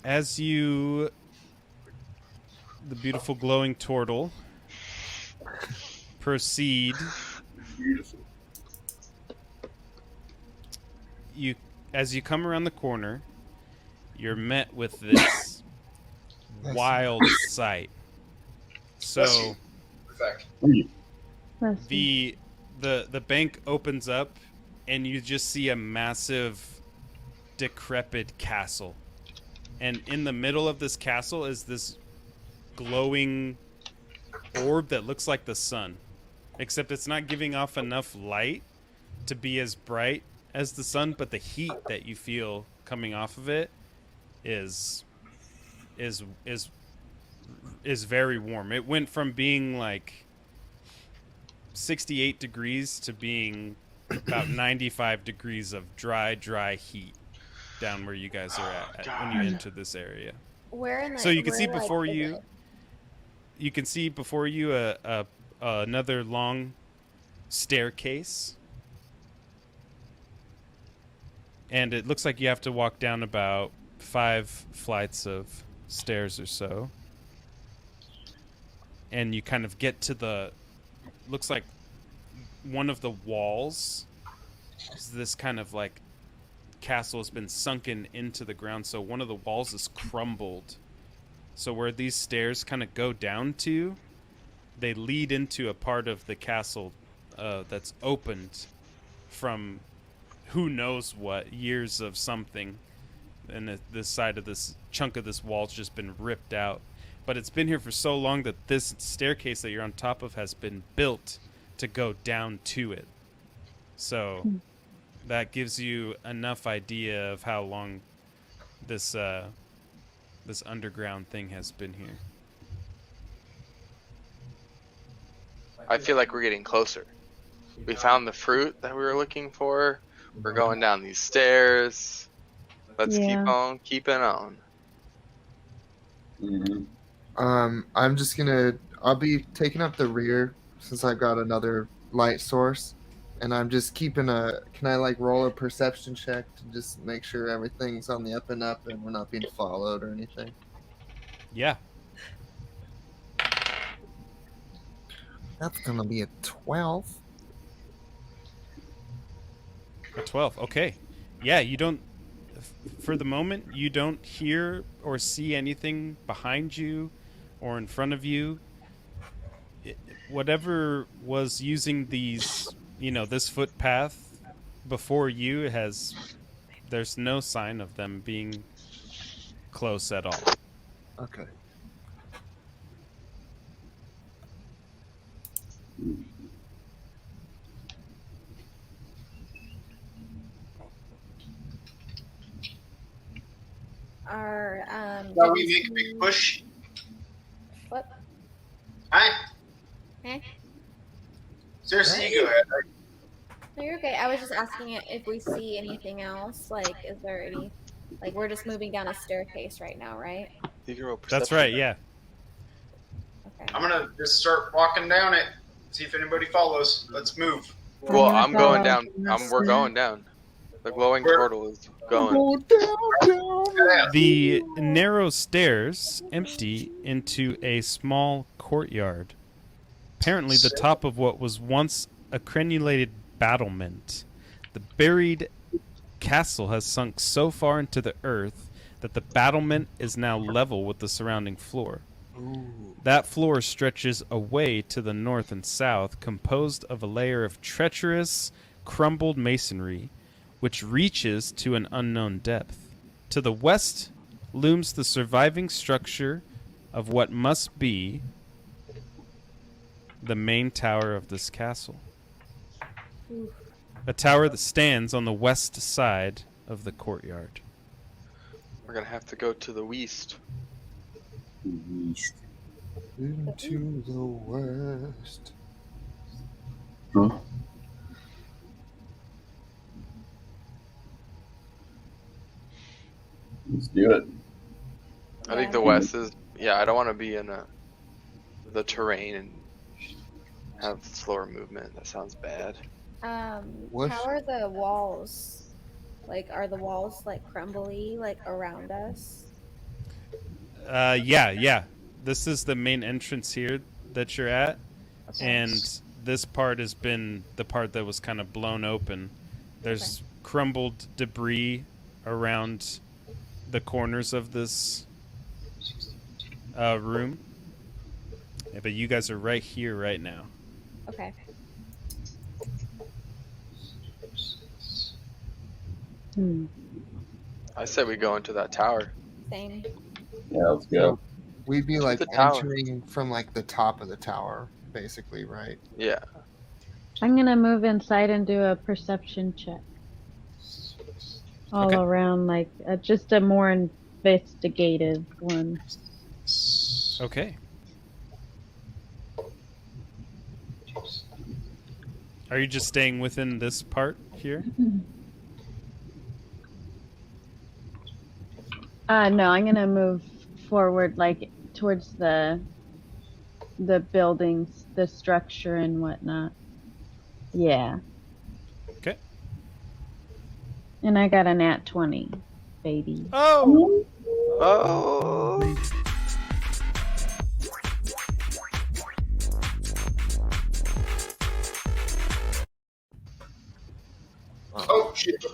As the beautiful glowing turtle proceed, as you come around the corner, you're met with this wild sight. So Perfect. Let's see. the bank opens up, and you just see a massive decrepit castle. And in the middle of this castle is this glowing orb that looks like the sun, except it's not giving off enough light to be as bright as the sun, but the heat that you feel coming off of it is very warm. It went from being like 68 degrees to being about 95 degrees of dry heat down where you guys are at when you enter this area. Where in the So you can see where, like, before is you, it? you can see before you another long staircase, and it looks like you have to walk down about 5 flights of stairs or so, and you kind of get to the, looks like one of the walls is this kind of like castle has been sunken into the ground, so one of the walls is crumbled. So where these stairs kind of go down to, they lead into a part of the castle that's opened from who knows what years of something, and this side of this chunk of this wall's just been ripped out. But it's been here for so long that this staircase that you're on top of has been built to go down to it. So that gives you enough idea of how long this this underground thing has been here. I feel like we're getting closer. We found the fruit that we were looking for. We're going down these stairs. Let's Yeah. keep on keeping on. I'm just I'll be taking up the rear since I've got another light source, and I'm just keeping can I like roll a perception check to just make sure everything's on the up and up and we're not being followed or anything? Yeah. That's gonna be a 12. A 12. Okay. Yeah, you don't. For the moment, you don't hear or see anything behind you or in front of you. Whatever was using these, this footpath before you has. There's no sign of them being close at all. Okay. Are Shall we make a big push? What? Hi. Eh? Seriously, you go ahead. No, you're okay. I was just asking it if we see anything else. Like, is there any? Like, we're just moving down a staircase right now, right? You can roll That's perception. right, yeah. Okay. I'm gonna just start walking down it. See if anybody follows. Let's move. Well, I'm going follow down. We're going down. The glowing turtle is going. The narrow stairs empty into a small courtyard. Apparently the top of what was once a crenulated battlement. The buried castle has sunk so far into the earth that the battlement is now level with the surrounding floor. That floor stretches away to the north and south, composed of a layer of treacherous, crumbled masonry, which reaches to an unknown depth. To the west looms the surviving structure of what must be the main tower of this castle. A tower that stands on the west side of the courtyard. We're gonna have to go to the west. Into the west. Huh? Let's do it. I think the west is. Yeah, I don't want to be in the terrain and have slower movement. That sounds bad. What? How are the walls? Like, are the walls like crumbly, like around us? Yeah. This is the main entrance here that you're at. And this part has been the part that was kind of blown open. There's crumbled debris around the corners of this room. Yeah, but you guys are right here right now. Okay. I said we go into that tower. Same. Yeah, let's go. We'd be like the tower. entering from like the top of the tower, basically, right? Yeah. I'm gonna move inside and do a perception check. All Okay. around, like just a more investigative one. Okay. Are you just staying within this part here? No, I'm gonna move forward, like towards the buildings, the structure and whatnot. Yeah. Okay. And I got a nat 20, baby. Oh! Oh. Oh shit!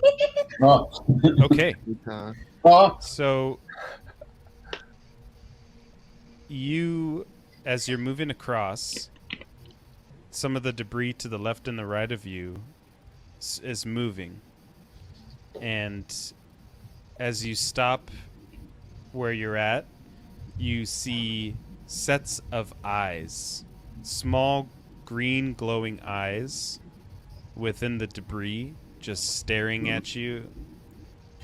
Oh. Okay. Oh. So you, as you're moving across, some of the debris to the left and the right of you is moving. And as you stop where you're at, you see sets of eyes. Small, green, glowing eyes within the debris, just staring at you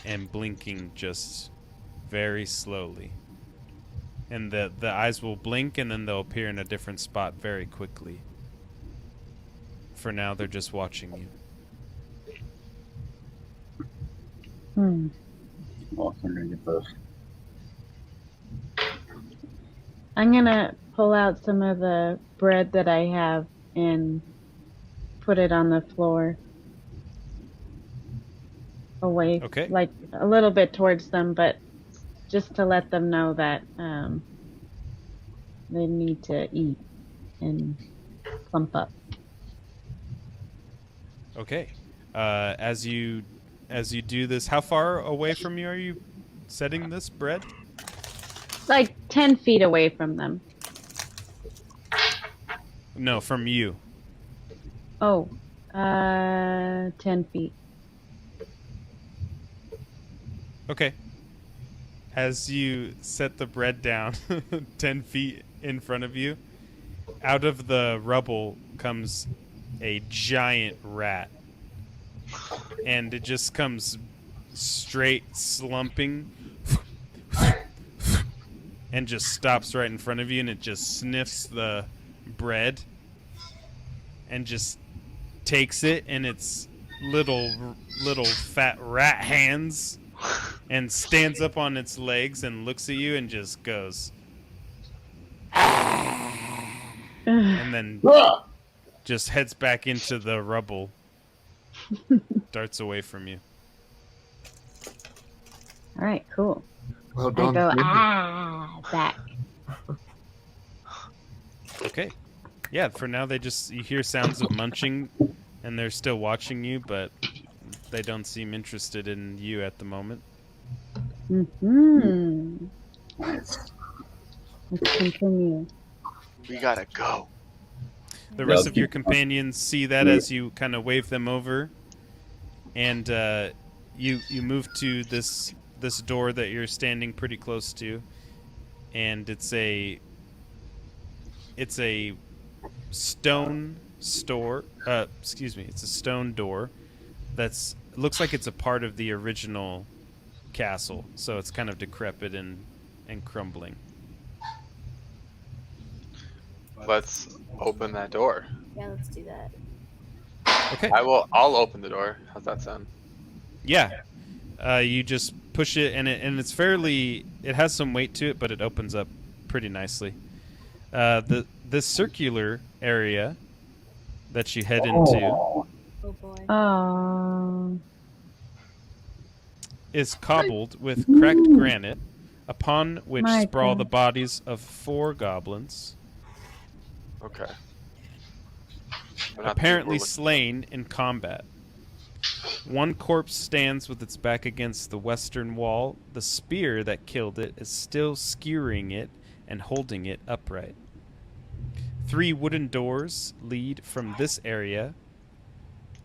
and blinking just very slowly. And the eyes will blink and then they'll appear in a different spot very quickly. For now, they're just watching you. Oh, I'm gonna get those. I'm gonna pull out some of the bread that I have and put it on the floor. Away, Okay. like a little bit towards them, but just to let them know that they need to eat and clump up. Okay. As you do this, how far away from you are you setting this bread? Like 10 feet away from them. No, from you. Oh, 10 feet. Okay. As you set the bread down 10 feet in front of you, out of the rubble comes a giant rat. And it just comes straight slumping and just stops right in front of you, and it just sniffs the bread and just takes it in its little fat rat hands and stands up on its legs and looks at you and just goes and then just heads back into the rubble, darts away from you. All right, cool. Well I done. go, Brittany. back. Okay. Yeah, for now you hear sounds of munching and they're still watching you, but they don't seem interested in you at the moment. Mm-hmm. Let's continue. We gotta go. The rest of your companions see that as you kind of wave them over, and you move to this door that you're standing pretty close to, and it's a stone store. It's a stone door that's looks like it's a part of the original castle, so it's kind of decrepit and crumbling. Let's open that door. Yeah, let's do that. Okay. I'll open the door. How's that sound? Yeah. You just push it, and it's fairly. It has some weight to it, but it opens up pretty nicely. The circular area that you head into Oh boy. is cobbled with cracked granite, upon which sprawl the bodies of 4 goblins, Okay. apparently slain in combat. One corpse stands with its back against the western wall. The spear that killed it is still skewering it and holding it upright. 3 wooden doors lead from this area.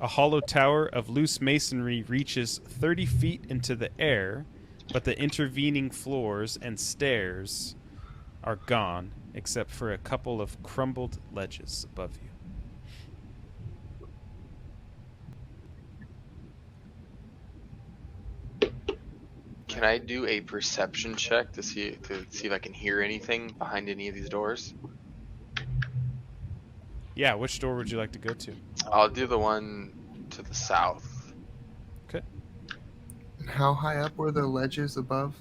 A hollow tower of loose masonry reaches 30 feet into the air, but the intervening floors and stairs are gone, except for a couple of crumbled ledges above you. Can I do a perception check to see if I can hear anything behind any of these doors? Yeah, which door would you like to go to? I'll do the one to the south. Okay. And how high up were the ledges above?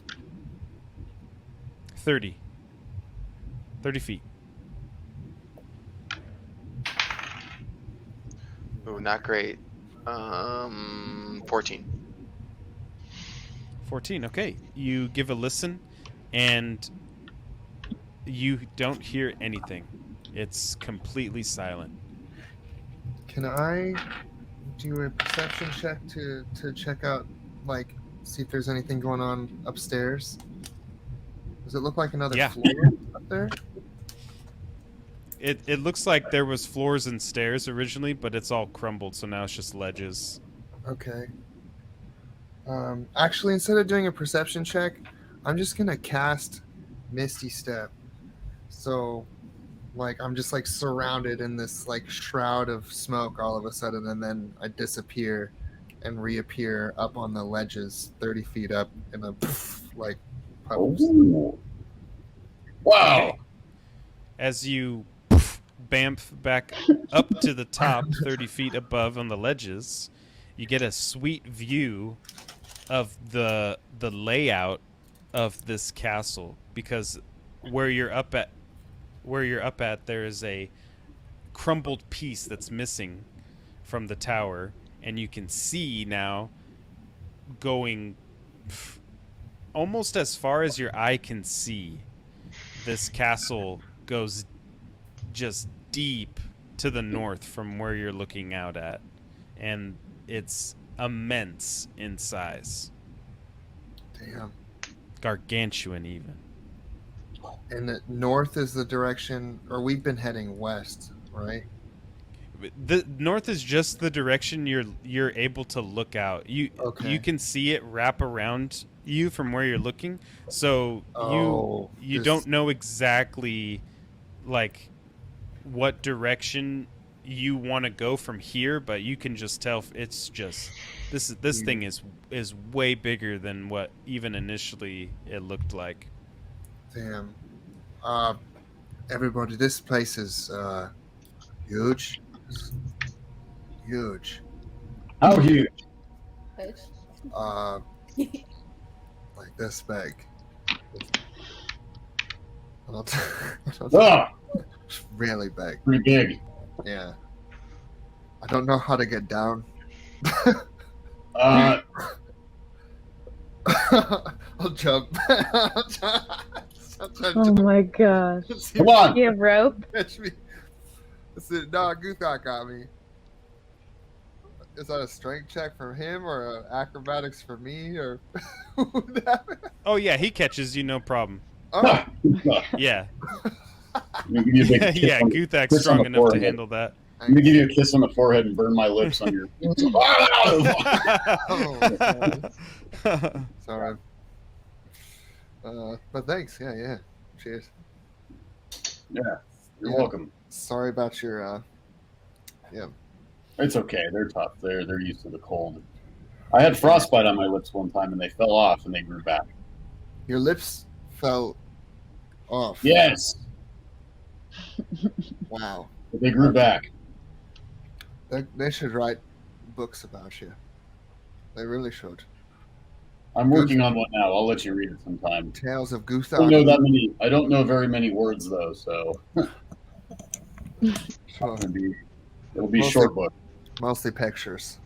30 feet. Ooh, not great. 14. 14, okay. You give a listen, and you don't hear anything. It's completely silent. Can I do a perception check to check out, like, see if there's anything going on upstairs? Does it look like another floor up there? It looks like there was floors and stairs originally, but it's all crumbled, so now it's just ledges. Okay. Actually, instead of doing a perception check, I'm just gonna cast Misty Step. So, like, I'm just like surrounded in this like shroud of smoke all of a sudden, and then I disappear and reappear up on the ledges 30 feet up in a like puddles. Ooh. Wow. Okay. As you bamf back up to the top 30 feet above on the ledges, you get a sweet view of the layout of this castle, because where you're up at there is a crumbled piece that's missing from the tower, and you can see now going almost as far as your eye can see. This castle goes just deep to the north from where you're looking out at, and it's immense in size. Damn. Gargantuan, even. And the north is the direction, or we've been heading west, right? The north is just the direction you're able to look out. You can see it wrap around you from where you're looking. So you don't know exactly like what direction you want to go from here, but you can just tell it's just this thing is way bigger than what even initially it looked like. Damn. Everybody, this place is huge. Huge. How huge? Like this big. Ah, Really big. pretty big. Yeah. I don't know how to get down. Uh, I'll jump. Oh my gosh. come on. You have rope? Catch me. No, Guthok got me. Is that a strength check from him or acrobatics for me or? Oh yeah, he catches you no problem. Oh, Yeah. Let me give you a big kiss Yeah, on- Guthak's kiss on strong the enough to forehead. handle that. Let me give you a kiss on the forehead and burn my lips on your. sorry. But thanks. Yeah. Cheers. Yeah, you're Yeah. welcome. Sorry about your. Yeah. It's okay. They're tough. They're used to the cold. I had frostbite on my lips one time, and they fell off, and they grew back. Your lips fell off. Yes, Wow. but they grew back. They should write books about you. They really should. I'm working on one now. I'll let you read it sometime. Tales of I don't know Guthok. that many. I don't know very many words though, so Sure. it'll be Mostly- short book. Mostly pictures.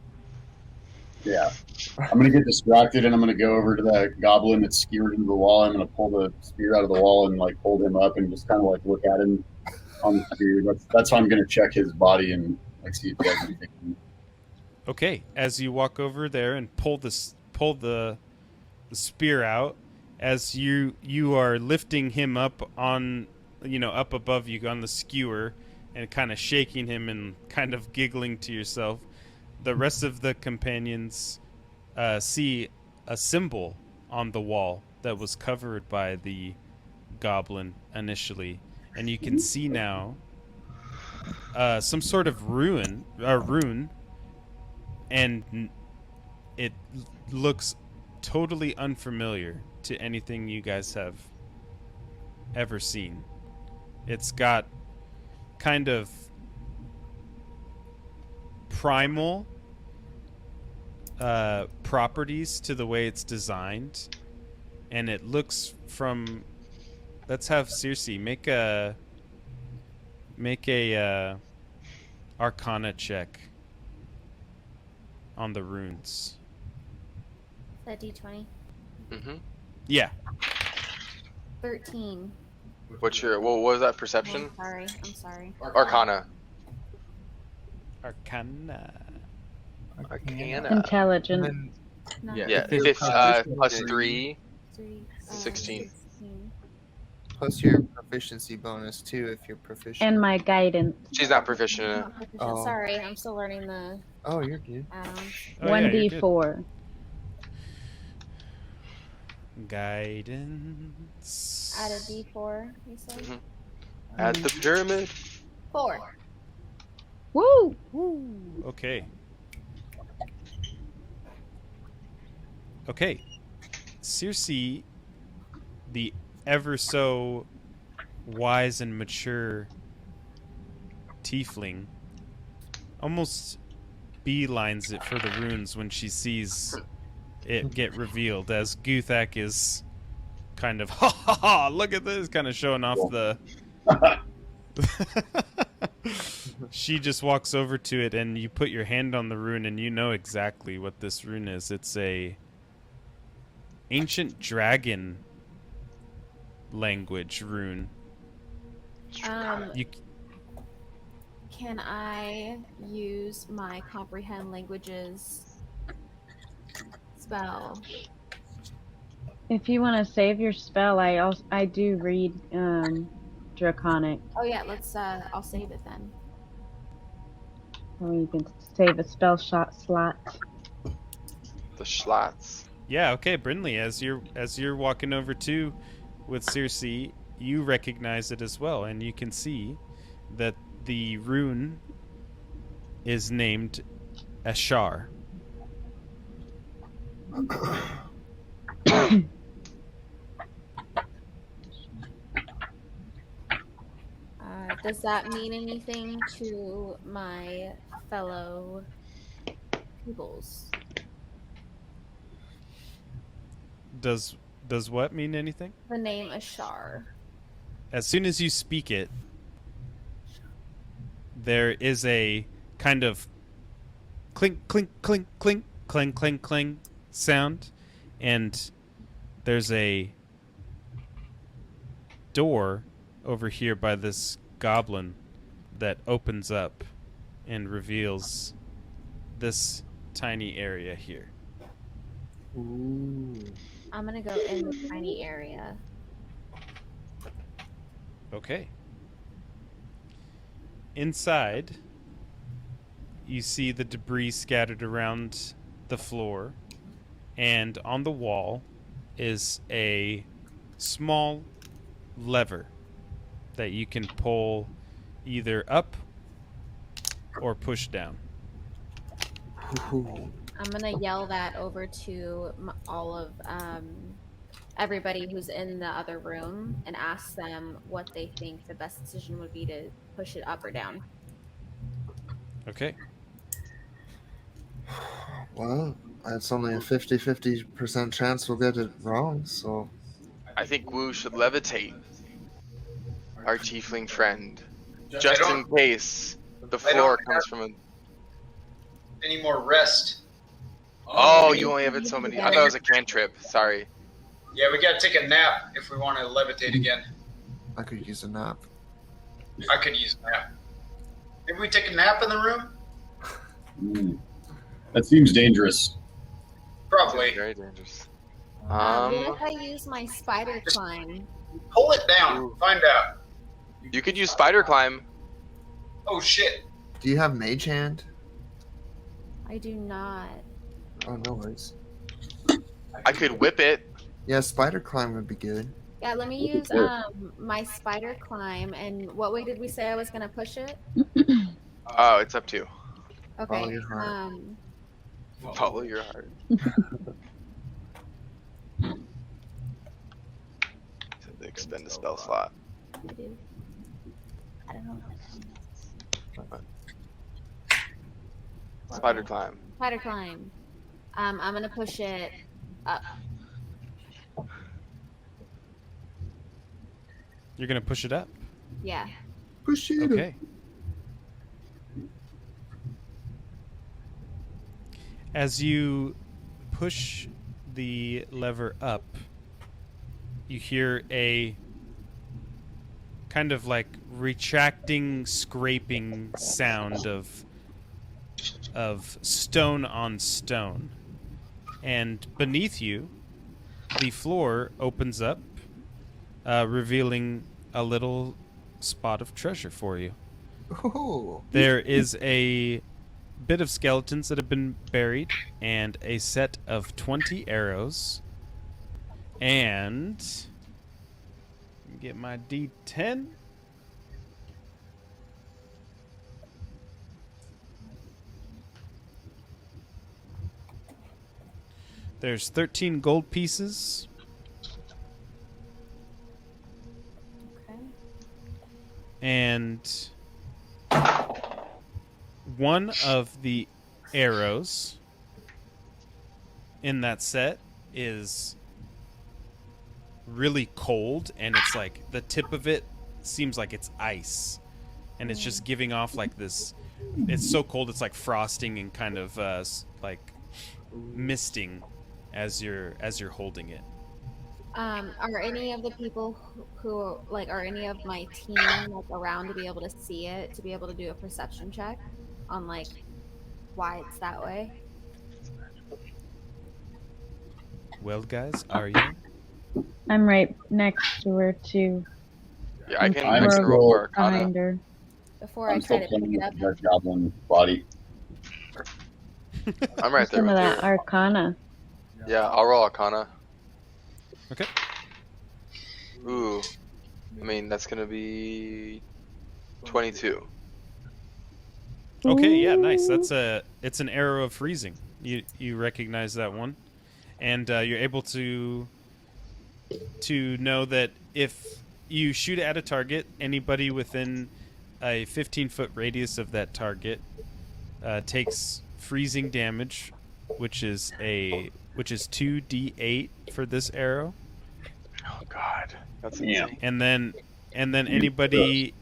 Yeah, I'm gonna get distracted and I'm gonna go over to that goblin that's skewered into the wall. I'm gonna pull the spear out of the wall and like hold him up and just kind of like look at him on the spear. That's how I'm gonna check his body and like see if he has anything. Okay, as you walk over there and pull the spear out, as you are lifting him up on up above you on the skewer and kind of shaking him and kind of giggling to yourself, the rest of the companions see a symbol on the wall that was covered by the goblin initially, and you can see now some sort of rune, and it looks totally unfamiliar to anything you guys have ever seen. It's got kind of primal properties to the way it's designed, and it looks from. Let's have Circe make a Arcana check on the runes. That D20. Mm-hmm. Yeah. 13. What was that perception? Oh, I'm sorry. Arcana. Arcana. Intelligent. No. Yeah, plus 3, 16. Plus your proficiency bonus too, if you're proficient. And my guidance. She's not proficient in it. Not proficient. Oh. Sorry, I'm still learning the Oh, you're good. add-ons. Oh, yeah, you're good. 1d4. Guidance. Add a D4, you said? Mhm. Add the pyramid. 4. Woo! Woo. Okay. Okay. Circe, the ever so wise and mature tiefling, almost beelines it for the runes when she sees it get revealed, as Guthak is kind of ha ha ha, look at this, kind of showing off the she just walks over to it, and you put your hand on the rune, and you know exactly what this rune is. It's a ancient dragon language rune. You can I use my comprehend languages spell? If you want to save your spell, I do read Draconic, Oh yeah, let's I'll save it then. or you can save a spell shot slot. The schlots. Yeah, okay, Brinley, as you're walking over to with Circe, you recognize it as well, and you can see that the rune is named Ashar. Does that mean anything to my fellow pupils? Does what mean anything? The name Ashar. As soon as you speak it, there is a kind of clink, clink, clink, clink, clang, clang, clang sound, and there's a door over here by this goblin that opens up and reveals this tiny area here. Ooh. I'm gonna go in the tiny area. Okay. Inside, you see the debris scattered around the floor, and on the wall is a small lever that you can pull either up or push down. Ooh. I'm gonna yell that over to all of everybody who's in the other room and ask them what they think the best decision would be to push it up or down. Okay. Well, it's only a 50% chance we'll get it wrong, so. I think Wu should levitate our tiefling friend, just in case the floor comes from a. Any more rest? Oh, you only have it so many. I thought it was a cantrip. Sorry. Yeah, we gotta take a nap if we want to levitate again. I could use a nap. I could use a nap. Maybe we take a nap in the room? That seems dangerous. Probably. Very dangerous. What if I use my spider climb? Pull it down. Find out. You could use spider climb. Oh shit. Do you have mage hand? I do not. Oh, no worries. I could whip it. Yeah, spider climb would be good. Yeah, let me use my spider climb. And what way did we say I was gonna push it? Oh, it's up to you. Okay. Follow your heart. Follow your heart. To expend a spell slot. I do. I don't know. Spider climb. Spider climb. I'm gonna push it up. You're going to push it up? Yeah. Push it. Okay. As you push the lever up, you hear a kind of like retracting, scraping sound of stone on stone. And beneath you, the floor opens up, revealing a little spot of treasure for you. Ooh. There is a bit of skeletons that have been buried, and a set of 20 arrows. And get my D10. There's 13 gold pieces. Okay. And one of the arrows in that set is really cold, and it's like the tip of it seems like it's ice, and it's just giving off like this. It's so cold, it's like frosting and kind of like misting as you're holding it. Are any of the people who like are any of my team like around to be able to see it, to be able to do a perception check on like why it's that way? Well, guys, are you? I'm right next to her too. Yeah, I can I'm roll still for Arcana. Behind her. Before I'm I try still to pick playing it with up. the Dark Goblin body. I'm right there Some of with that you. Arcana. Yeah, I'll roll Arcana. Okay. Ooh. I mean, that's gonna be 22. Okay, yeah, nice. It's an arrow of freezing. You recognize that one, and you're able to know that if you shoot at a target, anybody within a 15-foot radius of that target takes freezing damage, which is 2d8 for this arrow, Oh God, that's Yeah. insane. and then anybody,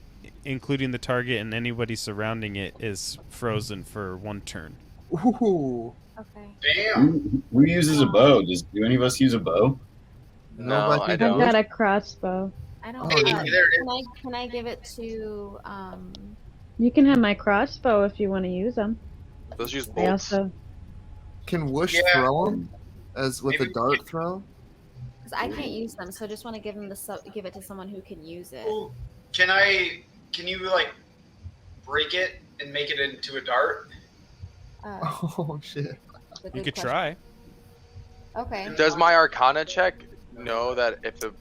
including the target and anybody surrounding it, is frozen for 1 turn. Ooh. Okay. Damn. Who uses a bow? Do any of us use a bow? No, but I I've don't. got a crossbow. I don't. Oh, Hey, there it is. Can I give it to You can have my crossbow if you want to use them. Let's use I bolts. also. Can Whoosh Yeah. throw them as with Maybe a dart throw? because I can't use them, so I just want to give them give it to someone who can use it. Ooh, can you like break it and make it into a dart? Oh shit! That's a You good could question. try. Okay. Does my Arcana check know that if the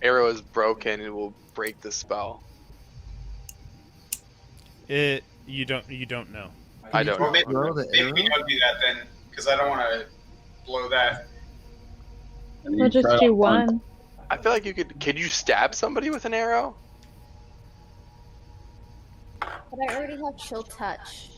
arrow is broken, it will break the spell? You don't know. I don't Or know. maybe, Throw the maybe we arrow? don't do that then, because I don't want to blow that. I mean, We'll just try it do out once. one. I feel like you could. Can you stab somebody with an arrow? But I already have chill touch.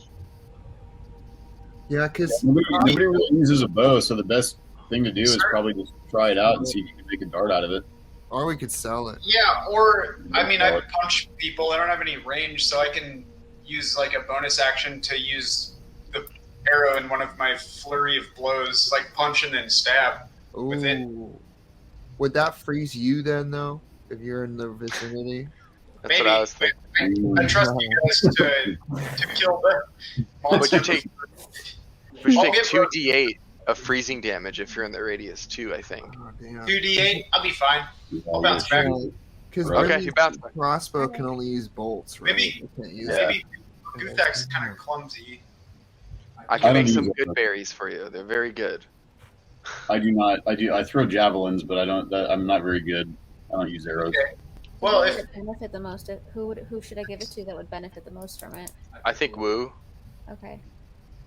Yeah, because Nobody really uses a bow, so the best thing to do is Sir? probably just try it out and see if you can make a dart out of it. or we could sell it. Yeah, or I mean, I punch people. I don't have any range, so I can use like a bonus action to use the arrow in one of my flurry of blows, like punch and then stab. Ooh. With it. Would that freeze you then, though, if you're in the vicinity? That's Maybe. what I was thinking. I trust you guys to kill the But monster. you take. But you I'll take give 2d8 of freezing damage if you're in the radius too. I think. Oh, damn. 2d8. I'll be fine. I'll bounce back. Because Okay, you bounce back. crossbow can only use bolts, right? Maybe- You can't use Maybe Guthak's kind of clumsy. I I can don't make some use good it. berries for you. They're very good. I do not. I throw javelins, but I'm not very good. I don't use arrows. Okay. Well, Who if would it benefit the most? Who should I give it to that would benefit the most from it? I think Woo. Okay.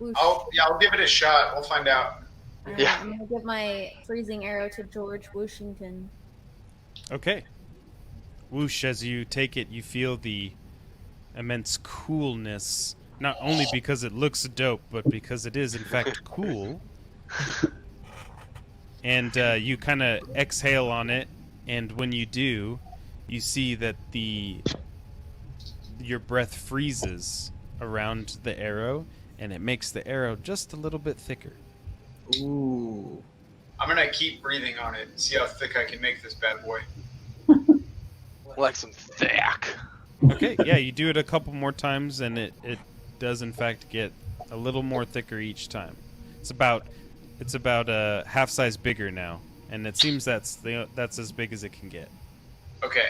Whoosh. I'll give it a shot. We'll find out. Alright, Yeah. I'm gonna give my freezing arrow to George Washington. Okay. Whoosh, as you take it, you feel the immense coolness, not only because it looks dope, but because it is, in fact, cool. And you kind of exhale on it, and when you do, you see that your breath freezes around the arrow, and it makes the arrow just a little bit thicker. Ooh. I'm gonna keep breathing on it and see how thick I can make this bad boy. Like some thick. Okay, yeah, you do it a couple more times, and it does in fact get a little more thicker each time. It's about a half size bigger now, and it seems that's as big as it can get. Okay.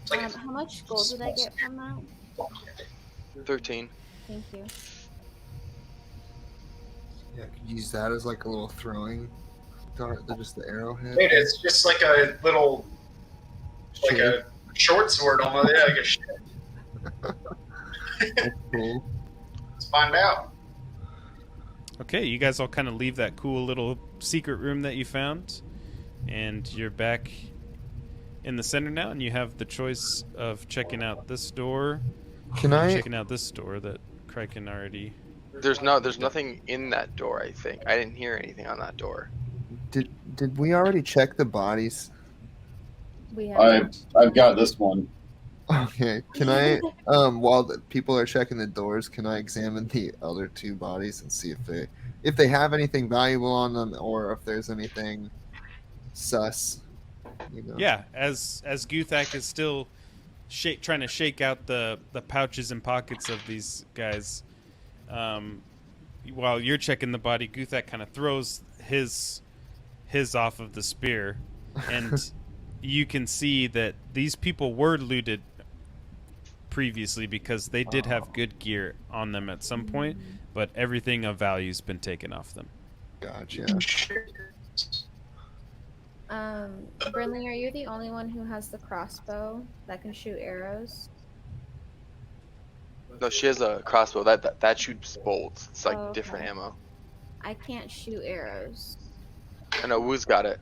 It's like How much gold did I get from that? 13. Thank you. Yeah, could use that as like a little throwing dart, just the arrowhead. Dude, it's just like a little, like a short sword almost. Yeah, like a shit. That's cool. Let's find out. Okay, you guys all kind of leave that cool little secret room that you found, and you're back in the center now, and you have the choice of checking out this door, Can I? checking out this door that Kriken already. There's nothing in that door. I think I didn't hear anything on that door. Did we already check the bodies? We have. I've got this one. Okay. Can I, while the people are checking the doors, can I examine the other two bodies and see if they have anything valuable on them or if there's anything sus? You know. Yeah, as Guthak is still trying to shake out the pouches and pockets of these guys, while you're checking the body, Guthak kind of throws his off of the spear, and you can see that these people were looted previously because they did have good gear on them at some point, but everything of value's been taken off them. Gotcha. Brinley, are you the only one who has the crossbow that can shoot arrows? No, she has a crossbow that shoots bolts. It's like Oh, different okay. ammo. I can't shoot arrows. I know Woo's got it.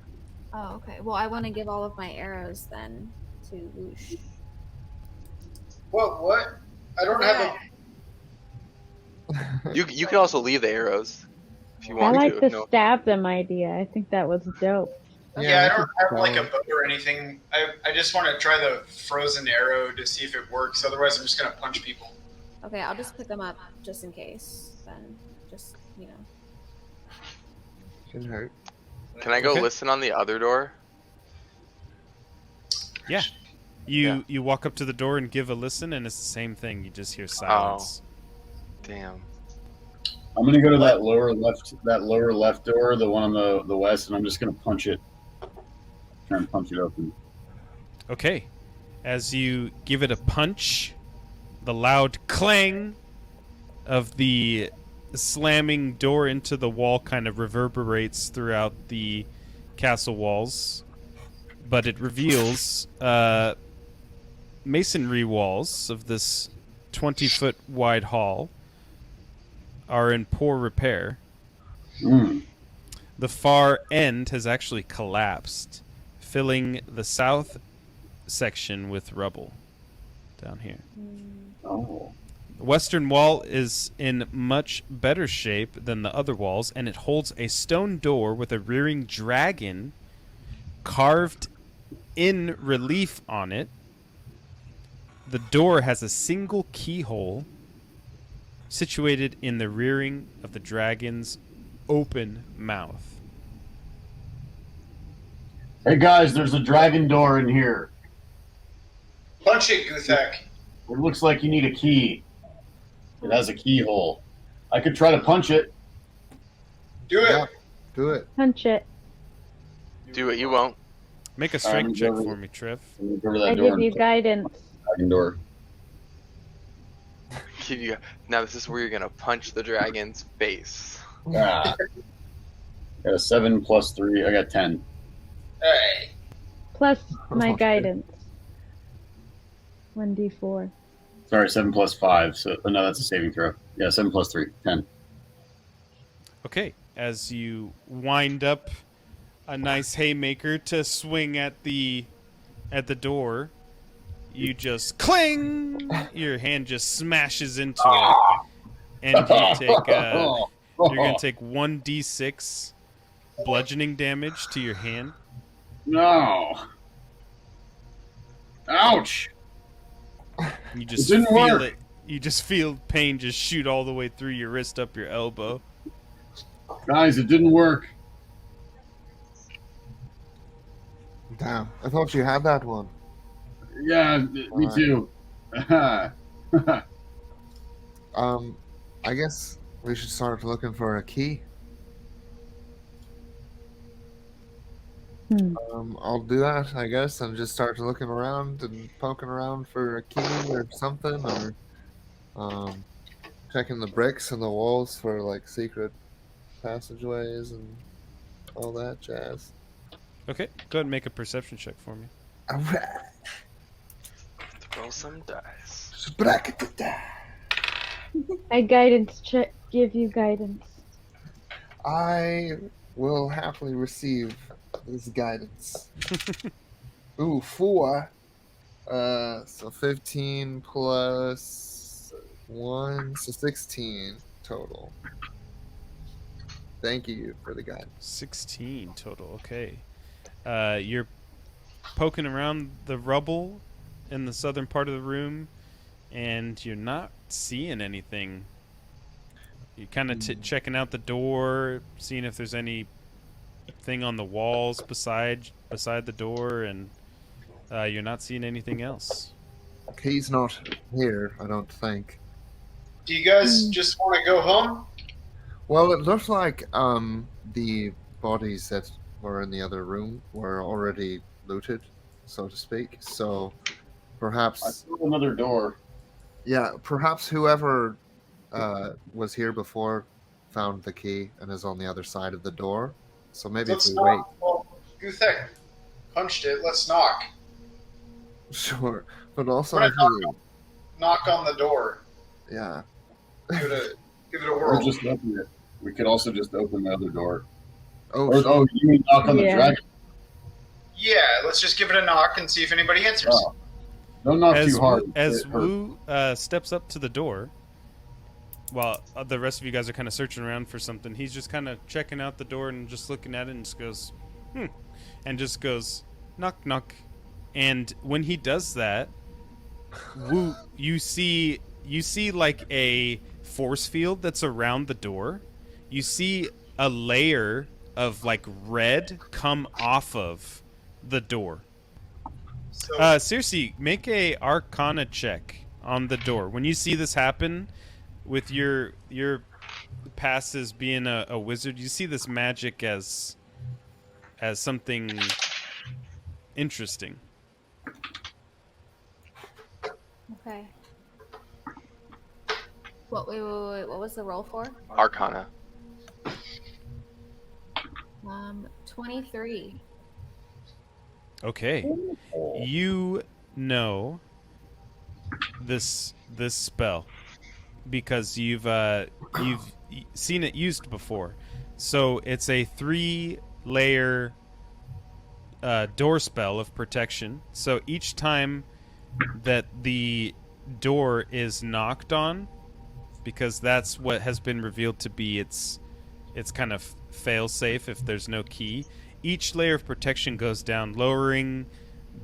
Oh, okay. Well, I want to give all of my arrows then to Woosh. What? I don't have a. You can also leave the arrows if you I want like to. the No. stab them idea. I think that was dope. Yeah, I don't have could like a try. bow or anything. I just want to try the frozen arrow to see if it works. Otherwise, I'm just gonna punch people. Okay, I'll just pick them up just in case. Then, just Shouldn't hurt. Can I go Okay. listen on the other door? Yeah. You walk up to the door and give a listen, and it's the same thing. You just hear Oh. silence. Damn. I'm gonna go to that lower left door, the one on the west, and I'm just gonna punch it. Try and punch it open. Okay. As you give it a punch, the loud clang of the slamming door into the wall kind of reverberates throughout the castle walls, but it reveals masonry walls of this 20-foot wide hall are in poor repair. The far end has actually collapsed, filling the south section with rubble down here. Oh. The western wall is in much better shape than the other walls, and it holds a stone door with a rearing dragon carved in relief on it. The door has a single keyhole situated in the rearing of the dragon's open mouth. Hey guys, there's a dragon door in here. Punch it, Guthak. It looks like you need a key. It has a keyhole. I could try to punch it. Do it. Yeah. Do it. Punch it. Do it. You won't. Make a strength check go- for me, Trev. I'm gonna go to that I door give and you punch guidance. the dragon door. Now this is where you're gonna punch the dragon's face. Ah. Got a 7 plus 3. I got 10. Hey. Plus my Okay. guidance. 1d4. Sorry, 7 plus 5. So no, that's a saving throw. Yeah, 7 plus 3. 10. Okay, as you wind up a nice haymaker to swing at the door, you just cling. Your hand just smashes into it, and you take you're gonna take 1d6 bludgeoning damage to your hand. No. Ouch. You just It didn't feel work. it. You just feel pain just shoot all the way through your wrist up your elbow. Guys, it didn't work. Damn. I thought you had that one. Yeah, me too. I guess we should start looking for a key. I'll do that, I guess, and just start looking around and poking around for a key or something, or checking the bricks and the walls for like secret passageways and all that jazz. Okay, go ahead and make a perception check for me. Alright. Roll some dice. I guidance check. Give you guidance. I will happily receive this guidance. Ooh, 4. So 15 plus 1, so 16 total. Thank you for the guidance. 16 total. Okay. You're poking around the rubble, in the southern part of the room, and you're not seeing anything. You're kind of checking out the door, seeing if there's anything on the walls beside the door, and you're not seeing anything else. He's not here, I don't think. Do you guys just want to go home? Well, it looks like the bodies that were in the other room were already looted, so to speak. So I perhaps, threw another door. yeah, perhaps whoever was here before found the key and is on the other side of the door. So maybe Let's if we wait. knock. Well, Guthek punched it. Let's knock. Sure, but also We're if gonna we, Knock on the door. yeah. Give it a Or whirl. just open it. We could also just open the other door. Oh, Oh, you mean knock on the Yeah. dragon? Yeah, let's just give it a knock and see if anybody answers. Oh. Don't knock As too hard. as It hurts. Wu steps up to the door, while the rest of you guys are kind of searching around for something, he's just kind of checking out the door and just looking at it and just goes, and just goes, knock, knock. And when he does that, Wu, you see like a force field that's around the door. You see a layer of like red come off of the door. So, Seriously, make a Arcana check on the door. When you see this happen, with your past as being a wizard, you see this magic as something interesting. Okay. Wait, what was the roll for? Arcana. 23. Okay, you know this spell because you've seen it used before. So it's a 3-layer door spell of protection. So each time that the door is knocked on, because that's what has been revealed to be its kind of fail-safe if there's no key, each layer of protection goes down, lowering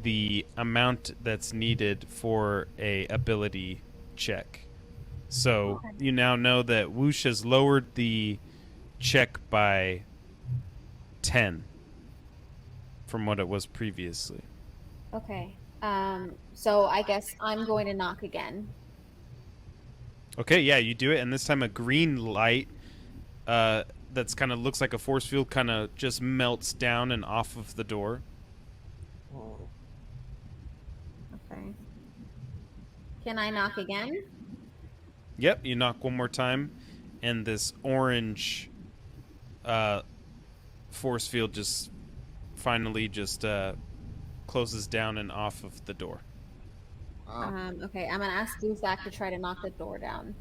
the amount that's needed for a ability check. So you now know that Whoosh has lowered the check by 10 from what it was previously. Okay. So I guess I'm going to knock again. Okay, yeah, you do it, and this time a green light that's kind of looks like a force field kind of just melts down and off of the door. Okay. Can I knock again? Yep, you knock one more time, and this orange force field just finally just closes down and off of the door. Wow. Okay, I'm gonna ask Guthak to try to knock the door down.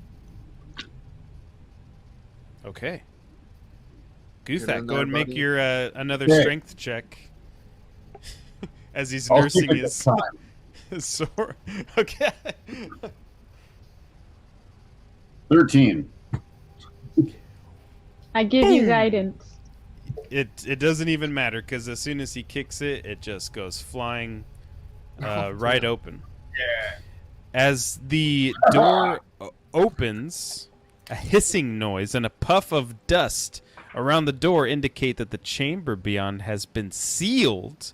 Okay. Get Guthak, in go there, and make buddy. your another Okay. strength check. As he's I'll nursing keep it his, this time. his sword. Okay. 13. I give you Boom. guidance. It doesn't even matter because as soon as he kicks it, it just goes flying right open. yeah. As the door opens, a hissing noise and a puff of dust around the door indicate that the chamber beyond has been sealed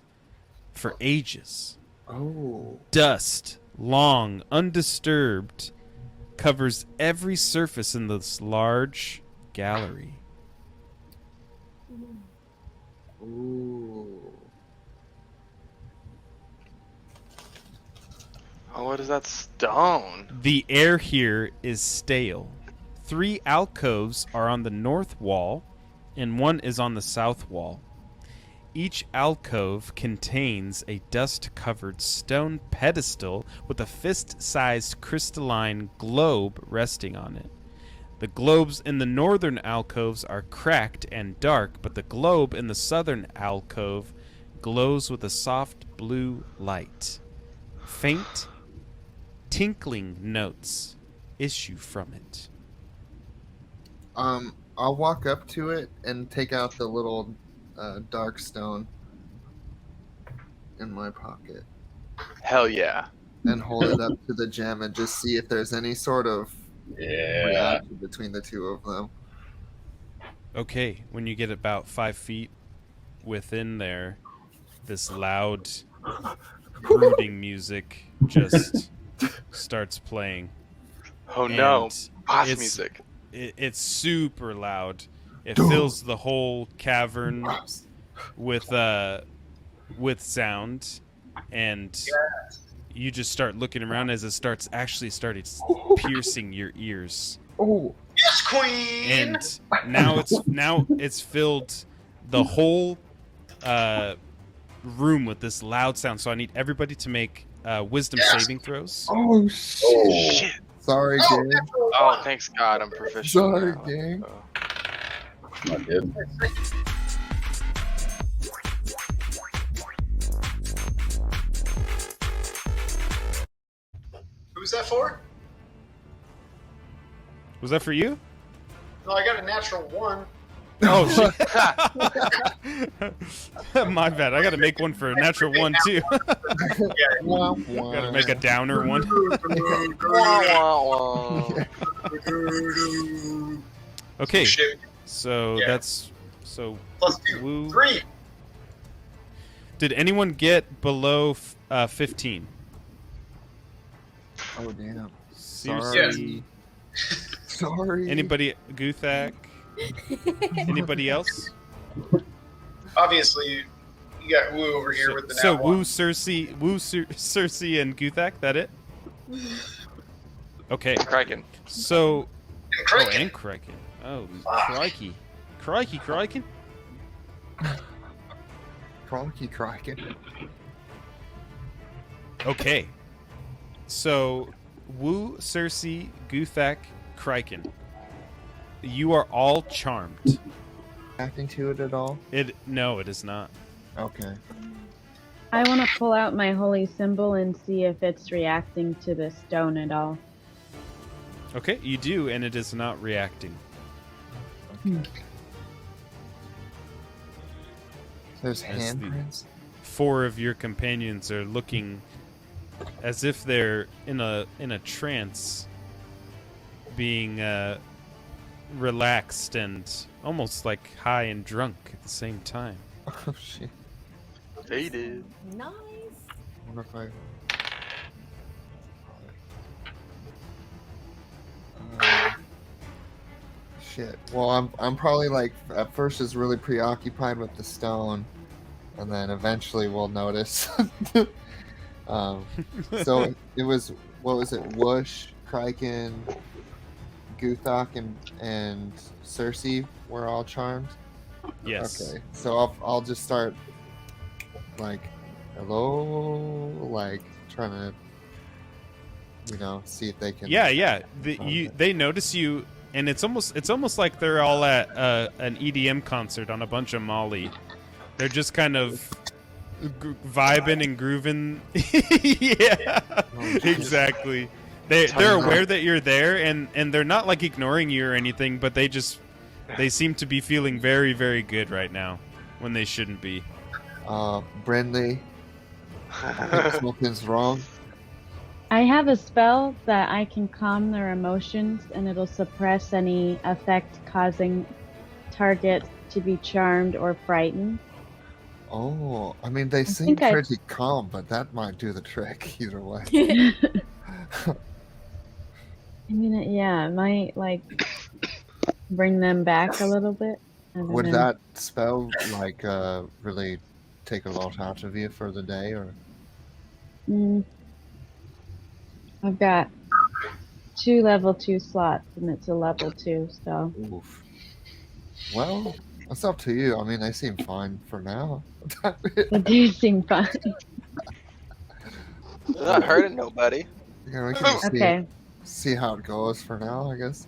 for ages. Oh. Dust, long, undisturbed, covers every surface in this large gallery. Ooh. Oh, what is that stone? The air here is stale. 3 alcoves are on the north wall, and 1 is on the south wall. Each alcove contains a dust-covered stone pedestal with a fist-sized crystalline globe resting on it. The globes in the northern alcoves are cracked and dark, but the globe in the southern alcove glows with a soft blue light. Faint, tinkling notes issue from it. I'll walk up to it and take out the little dark stone in my pocket. Hell yeah. and hold it up to the gem and just see if there's any sort of Yeah. reaction between the two of them. Okay, when you get about 5 feet within there, this loud brooding music just starts playing. Oh no, And boss it's- music. It's super loud. It fills the whole cavern with sound, and you just start looking around as it starts piercing your ears. Oh, Yes, queen. And now it's filled the whole room with this loud sound. So I need everybody to make wisdom saving throws. oh shit! Shit. Sorry, gang. Oh, thanks God, I'm proficient. Sorry, now. gang. Not good. Who's that for? Was that for you? No, I got a natural 1. Oh shit! My bad. I got to make one for a natural 1 too. Wah, Got to wah. make a downer one. Wah, wah, wah. Okay, Shit. so Yeah. that's so. Plus 2. Woo. 3. Did anyone get below 15? Oh damn. Seriously? Sorry. Anybody? Guthak? Anybody else? Obviously, you got Woo over here with the So nat Woo, 1. Cersei, and Guthak. That it? Okay. Kriken. So. And Kriken. Oh, and Kriken. Oh, Fuck. crikey. Crikey. Cronky Kraken. Okay. So, Woo, Cersei, Guthak, Kriken. You are all charmed. Acting to it at all? No, it is not. Okay. I want to pull out my holy symbol and see if it's reacting to the stone at all. Okay, you do, and it is not reacting. There's As the- handprints. 4 of your companions are looking as if they're in a trance, being relaxed and almost like high and drunk at the same time. Oh shit. Faded. Nice. I wonder if shit. Well, I'm probably like at first just really preoccupied with the stone, and then eventually we'll notice. So it was, what was it? Whoosh, Kriken, Guthak, and Cersei were all charmed. Yes. Okay, so I'll just start like, hello, like trying to, see if they can. Yeah. Okay. They notice you, and it's almost like they're all at an EDM concert on a bunch of Molly. They're just kind of vibing and grooving. Yeah, exactly. They're aware that you're there, and they're not like ignoring you or anything, but they seem to be feeling very, very good right now when they shouldn't be. Brinlis, I think something's wrong. I have a spell that I can calm their emotions and it'll suppress any effect causing target to be charmed or frightened. Oh, I mean, they seem think I- pretty calm, but that might do the trick either way. I mean, yeah, it might like bring them back a little bit. I don't Would know. that spell like really take a lot out of you for the day, or? I've got 2 level 2 slots, and it's a level 2, so. Oof. Well, it's up to you. I mean, they seem fine for now. They do seem fun. They're not hurting nobody. Yeah, we can just Okay. see how it goes for now, I guess.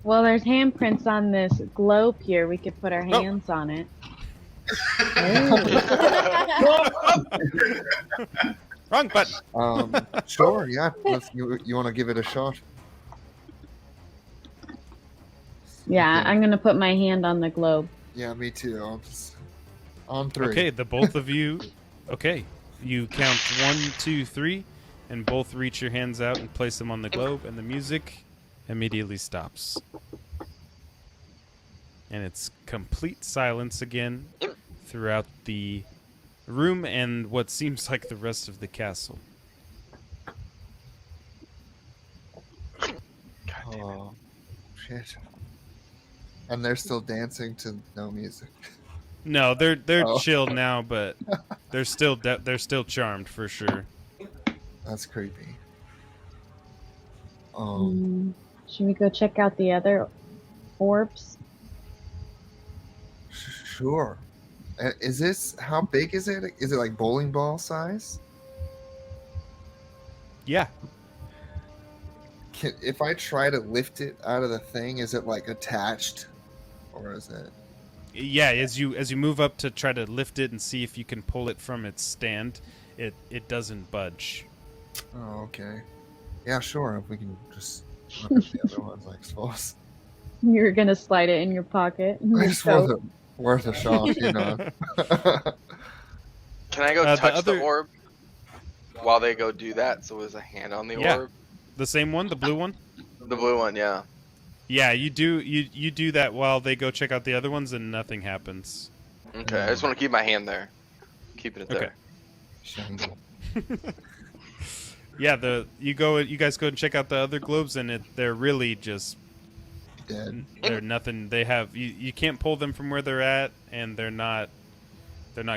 Well, there's handprints on this globe here. We could put our Oh. hands on it. Wrong button. Sure, yeah. You want to give it a shot? Yeah, Okay. I'm gonna put my hand on the globe. Yeah, me too. I'll just on 3. Okay, the both of you. Okay, you count 1, 2, 3. and both reach your hands out and place them on the globe, and the music immediately stops. And it's complete silence again throughout the room and what seems like the rest of the castle. Oh, shit. And they're still dancing to no music. No, they're Oh. chilled now, but they're still charmed for sure. That's creepy. Should we go check out the other orbs? Sure. Is this, how big is it? Is it like bowling ball size? Yeah. If I try to lift it out of the thing, is it like attached, or is it? Yeah, as you move up to try to lift it and see if you can pull it from its stand, it doesn't budge. Oh, okay. Yeah, sure. If we can just look at the other ones, I suppose. You're gonna slide it in your pocket. It's worth a shot, you know. Can I go The touch other- the orb while they go do that? So there's a hand on the Yeah. orb. The same one, the blue one? The blue one, yeah. Yeah, you do that while they go check out the other ones, and nothing happens. Okay, I just want to keep my hand there. Keeping it there. Okay. Shiny. Yeah, you guys go and check out the other globes, and they're really just Dead. they're nothing. They have you can't pull them from where they're at, and they're not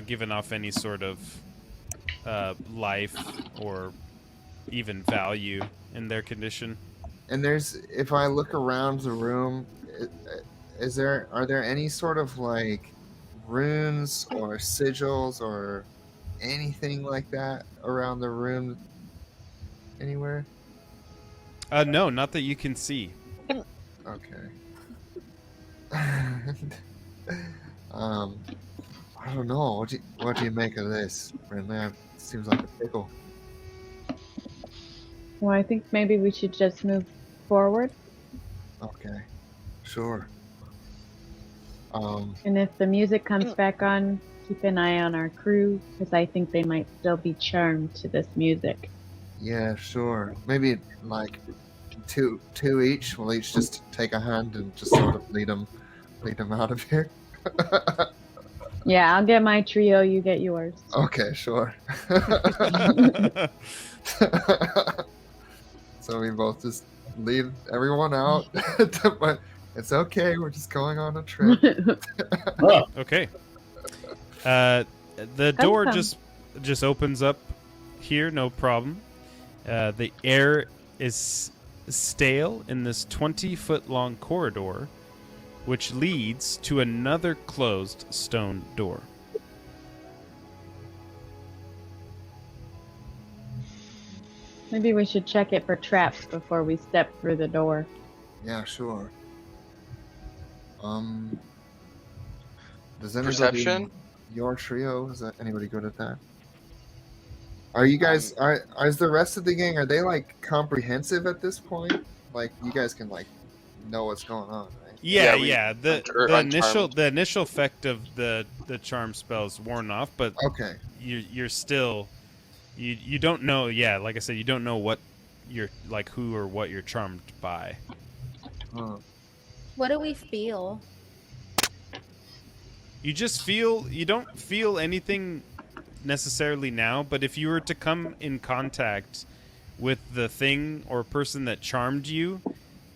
giving off any sort of life or even value in their condition. And if I look around the room, are there any sort of like runes or sigils or anything like that around the room anywhere? No, not that you can see. Okay. I don't know. What do you make of this, Brinlis? Seems like a pickle. Well, I think maybe we should just move forward. Okay. Sure. And if the music comes back on, keep an eye on our crew, because I think they might still be charmed to this music. Yeah, sure. Maybe like two each. We'll each just take a hand and just sort of lead them out of here. Yeah, I'll get my trio, you get yours. Okay, sure. So we both just lead everyone out. But it's okay. We're just going on a trip. Okay. The door just opens up here, no problem. The air is stale in this 20-foot-long corridor, which leads to another closed stone door. Maybe we should check it for traps before we step through the door. Yeah, sure. Does anybody? Perception? Your trio, is that anybody good at that? Are you guys is the rest of the gang, are they like comprehensive at this point? Like you guys can like know what's going on, right? Yeah. Uncharmed. The initial effect of the charm spell's worn off, but Okay. you're still you don't know. Yeah, like I said, you don't know what you're like, who or what you're charmed by. Huh. What do we feel? You just feel, you don't feel anything necessarily now, but if you were to come in contact with the thing or person that charmed you,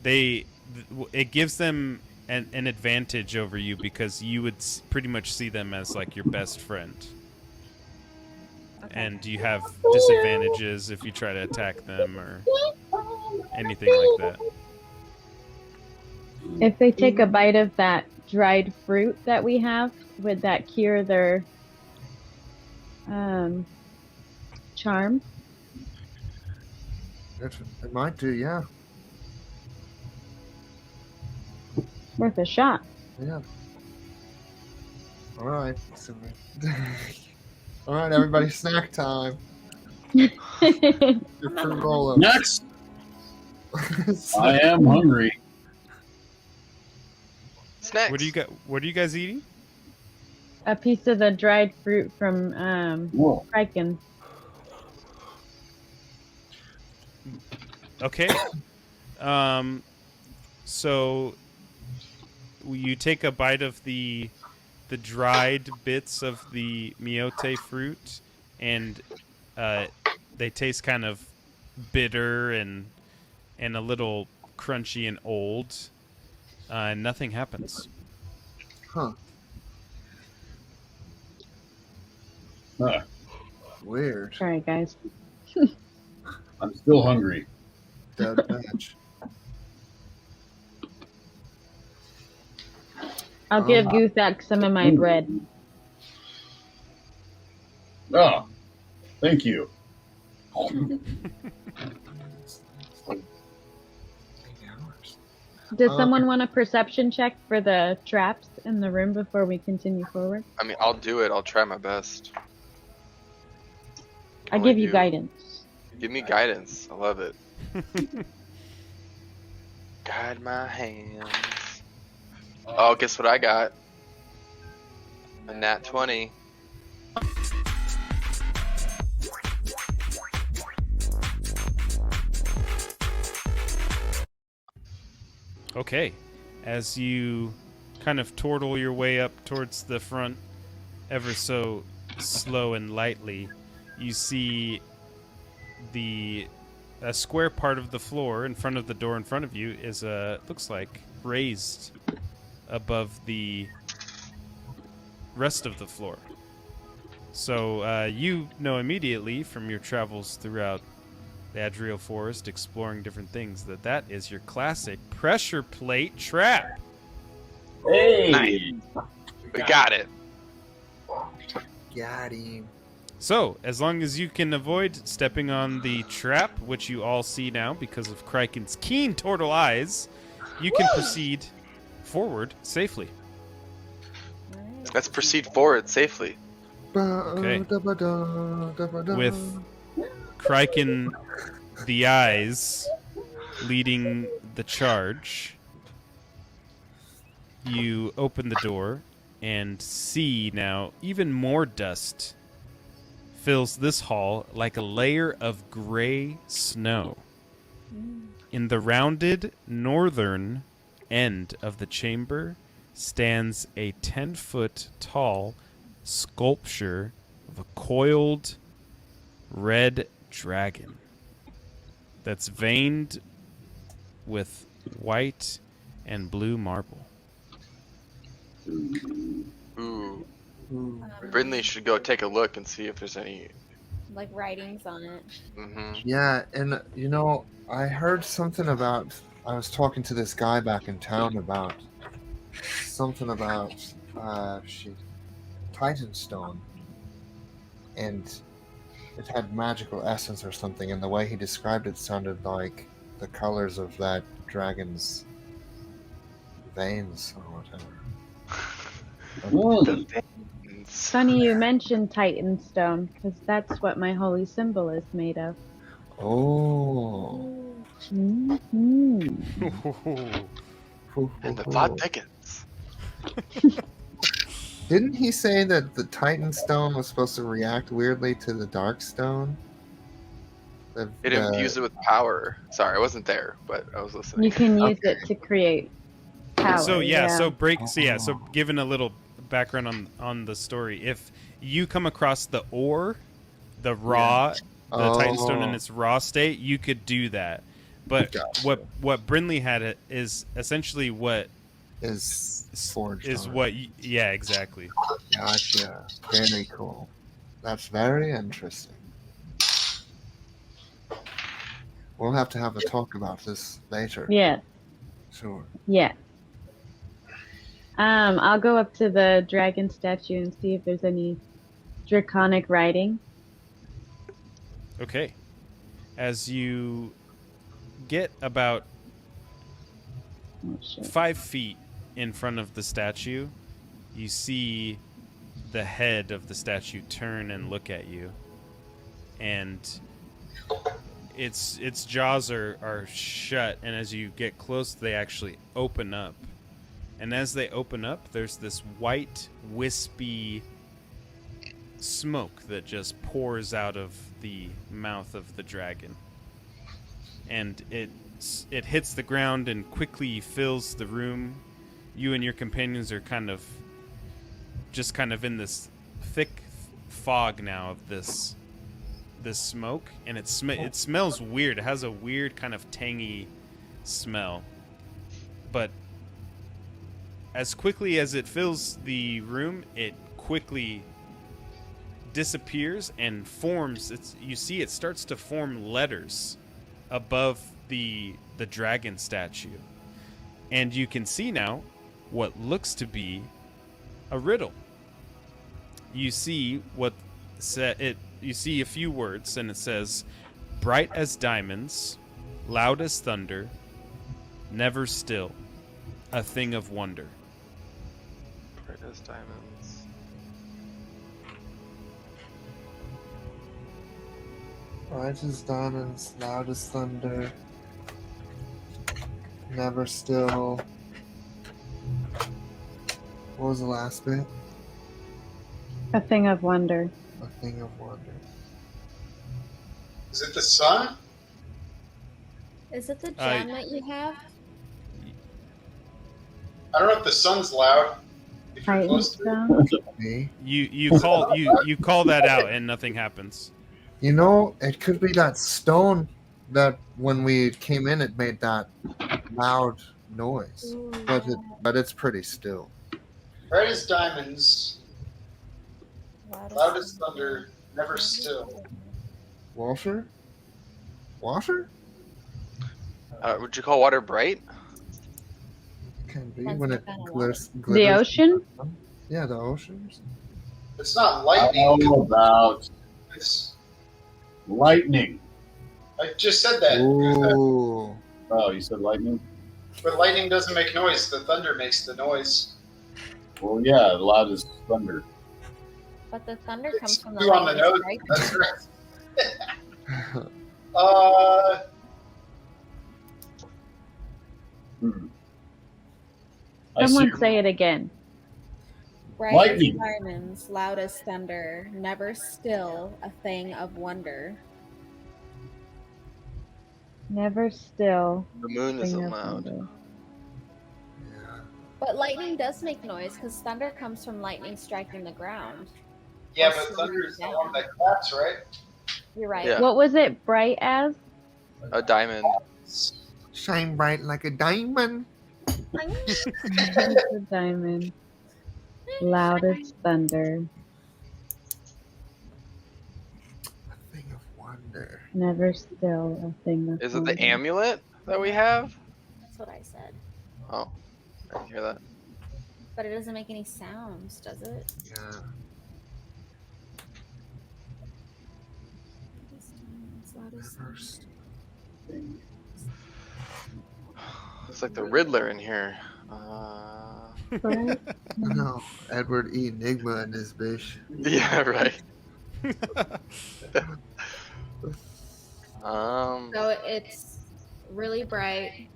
it gives them an advantage over you, because you would pretty much see them as like your best friend. Okay. And you have disadvantages if you try to attack them or anything like that. If they take a bite of that dried fruit that we have, would that cure their charm? It might do, yeah. Worth a shot. Yeah. All right. All right, everybody, snack time. Your fruit roll-ups. Next, I am hungry. Snacks. What are you guys eating? A piece of the dried fruit from Whoa. Kriken. Okay. So you take a bite of the dried bits of the miote fruit, and they taste kind of bitter and a little crunchy and old. And nothing happens. Huh. Huh. Weird. Sorry, guys. I'm still hungry. Dead match. I'll give Guthak some of my bread. Oh, thank you. Does someone want a perception check for the traps in the room before we continue forward? I mean, I'll do it. I'll try my best. I give you guidance. Give me guidance. I love it. Guide my hands. Oh, guess what I got? A nat 20. Okay. As you kind of turtle your way up towards the front ever so slow and lightly, you see a square part of the floor in front of the door in front of you is looks like raised above the rest of the floor. So you know immediately from your travels throughout the Adriel Forest exploring different things that is your classic pressure plate trap. Hey! Nice. We got it. Got him. So, as long as you can avoid stepping on the trap, which you all see now because of Kriken's keen turtle eyes, you can proceed forward safely. Let's proceed forward safely. Okay. With Kriken the eyes leading the charge, you open the door and see now even more dust fills this hall like a layer of gray snow. In the rounded northern end of the chamber stands a 10-foot tall sculpture of a coiled red dragon that's veined with white and blue marble. Ooh. Brinlis should go take a look and see if there's any. Like writings on it. Mm-hmm. Yeah, and you know, I heard something about. I was talking to this guy back in town about something about Titanstone, and it had magical essence or something. And the way he described it sounded like the colors of that dragon's veins or whatever. Funny you mentioned Titanstone, because that's what my holy symbol is made of. Oh. Mm-hmm. And the plot thickens. Didn't he say that the Titan Stone was supposed to react weirdly to the Dark Stone? It infused it with power. Sorry, I wasn't there, but I was listening. You can use it to create power. So so given a little background on the story, if you come across the ore, the Titanstone in its raw state, you could do that. But Gotcha. what Brinley had is essentially what is forged. is on what it. yeah, exactly. Gotcha. Very cool. That's very interesting. We'll have to have a talk about this later. Yeah. Sure. Yeah. I'll go up to the dragon statue and see if there's any draconic writing. Okay. As you get about 5 feet in front of the statue, you see the head of the statue turn and look at you. And its jaws are shut, and as you get close, they actually open up. And as they open up, there's this white, wispy smoke that just pours out of the mouth of the dragon. and it hits the ground and quickly fills the room. You and your companions are kind of in this thick fog now of this smoke, and it smells weird. It has a weird kind of tangy smell. But as quickly as it fills the room, it quickly disappears and forms. You see it starts to form letters above the dragon statue. And you can see now what looks to be a riddle. You see you see a few words, and it says, bright as diamonds, loud as thunder, never still, a thing of wonder. Bright as diamonds. Bright as diamonds, loud as thunder, never still. What was the last bit? A thing of wonder. A thing of wonder. Is it the sun? Is it the gem that you have? I don't know if the sun's loud. If you're Titan close to it. stone. Me? You call that out, and nothing happens. You know, it could be that stone that when we came in, it made that loud noise. Ooh, But it's pretty still. Bright as diamonds, loud loud as thunder, never still. Washer? Washer? Would you call water bright? Can be Depends when what it kind of glitters. The ocean? Yeah, the ocean. It's not lightning. How about It's, lightning? I just said that. Ooh. Oh, you said lightning? But lightning doesn't make noise. The thunder makes the noise. Well, yeah, loud as thunder. But the thunder comes It's from the you on the lightning nose. strike. That's right. I Someone see. say it again. Bright Lightning. as diamonds, loud as thunder, never still, a thing of wonder. Never still. The moon Thing isn't of loud. wonder. Yeah. But lightning does make noise because thunder comes from lightning striking the ground. Yeah, but thunder is the one that claps, right? You're right. Yeah. What was it? Bright as? A diamond. Shine bright like a diamond. The diamond. Loud as thunder. A thing of wonder. Never still, a thing of Is it the wonder. amulet that we have? That's what I said. Oh, I didn't hear that. But it doesn't make any sounds, does it? Yeah. Never still. It's like the Riddler in here. Bright? No, Edward E. Enigma and his bitch. Yeah, right. So it's really bright,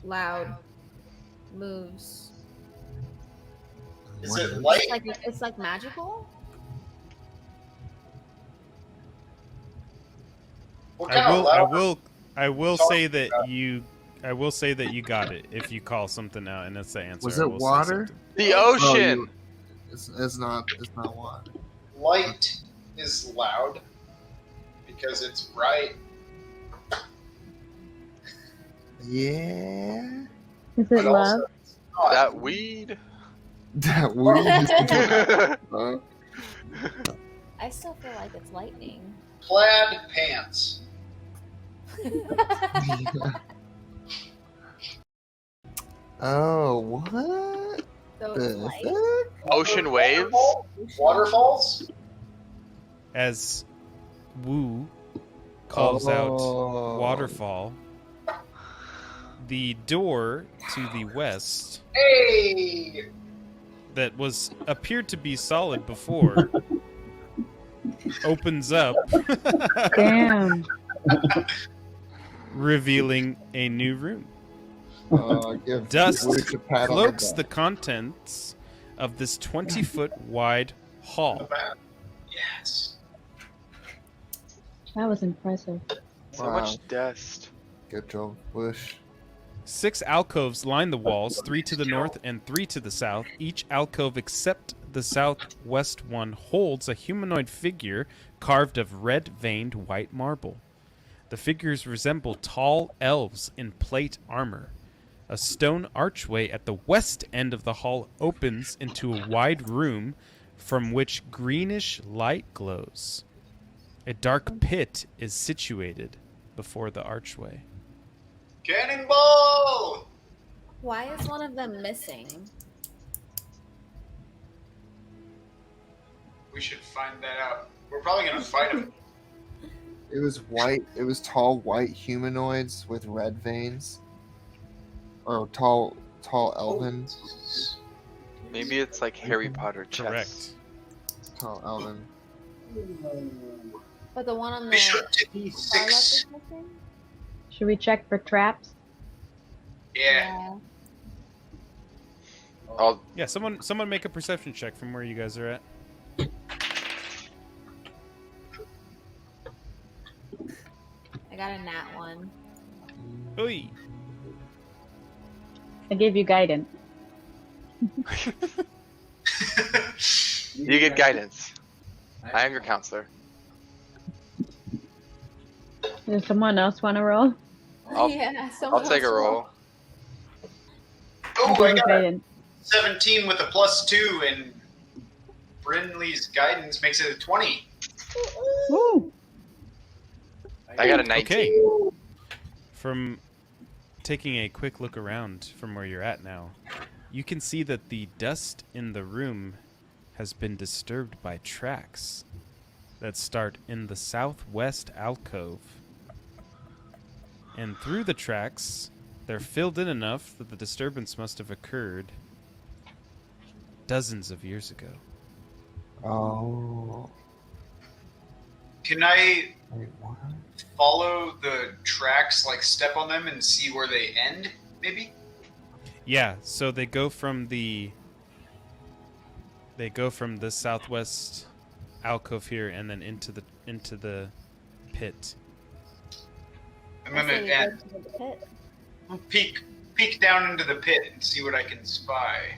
loud, moves. Is it light? It's like magical. What kind of loud? I will say that you got it if you call something out and that's the answer. Was I it will say water? something. The ocean. It's not water. Light is loud because it's bright. Yeah. Is it But love? also it's not. That weed. That weed is huh? I still feel like it's lightning. Plaid pants. Oh, what? So it's The light. heck? Ocean waves. Waterfalls? As Wu calls out Oh. waterfall, the door to the west Hey! that appeared to be solid before opens up, Damn. revealing a new room. Give Dust Luke a pat on cloaks the the contents of this 20-foot wide hall. Yes. That was impressive. So Wow. much dust. Get Joe Bush. 6 alcoves line the walls, 3 to the north and 3 to the south. Each alcove except the southwest one holds a humanoid figure carved of red-veined white marble. The figures resemble tall elves in plate armor. A stone archway at the west end of the hall opens into a wide room from which greenish light glows. A dark pit is situated before the archway. Cannonball! Why is one of them missing? We should find that out. We're probably gonna fight him. It was white. It was tall white humanoids with red veins, or tall elven. Maybe it's like Harry Potter chess. Correct. Tall elven. But the one on the Be sure to far left D6. is missing? Should we check for traps? Yeah. I'll Yeah, someone make a perception check from where you guys are at. I got a nat 1. Oi. I gave you guidance. You get guidance. I am your counselor. Does someone else want to roll? I'll- yeah, I'll take a roll. Oh, I I gave you got a guidance. 17 with a +2, and Brinlis' guidance makes it a 20. Woo! I got a 19. Okay. From taking a quick look around from where you're at now, you can see that the dust in the room has been disturbed by tracks that start in the southwest alcove. And through the tracks, they're filled in enough that the disturbance must have occurred dozens of years ago. Oh. Can I Wait, what? follow the tracks, like step on them and see where they end, maybe? Yeah, so they go from the southwest alcove here and then into the pit. I'm I gonna say you and go to the pit. peek down into the pit and see what I can spy.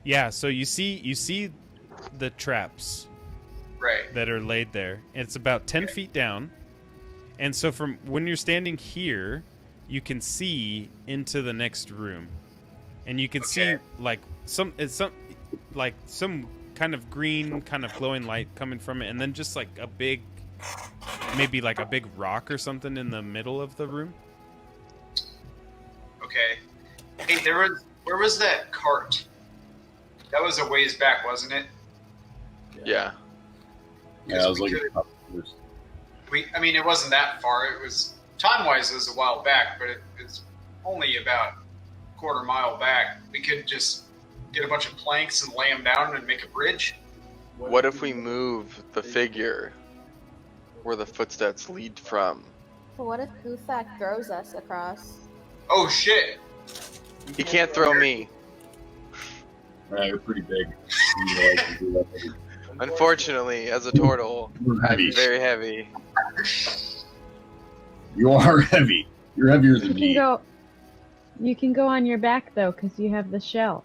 Yeah, so you see the traps Right. that are laid there. It's about 10 feet down. And so from when you're standing here, you can see into the next room. And you can see Okay. like some kind of green, kind of glowing light coming from it, and then just like a big, maybe like a big rock or something in the middle of the room. Okay. Hey, where was that cart? That was a ways back, wasn't it? Yeah. Yeah, I was we looking could- up first. I mean, it wasn't that far. It was time-wise, it was a while back, but it's only about a quarter mile back. We could just get a bunch of planks and lay them down and make a bridge. What if we move the figure where the footsteps lead from? But what if Guthak throws us across? Oh shit! He can't throw me. Yeah, you're pretty big. You can do that. Unfortunately, as a turtle, You're heavy. I'm very heavy. You are heavy. You're heavier than me. You can go on your back though, because you have the shell.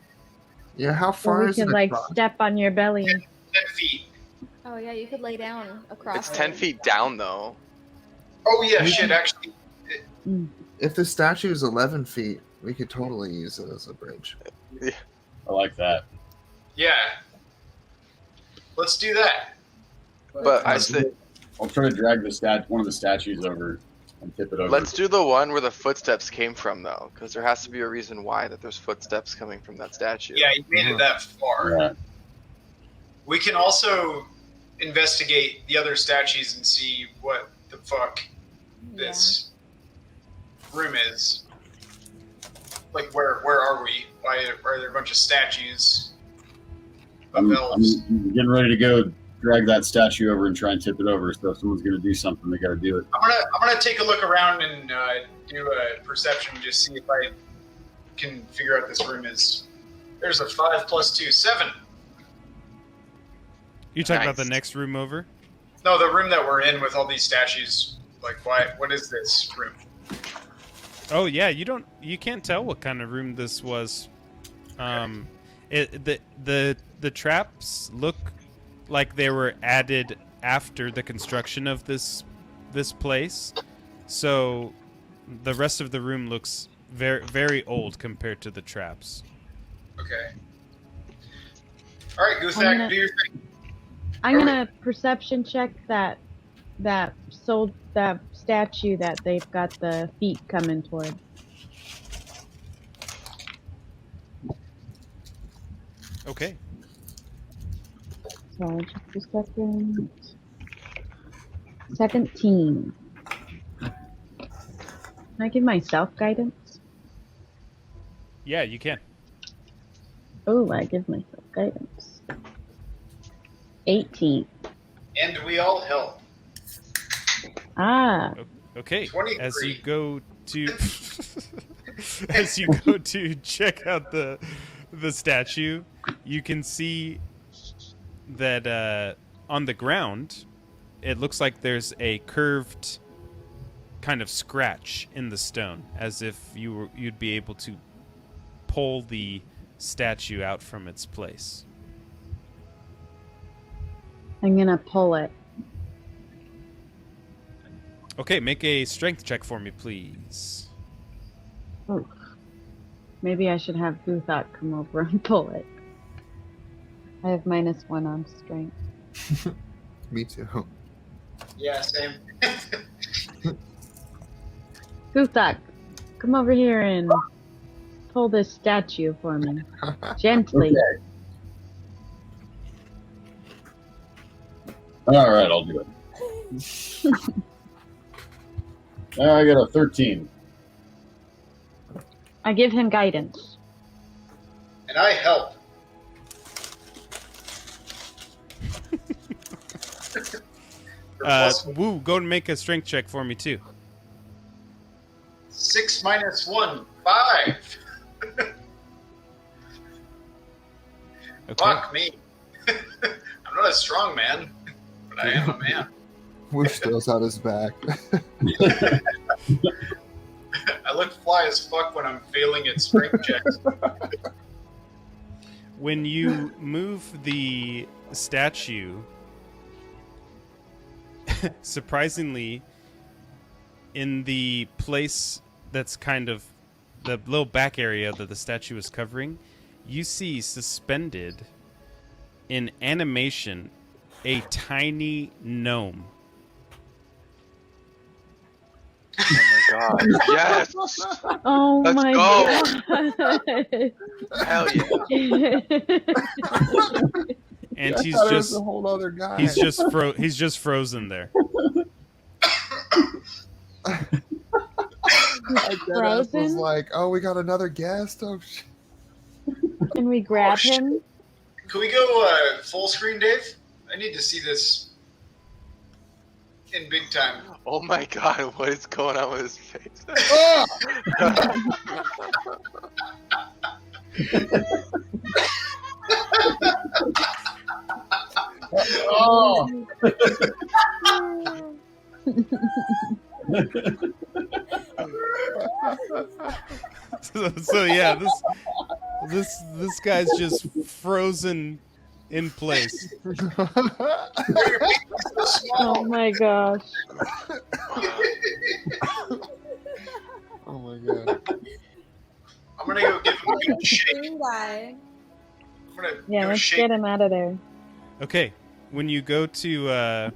Yeah, how Or far we is could it like across? step on your belly. 10 feet. Oh yeah, you could lay down across. It's 10 it. feet down, though. Oh yeah, shit. Actually, If the statue is 11 feet, we could totally use it as a bridge. I like that. yeah. Let's do that. But I say, I'll try to drag one of the statues over and tip it over. let's do the one where the footsteps came from, though, because there has to be a reason why that there's footsteps coming from that statue. Yeah, you made it that far. Yeah. We can also investigate the other statues and see what the fuck this room is. Like, where are we? Why are there a bunch of statues of I'm elves? getting ready to go drag that statue over and try and tip it over. So if someone's going to do something, they got to do it. I'm gonna take a look around and do a perception, just see if I can figure out this room is. There's a 5 + 2, 7. You talking about Nice. the next room over? No, the room that we're in with all these statues. Like, why? What is this room? Oh yeah, you can't tell what kind of room this was. The traps look like they were added after the construction of this place, so the rest of the room looks very very old compared to the traps. Okay. All right, Goothak, do your thing. I'm gonna perception check that statue that they've got the feet coming toward. Okay. So just a second. 17. Can I give myself guidance? Yeah, you can. Oh, I give myself guidance. 18. And we all help. Ah. Okay. 23. As you go to check out the statue, you can see that on the ground, it looks like there's a curved kind of scratch in the stone, as if you'd be able to pull the statue out from its place. I'm gonna pull it. Okay, make a strength check for me, please. Oof. Maybe I should have Guthok come over and pull it. I have -1 on strength. Me too. Yeah, same. Guthok, come over here and pull this statue for me. Gently. Okay. All right, I'll do it. I got a 13. I give him guidance. And I help. Woo, go and make a strength check for me too. 6 - 1, 5. Okay. Fuck me. I'm not a strong man, but I am a man. Whoosh throws out his back. I look fly as fuck when I'm failing at strength checks. When you move the statue, surprisingly, in the place that's kind of the little back area that the statue is covering, you see suspended in animation a tiny gnome. Oh my god. Yes! Oh Let's my go. god. Hell yeah. And I he's thought it was just a whole other guy. he's just frozen there. My deadass was Frozen? like, "Oh, we got another guest." Oh shit. Can we grab shit. him? Can we go full screen, Dave? I need to see this in big time. Oh my god, what is going on with his face? Oh! Oh! So yeah, this guy's just frozen in place. Oh my gosh. Oh my god. I'm gonna go give him a good shake. Green guy. I'm gonna Yeah, go let's shake. get him out of there. Okay, when you go to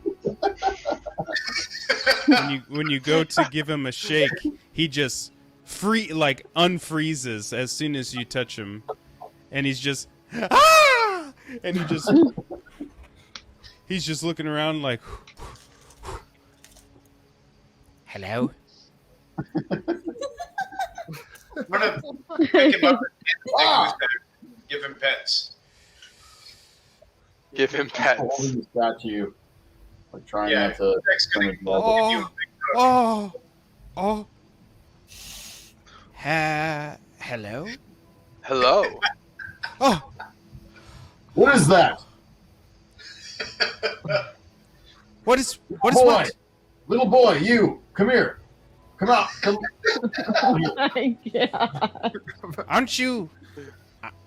when you go to give him a shake, he just unfreezes as soon as you touch him, and he's just and he's just looking around like, hello. I'm gonna pick him up and give him pets. Give him pets. Holding the statue. Like trying Yeah, not to. Dex gonna give you Oh, a big hug. oh. Hello. Hello. Oh, What is that? what is Boy, what? Little boy, you, come here. Come out. Come. Oh my god.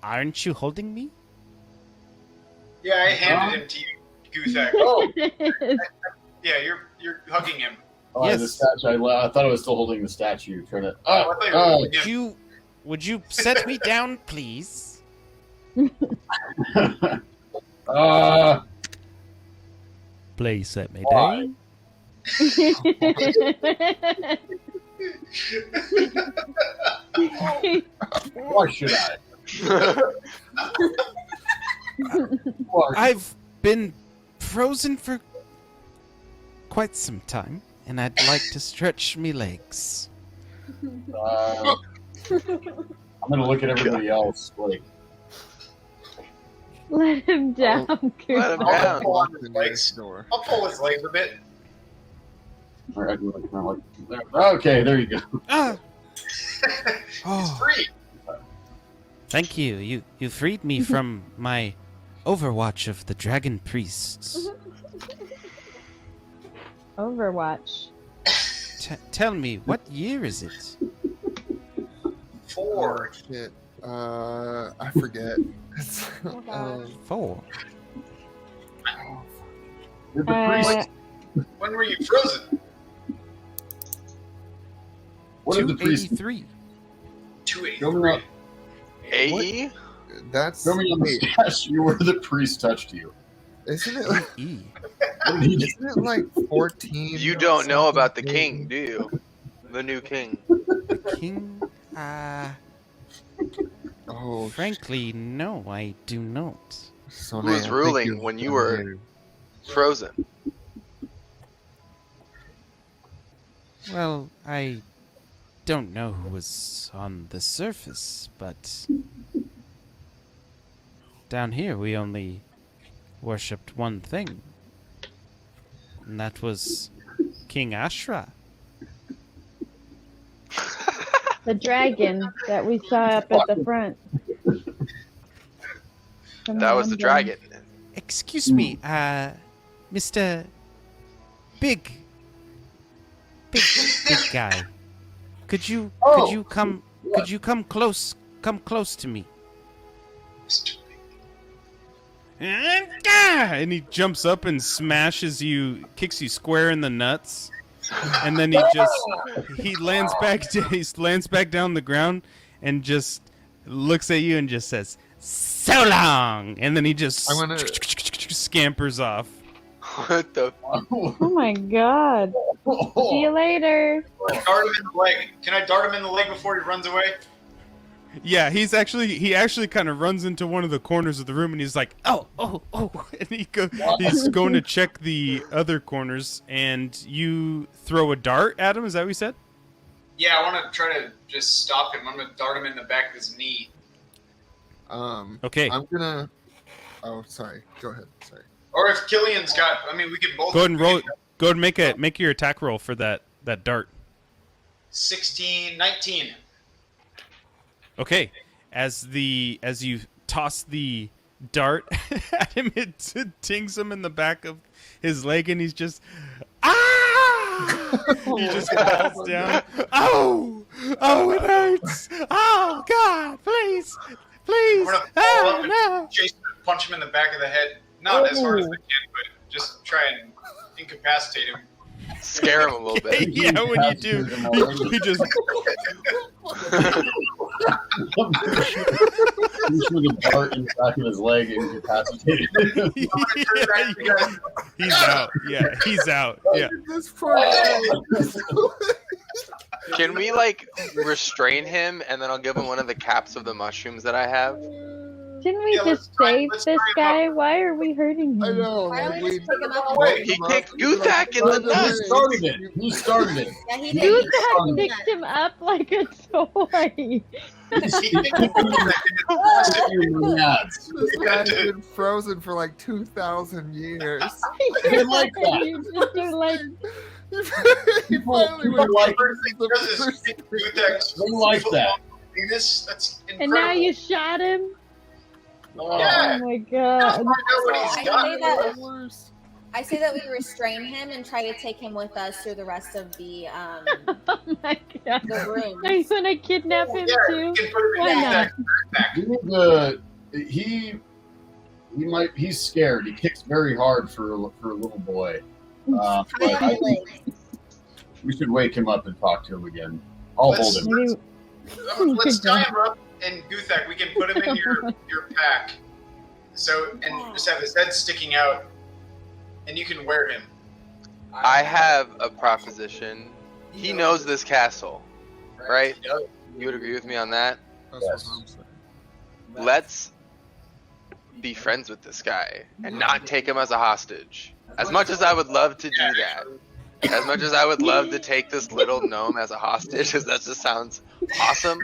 Aren't you holding me? Yeah, I handed him to you, Guthak. Oh, Yeah, you're hugging him. Yes. The statue. I thought I was still holding the statue. Trying to. I thought you were holding him. Would you set me down, please? Please set me Why? down. Why should I? Why? I've been frozen for quite some time, and I'd like to stretch me legs. I'm gonna look at everybody else. Like, Let him down. Let him Cooper. down. Walk in the next door. I'll pull his legs a bit. okay, there you go. Ah! He's Oh, free. thank you. You freed me from my overwatch of the dragon priests. Overwatch. Tell me, what year is it? 4. Shit. I forget. It's, Oh, gosh. 4. Did the priest? When were you frozen? What did the priest? 283. 283. AE? that's Show me on the wait, statue where the priest touched you. isn't it like, E. What did he do? isn't it like 14? You or don't know about the something? king, do you? The new king. The king? Oh, Frankly, no, I do not. so Who was man, ruling thank you when you for were- here. Frozen. Well, I don't know who was on the surface, but down here we only worshipped one thing, and that was King Ashra. The dragon that we saw up at the front. That was the dragon. Excuse me, Mr. Big guy. Could you come close to me? And he jumps up and smashes you, kicks you square in the nuts, and then he lands back down the ground and just looks at you and just says, "So long!" And then he just I'm gonna- scampers off. What the? Oh my god. See you later. Dart him in the leg. Can I dart him in the leg before he runs away? Yeah, he actually kind of runs into one of the corners of the room and he's like, oh, and he's going to check the other corners, and you throw a dart at him. Is that what you said? Yeah, I want to try to just stop him. I'm going to dart him in the back of his knee. Okay. I'm gonna. Oh, sorry. Go ahead. Sorry. Or if Cillian's got, I mean, we could both. Go ahead and roll. Go ahead and make your attack roll for that dart. 16, 19. Okay. As you toss the dart at him, it dings him in the back of his leg, and he's just he just falls down. Oh, it hurts. Oh God, please. I'm going to pull up and No. chase him and punch him in the back of the head. Not as hard as I can, but just try and incapacitate him. Scare him a little bit. Yeah, when you do, he just He's with a dart in the back of his leg and incapacitated. he's out. Yeah, he's out. Yeah. This poor guy. Can we restrain him, and then I'll give him one of the caps of the mushrooms that I have? Didn't we Yeah, just let's save try this him guy? Why are we hurting I him? know. Why like, don't we we- just pick him up? Wait, He kicked Guthak in the He nuts. started it. He started it. Yeah, he You did. guys picked him up like a toy. He kicked him in the Nuts. This guy's been frozen for like 2,000 years. didn't like that. You just are like, He finally went like- the Does this first kick thing. Guthak's They like that. penis? That's incredible. and now you shot him? Oh, Yeah. Oh my Let's god. find out what I he's say got. that- Worse. I say that we restrain him and try to take him with us through the rest of the Oh my god. the room. Are you gonna kidnap him Yeah, too? you can put him in Why his not? backpack. He's scared. He kicks very hard for a little boy. But Tie on the legs. we should wake him up and talk to him again. I'll hold him. Maybe Let's tie him up, and Guthak, we can put him in your pack. So, and just have his head sticking out, and you can wear him. I have a proposition. He knows this castle, right? You would agree with me on that? Yes. Let's be friends with this guy and not take him as a hostage. As much as I would love to do that, as much as I would love to take this little gnome as a hostage, because that just sounds awesome.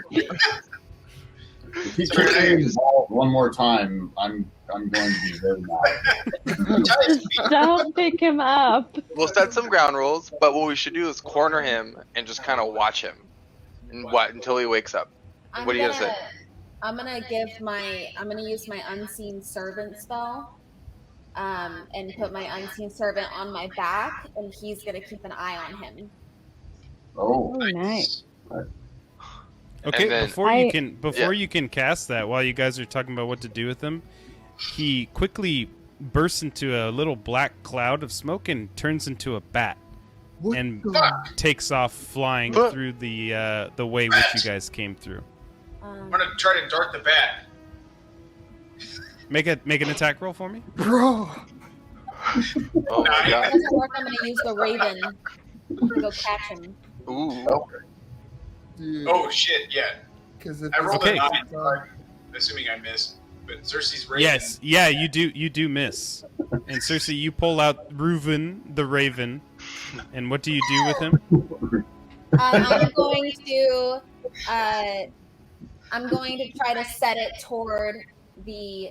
If he kicks me involved one more time, I'm going to be very mad. don't pick him up. We'll set some ground rules, but what we should do is corner him and just kind of watch him, and until he wakes up. What do you guys say? I'm gonna use my unseen servant spell, and put my unseen servant on my back, and he's gonna keep an eye on him. Oh, Oh, nice. Okay, And then- before you can cast that, while you guys are talking about what to do with him, he quickly bursts into a little black cloud of smoke and turns into a bat, and takes off flying through the way which you guys came through. I'm gonna try to dart the bat. Make an attack roll for me. Bro. Oh my If it god. doesn't work, I'm gonna use the raven to go catch him. Ooh. Dude. Oh shit! Yeah, Because if I rolled Okay. a 9. So I'm assuming I missed. But Xerxes Raven. Yes, yeah, you do miss. And Cersei, you pull out Reuven the Raven, and what do you do with him? I'm going to try to set it toward the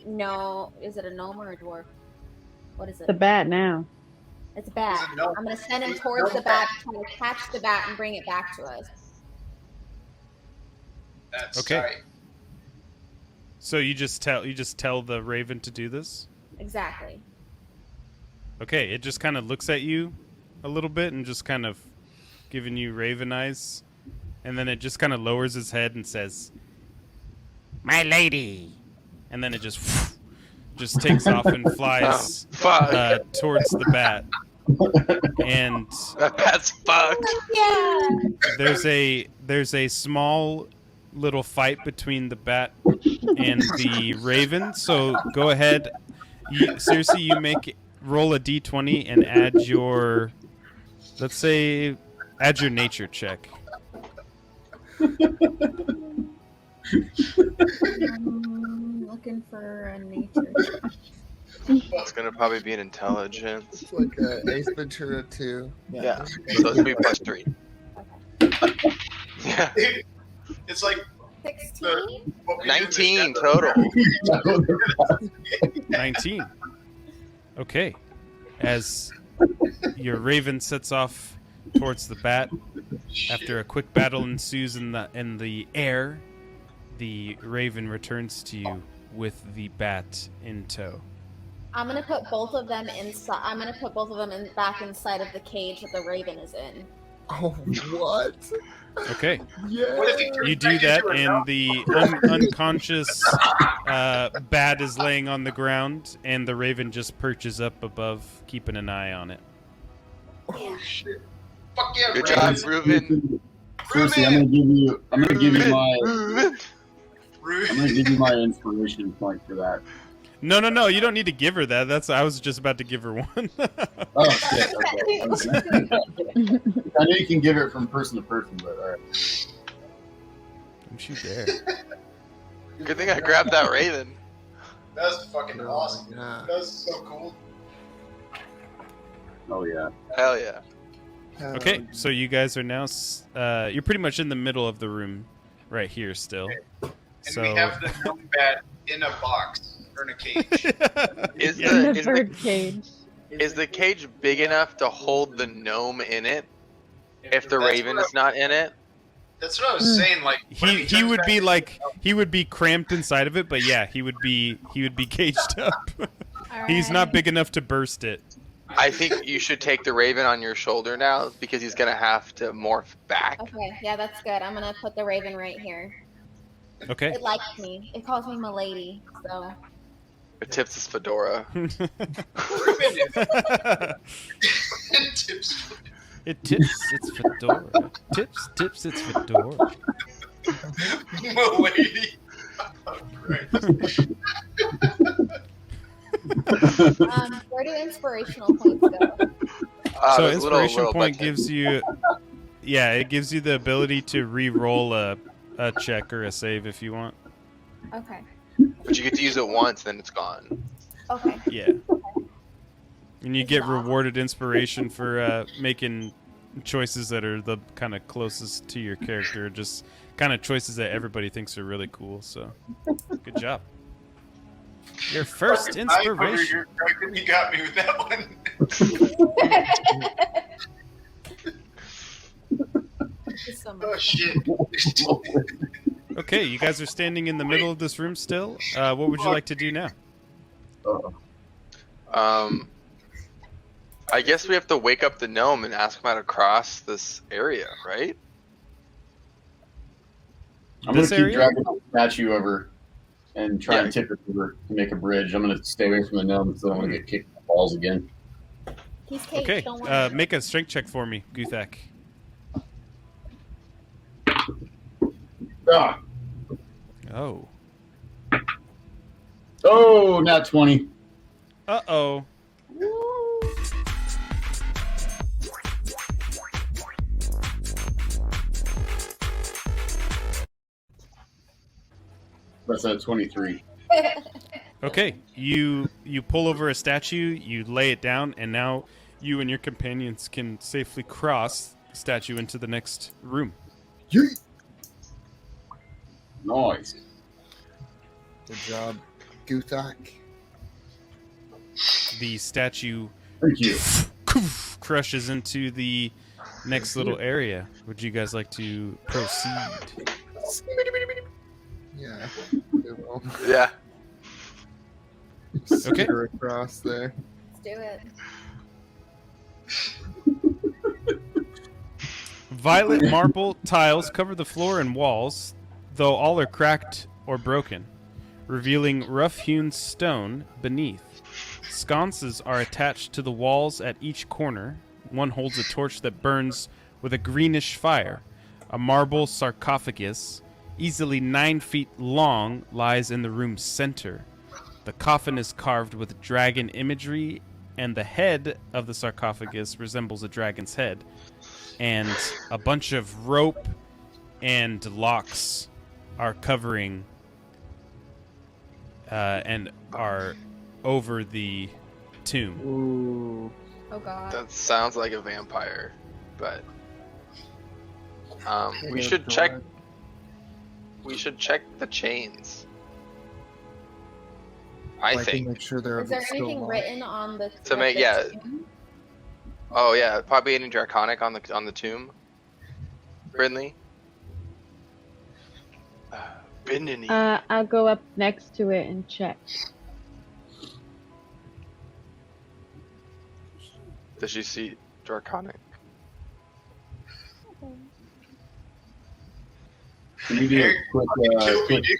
is it a gnome or a dwarf? What is it? The bat now. It's a bat. Is it a gnome? I'm going to send him towards the bat, try to catch the bat and bring it back to us. That's Okay. tight. So you just tell the Raven to do this? Exactly. Okay, it just kind of looks at you a little bit and just kind of giving you Raven eyes, and then it just kind of lowers its head and says, "My lady," and then it just takes off and flies Fuck. towards the bat. And That bat's fucked. Yeah. there's a small little fight between the bat and the Raven. So go ahead, seriously, roll a d20 and add your nature check. I'm looking for a nature. It's gonna probably be an intelligence. It's like Ace Ventura 2. Yeah. So it's be +3. Yeah. It's like 16? what we do in this 19 chapter. total. 19. Okay. As your Raven sets off towards the bat, after a quick battle ensues in the air, the Raven returns to you with the bat in tow. I'm gonna put both of them inside. I'm gonna put both of them back inside of the cage that the raven is in. Oh, what? Okay. Yeah. What if he turns You do back that, into a and gnome? the unconscious bat is laying on the ground, and the Raven just perches up above, keeping an eye on it. Oh shit! Fuck yeah, Good Raven. job, Reuben. Cersei, I'm gonna give you Reuben. my inspiration point for that. No, you don't need to give her that. I was just about to give her one. Oh shit! Okay. I know you can give it from person to person, but all right. Don't you dare. Good thing I grabbed that Raven. That was fucking awesome. Yeah. That was so cool. Oh yeah. Hell yeah. Okay, so you guys are now you're pretty much in the middle of the room right here still. And So we have the gnome bat in a box or in a cage. Is Yeah. In the the bird cage. is the cage big enough to hold the gnome in it? If the That's Raven what is not in it? That's what I was saying. Like what if he turns would back be into like a gnome? he would be cramped inside of it, but yeah, he would be caged up. All He's right. not big enough to burst it. I think you should take the raven on your shoulder now because he's gonna have to morph back. Okay, yeah, that's good. I'm gonna put the raven right here. Okay. It likes me. It calls me milady, so. It tips his fedora. Tips. It tips its fedora. Tips its fedora. Milady. Oh, Christ. Where do inspirational points go? So there's inspiration little point button. gives you, yeah, it gives you the ability to re-roll a check or a save if you want. Okay. But you get to use it once, then it's gone. Okay. Yeah. And you get rewarded inspiration for making choices that are the kind of closest to your character, just kind of choices that everybody thinks are really cool. So, good job. Your first inspiration. You got me with that one. Oh shit. Okay, you guys are standing in the middle of this room still. What would you like to do now? I guess we have to wake up the gnome and ask him how to cross this area, right? I'm going This to keep area? dragging the statue over and try and tip it over to make a bridge. I'm going to stay away from the gnome because I don't want to get kicked in the balls again. He's caged, Okay, don't worry. make a strength check for me, Guthak. Ah. Oh. Oh, not 20. Uh-oh. That's a 23. Okay, you pull over a statue, you lay it down, and now you and your companions can safely cross the statue into the next room. Yeet. Nice. Good job, Guthak. The statue Thank you. crushes into the next little area. Would you guys like to proceed? Yeah. We'll Yeah. Okay. steer across there. Let's do it. Violet marble tiles cover the floor and walls, though all are cracked or broken, revealing rough-hewn stone beneath. Sconces are attached to the walls at each corner. One holds a torch that burns with a greenish fire. A marble sarcophagus, easily 9 feet long, lies in the room's center. The coffin is carved with dragon imagery, and the head of the sarcophagus resembles a dragon's head. And a bunch of rope and locks are covering and are over the tomb. Ooh. Oh god. That sounds like a vampire, but we Yeah, should go check. ahead. We should check the chains. I Like, think. make sure they're Is there still anything locked. written on the To make- the yeah. tomb? Oh yeah, probably any draconic on the tomb. Brinley. Bindini. I'll go up next to it and check. Does she see draconic? Can you do a quick, Kill me, quick dude.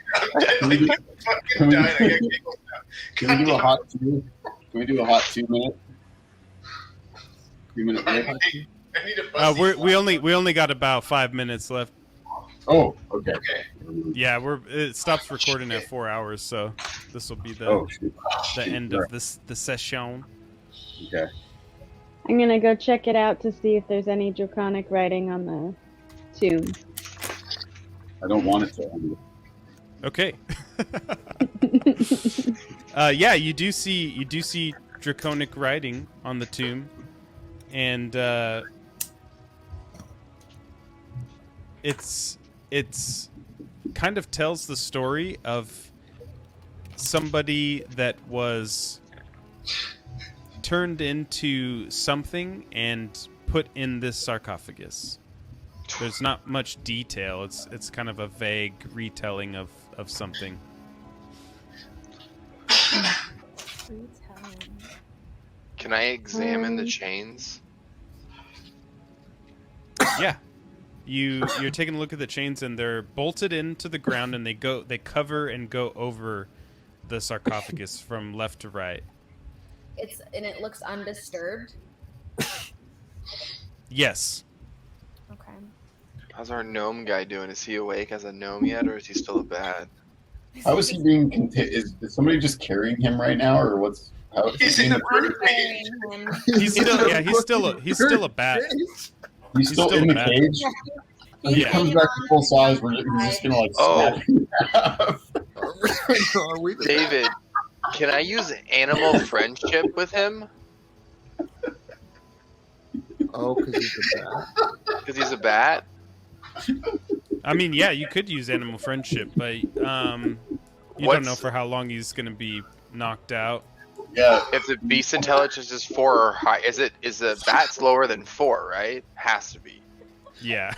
I'm dead. Like, I'm fucking dying. I got giggles now. can we do a hot 2? Can we do a hot 2 minute? 2 minute break? I need a fussy We only got about 5 minutes left. Oh, okay. Okay. Yeah, it stops recording at 4 hours, so this will be the Oh, shoot. end of the session. Okay. I'm gonna go check it out to see if there's any draconic writing on the tomb. I don't want it to end. Okay. Yeah, you do see draconic writing on the tomb, and it's kind of tells the story of somebody that was turned into something and put in this sarcophagus. There's not much detail. It's kind of a vague retelling of something. Can I examine the chains? Yeah. You're taking a look at the chains, and they're bolted into the ground, and they cover and go over the sarcophagus from left to right. It looks undisturbed. Yes. Okay. How's our gnome guy doing? Is he awake as a gnome yet, or is he still a bat? How is he being? Is somebody just carrying him right now, or what's? How is He's he in being- the birdcage. He's still a bat. He's still in the cage. When he Yeah. comes back to full size, we're just gonna like snap him in half. Are we the David, can I use animal friendship with him? Oh, because he's a bat. Because he's a bat? I mean, yeah, you could use animal friendship, but you don't know for how long he's going to be knocked out. Yeah. If the beast intelligence is 4 or high, is the bat's lower than 4, right? Has to be. Yeah.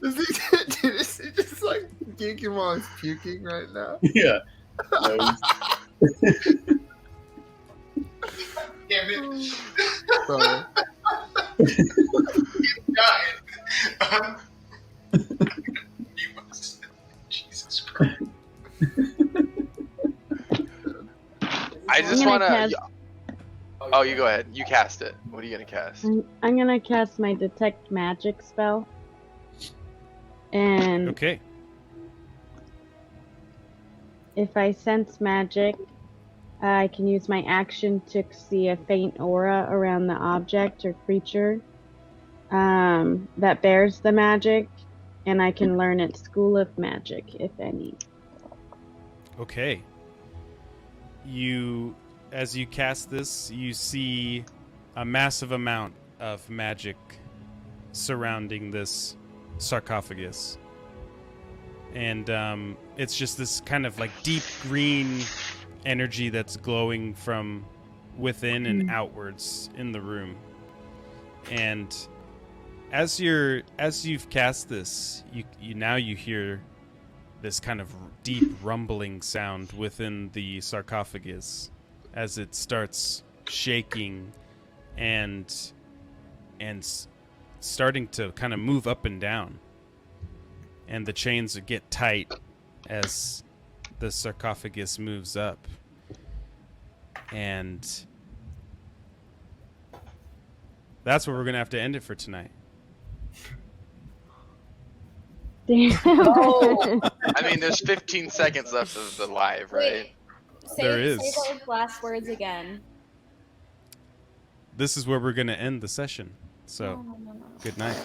Is he just like puking while he's puking right now? Yeah. Damn it. Sorry. Dying. You must. Jesus Christ. I just I'm want gonna to. Oh, you go ahead. You cast it. What are you going to cast? I'm gonna cast my detect magic spell. And Okay. if I sense magic, I can use my action to see a faint aura around the object or creature that bears the magic, and I can learn its school of magic, if any. Okay. As you cast this, you see a massive amount of magic surrounding this sarcophagus. And it's just this kind of like deep green energy that's glowing from within and outwards in the room. And as you've cast this, you hear this kind of deep rumbling sound within the sarcophagus as it starts shaking and starting to kind of move up and down. And the chains get tight as the sarcophagus moves up. And that's where we're going to have to end it for tonight. Damn. I mean, there's 15 seconds left of the live, right? There is. Say those last words again. This is where we're going to end the session. So, good night.